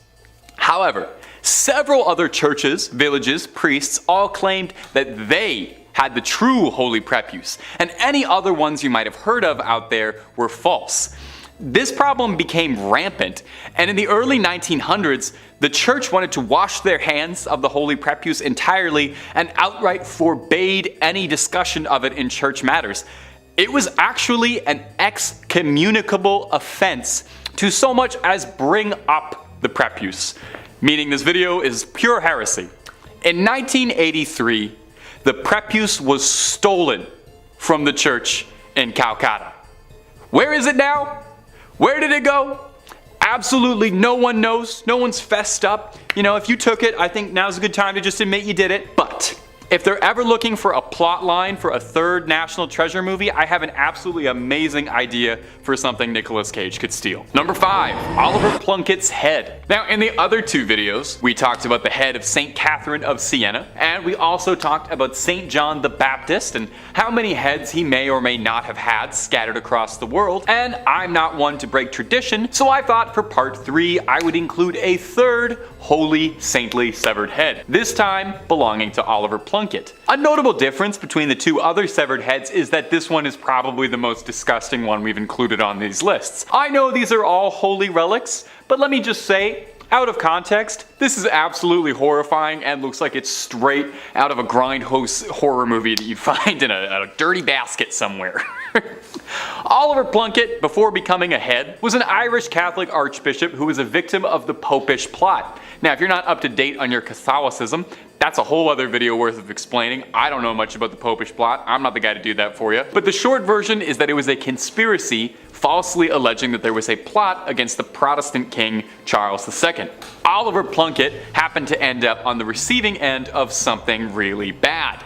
However, several other churches, villages, priests all claimed that they had the true Holy Prepuce, and any other ones you might have heard of out there were false. This problem became rampant, and in the early 1900s, the church wanted to wash their hands of the Holy Prepuce entirely and outright forbade any discussion of it in church matters. It was actually an excommunicable offense to so much as bring up the prepuce. meaning this video is pure heresy. In 1983, the prepuce was stolen from the church in Calcutta. Where is it now? Where did it go? Absolutely no one knows. No one's fessed up. You know, if you took it, I think now's a good time to just admit you did it. But if they're ever looking for a plot line for a third National Treasure movie, I have an absolutely amazing idea for something Nicolas Cage could steal. Number 5, Oliver Plunkett's head. Now, in the other 2 videos, we talked about the head of St. Catherine of Siena, and we also talked about St. John the Baptist and how many heads he may or may not have had scattered across the world. And I'm not one to break tradition, so I thought for part 3 I would include a third holy saintly severed head, this time belonging to Oliver Plunkett. A notable difference between the 2 other severed heads is that this one is probably the most disgusting one we've included on these lists. I know these are all holy relics, but let me just say, out of context, this is absolutely horrifying and looks like it's straight out of a grindhouse horror movie that you'd find in a dirty basket somewhere. Oliver Plunkett, before becoming a head, was an Irish Catholic archbishop who was a victim of the Popish plot. Now, if you're not up to date on your Catholicism, that's a whole other video worth of explaining. I don't know much about the Popish plot. I'm not the guy to do that for you. But the short version is that it was a conspiracy falsely alleging that there was a plot against the Protestant king Charles II. Oliver Plunkett happened to end up on the receiving end of something really bad.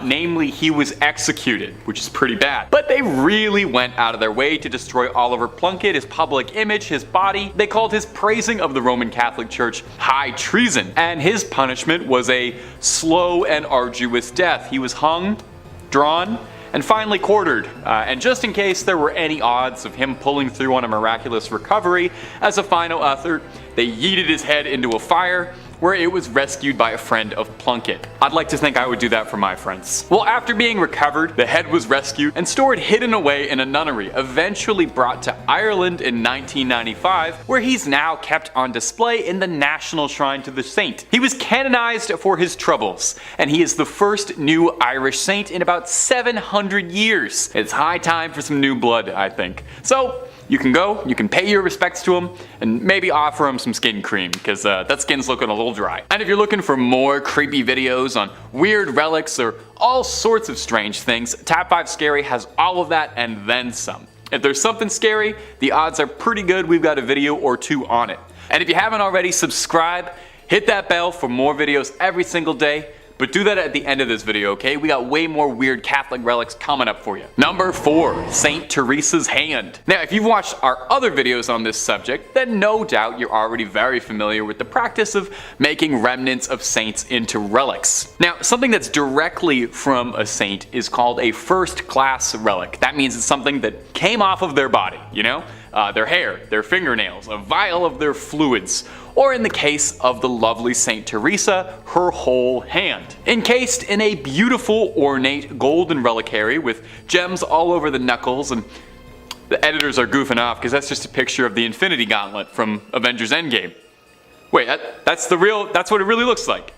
Namely, he was executed, which is pretty bad. But they really went out of their way to destroy Oliver Plunkett, his public image, his body. They called his praising of the Roman Catholic Church high treason, and his punishment was a slow and arduous death. He was hung, drawn, and finally quartered. And just in case there were any odds of him pulling through on a miraculous recovery, as a final effort, they yeeted his head into a fire, where it was rescued by a friend of Plunkett. I'd like to think I would do that for my friends. Well, after being recovered, the head was rescued and stored hidden away in a nunnery, eventually brought to Ireland in 1995, where he's now kept on display in the National Shrine to the Saint. He was canonized for his troubles, and he is the first new Irish saint in about 700 years. It's high time for some new blood, I think. So, you can go, you can pay your respects to him, and maybe offer him some skin cream, because that skin's looking a little dry. And if you're looking for more creepy videos on weird relics or all sorts of strange things, Top 5 Scary has all of that and then some. If there's something scary, the odds are pretty good we've got a video or 2 on it. And if you haven't already, subscribe, hit that bell for more videos every single day. But do that at the end of this video, okay? We got way more weird Catholic relics coming up for you. Number 4, St. Teresa's hand. Now, if you've watched our other videos on this subject, then no doubt you're already very familiar with the practice of making remnants of saints into relics. Now, something that's directly from a saint is called a first-class relic. That means it's something that came off of their body, you know? Their hair, their fingernails, a vial of their fluids, or in the case of the lovely St. Teresa, her whole hand. Encased in a beautiful, ornate golden reliquary with gems all over the knuckles, and the editors are goofing off because that's just a picture of the Infinity Gauntlet from Avengers Endgame. Wait, that's what it really looks like.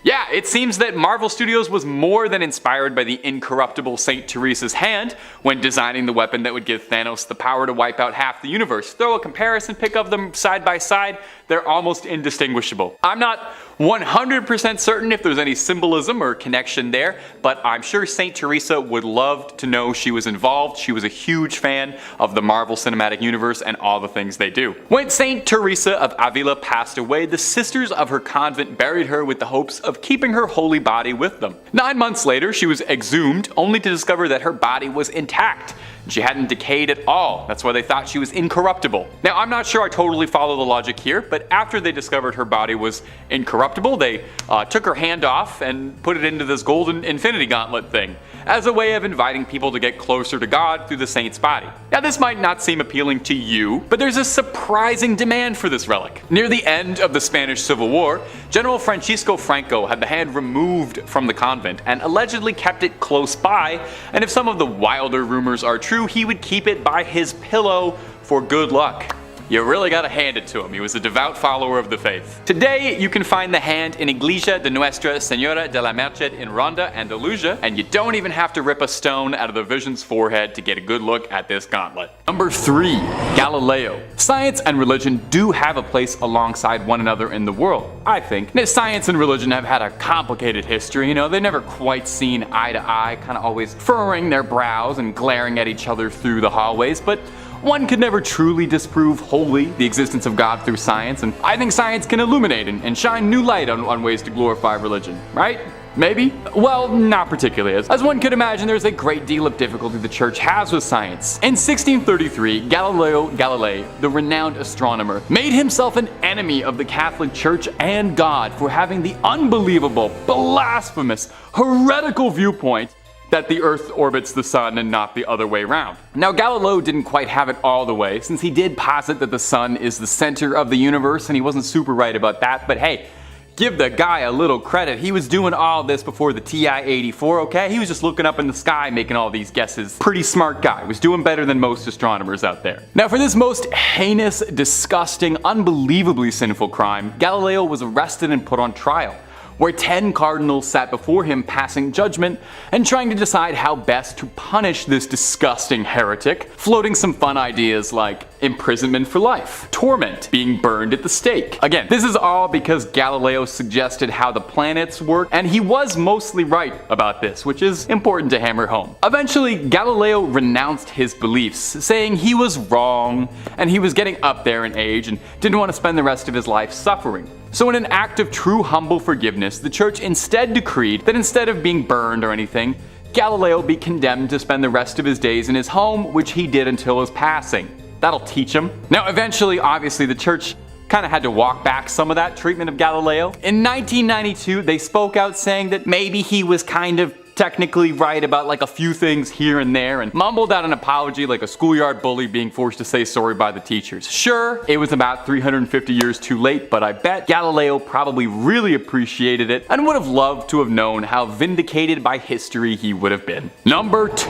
Yeah, it seems that Marvel Studios was more than inspired by the incorruptible St. Teresa's hand when designing the weapon that would give Thanos the power to wipe out half the universe. Throw a comparison pic of them side by side, they're almost indistinguishable. I'm not 100% certain if there's any symbolism or connection there, but I'm sure St. Teresa would love to know she was involved. She was a huge fan of the Marvel Cinematic Universe and all the things they do. When St. Teresa of Avila passed away, the sisters of her convent buried her with the hopes of keeping her holy body with them. 9 months later, she was exhumed, only to discover that her body was intact. She hadn't decayed at all. That's why they thought she was incorruptible. Now, I'm not sure I totally follow the logic here, but after they discovered her body was incorruptible, they took her hand off and put it into this golden Infinity Gauntlet thing, as a way of inviting people to get closer to God through the saint's body. Now, this might not seem appealing to you, but there's a surprising demand for this relic. Near the end of the Spanish Civil War, General Francisco Franco had the hand removed from the convent and allegedly kept it close by, and if some of the wilder rumors are true, he would keep it by his pillow for good luck. You really gotta hand it to him. He was a devout follower of the faith. Today, you can find the hand in Iglesia de Nuestra Señora de la Merced in Ronda, Andalusia, and you don't even have to rip a stone out of the Vision's forehead to get a good look at this gauntlet. Number 3. Galileo. Science and religion do have a place alongside one another in the world, I think. Now, science and religion have had a complicated history, they've never quite seen eye to eye, kind of always furrowing their brows and glaring at each other through the hallways, but one could never truly disprove wholly the existence of God through science, and I think science can illuminate and shine new light on ways to glorify religion, right? Maybe? Well, not particularly. As one could imagine, there's a great deal of difficulty the church has with science. In 1633, Galileo Galilei, the renowned astronomer, made himself an enemy of the Catholic Church and God for having the unbelievable, blasphemous, heretical viewpoint that the Earth orbits the Sun and not the other way around. Now, Galileo didn't quite have it all the way, since he did posit that the Sun is the center of the universe, and he wasn't super right about that, but hey, give the guy a little credit. He was doing all this before the TI-84, okay? He was just looking up in the sky making all these guesses. Pretty smart guy. Was doing better than most astronomers out there. Now, for this most heinous, disgusting, unbelievably sinful crime, Galileo was arrested and put on trial, where 10 cardinals sat before him passing judgment and trying to decide how best to punish this disgusting heretic, floating some fun ideas like imprisonment for life, torment, being burned at the stake. Again, this is all because Galileo suggested how the planets work, and he was mostly right about this, which is important to hammer home. Eventually, Galileo renounced his beliefs, saying he was wrong and he was getting up there in age and didn't want to spend the rest of his life suffering. So in an act of true humble forgiveness, the church instead decreed that instead of being burned or anything, Galileo be condemned to spend the rest of his days in his home, which he did until his passing. That'll teach him. Now eventually, obviously, the church kind of had to walk back some of that treatment of Galileo. In 1992, they spoke out saying that maybe he was kind of technically right about like a few things here and there, and mumbled out an apology like a schoolyard bully being forced to say sorry by the teachers. Sure, it was about 350 years too late, but I bet Galileo probably really appreciated it and would have loved to have known how vindicated by history he would have been. Number 2,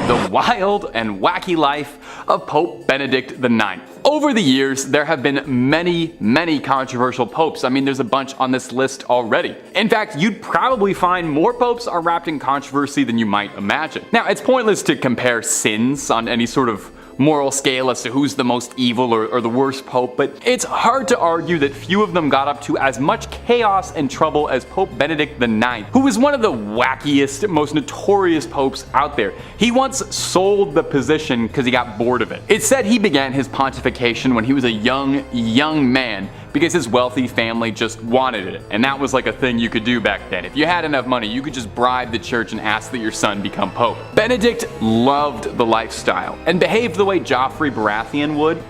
the wild and wacky life of Pope Benedict IX. Over the years, there have been many controversial popes. I mean, there's a bunch on this list already. In fact, you'd probably find more popes are wrapped in controversy than you might imagine. Now, it's pointless to compare sins on any sort of moral scale as to who's the most evil or the worst pope, but it's hard to argue that few of them got up to as much chaos and trouble as Pope Benedict IX, who was one of the wackiest, most notorious popes out there. He once sold the position because he got bored of it. It's said he began his pontification when he was a young man because his wealthy family just wanted it, and that was like a thing you could do back then. If you had enough money, you could just bribe the church and ask that your son become pope. Benedict loved the lifestyle and behaved the way Joffrey Baratheon would,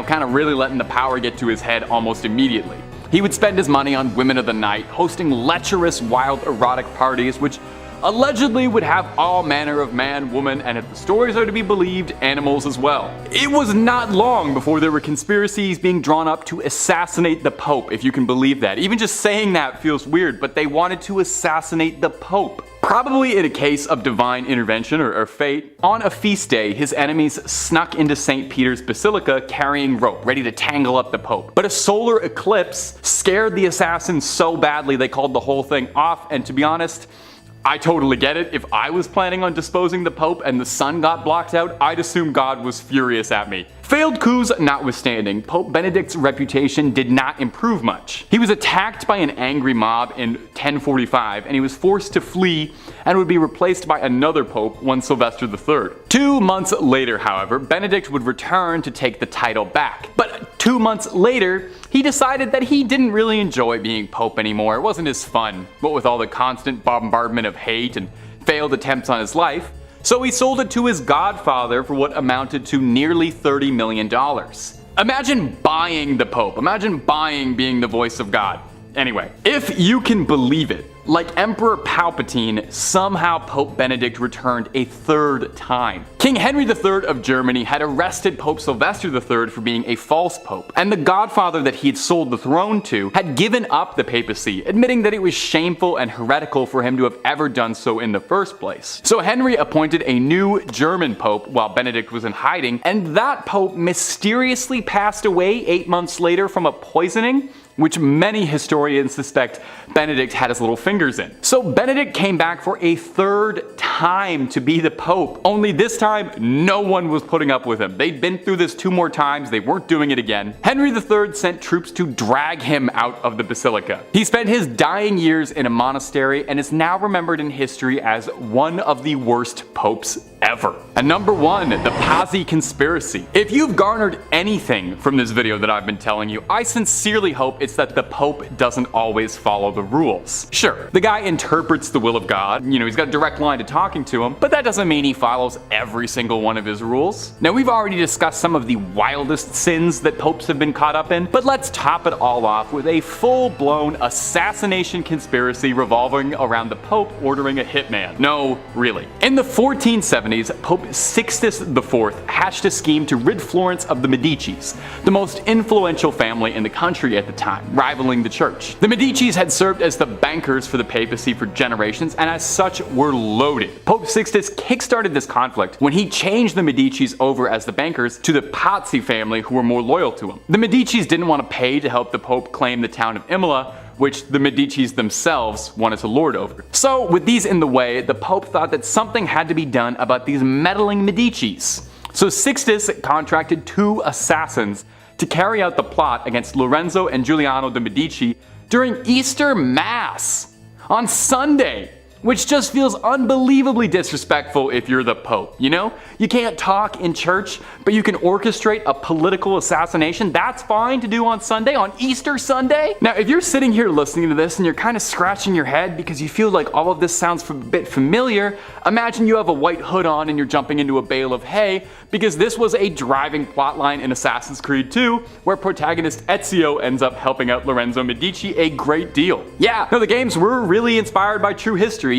kind of really letting the power get to his head almost immediately. He would spend his money on women of the night, hosting lecherous, wild, erotic parties, which allegedly would have all manner of man, woman, and if the stories are to be believed, animals as well. It was not long before there were conspiracies being drawn up to assassinate the Pope, if you can believe that. Even just saying that feels weird, but they wanted to assassinate the Pope. Probably in a case of divine intervention or fate, on a feast day, his enemies snuck into St. Peter's Basilica carrying rope, ready to tangle up the Pope. But a solar eclipse scared the assassins so badly they called the whole thing off, and to be honest, I totally get it. If I was planning on disposing the Pope and the sun got blocked out, I'd assume God was furious at me. Failed coups notwithstanding, Pope Benedict's reputation did not improve much. He was attacked by an angry mob in 1045, and he was forced to flee and would be replaced by another pope, one Sylvester III. 2 months later, however, Benedict would return to take the title back. But 2 months later, he decided that he didn't really enjoy being pope anymore. It wasn't as fun, what with all the constant bombardment of hate and failed attempts on his life. So he sold it to his godfather for what amounted to nearly $30 million. Imagine buying the Pope. Imagine buying being the voice of God. Anyway, if you can believe it, like Emperor Palpatine, somehow Pope Benedict returned a 3rd time. King Henry III of Germany had arrested Pope Sylvester III for being a false pope, and the godfather that he had sold the throne to had given up the papacy, admitting that it was shameful and heretical for him to have ever done so in the first place. So Henry appointed a new German pope while Benedict was in hiding, and that pope mysteriously passed away 8 months later from a poisoning, which many historians suspect Benedict had his little fingers in. So Benedict came back for a third time to be the Pope, only this time no one was putting up with him. They'd been through this 2 more times, they weren't doing it again. Henry III sent troops to drag him out of the basilica. He spent his dying years in a monastery and is now remembered in history as one of the worst popes ever. And number 1, the Pazzi conspiracy. If you've garnered anything from this video that I've been telling you, I sincerely hope it's that the Pope doesn't always follow the rules. Sure, the guy interprets the will of God, he's got a direct line to talking to him, but that doesn't mean he follows every single one of his rules. Now, we've already discussed some of the wildest sins that popes have been caught up in, but let's top it all off with a full-blown assassination conspiracy revolving around the Pope ordering a hitman. No, really. In the 1470s, Pope Sixtus IV hatched a scheme to rid Florence of the Medicis, the most influential family in the country at the time, rivaling the church. The Medicis had served as the bankers for the papacy for generations, and as such were loaded. Pope Sixtus kickstarted this conflict when he changed the Medicis over as the bankers to the Pazzi family, who were more loyal to him. The Medicis didn't want to pay to help the Pope claim the town of Imola, which the Medicis themselves wanted to lord over. So with these in the way, the Pope thought that something had to be done about these meddling Medicis. So Sixtus contracted 2 assassins to carry out the plot against Lorenzo and Giuliano de' Medici during Easter Mass on Sunday, which just feels unbelievably disrespectful if you're the Pope, You can't talk in church, but you can orchestrate a political assassination. That's fine to do on Sunday, on Easter Sunday? Now, if you're sitting here listening to this and you're kind of scratching your head because you feel like all of this sounds a bit familiar, imagine you have a white hood on and you're jumping into a bale of hay, because this was a driving plotline in Assassin's Creed 2, where protagonist Ezio ends up helping out Lorenzo Medici a great deal. Yeah, no, the games were really inspired by true history,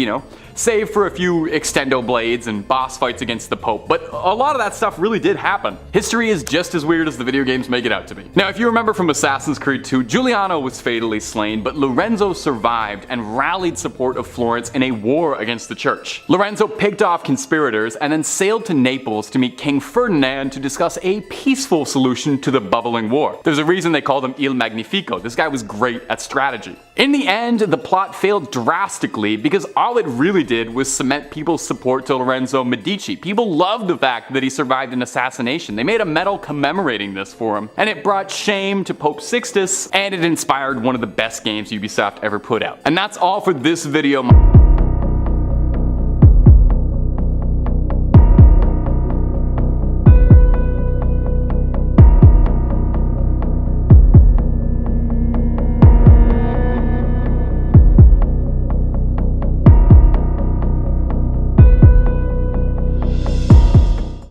save for a few extendo blades and boss fights against the Pope, but a lot of that stuff really did happen. History is just as weird as the video games make it out to be. Now, if you remember from Assassin's Creed 2, Giuliano was fatally slain, but Lorenzo survived and rallied support of Florence in a war against the church. Lorenzo picked off conspirators and then sailed to Naples to meet King Ferdinand to discuss a peaceful solution to the bubbling war. There's a reason they called him Il Magnifico. This guy was great at strategy. In the end, the plot failed drastically because all it really did was cement people's support to Lorenzo Medici. People loved the fact that he survived an assassination. They made a medal commemorating this for him, and it brought shame to Pope Sixtus, and it inspired one of the best games Ubisoft ever put out. And that's all for this video.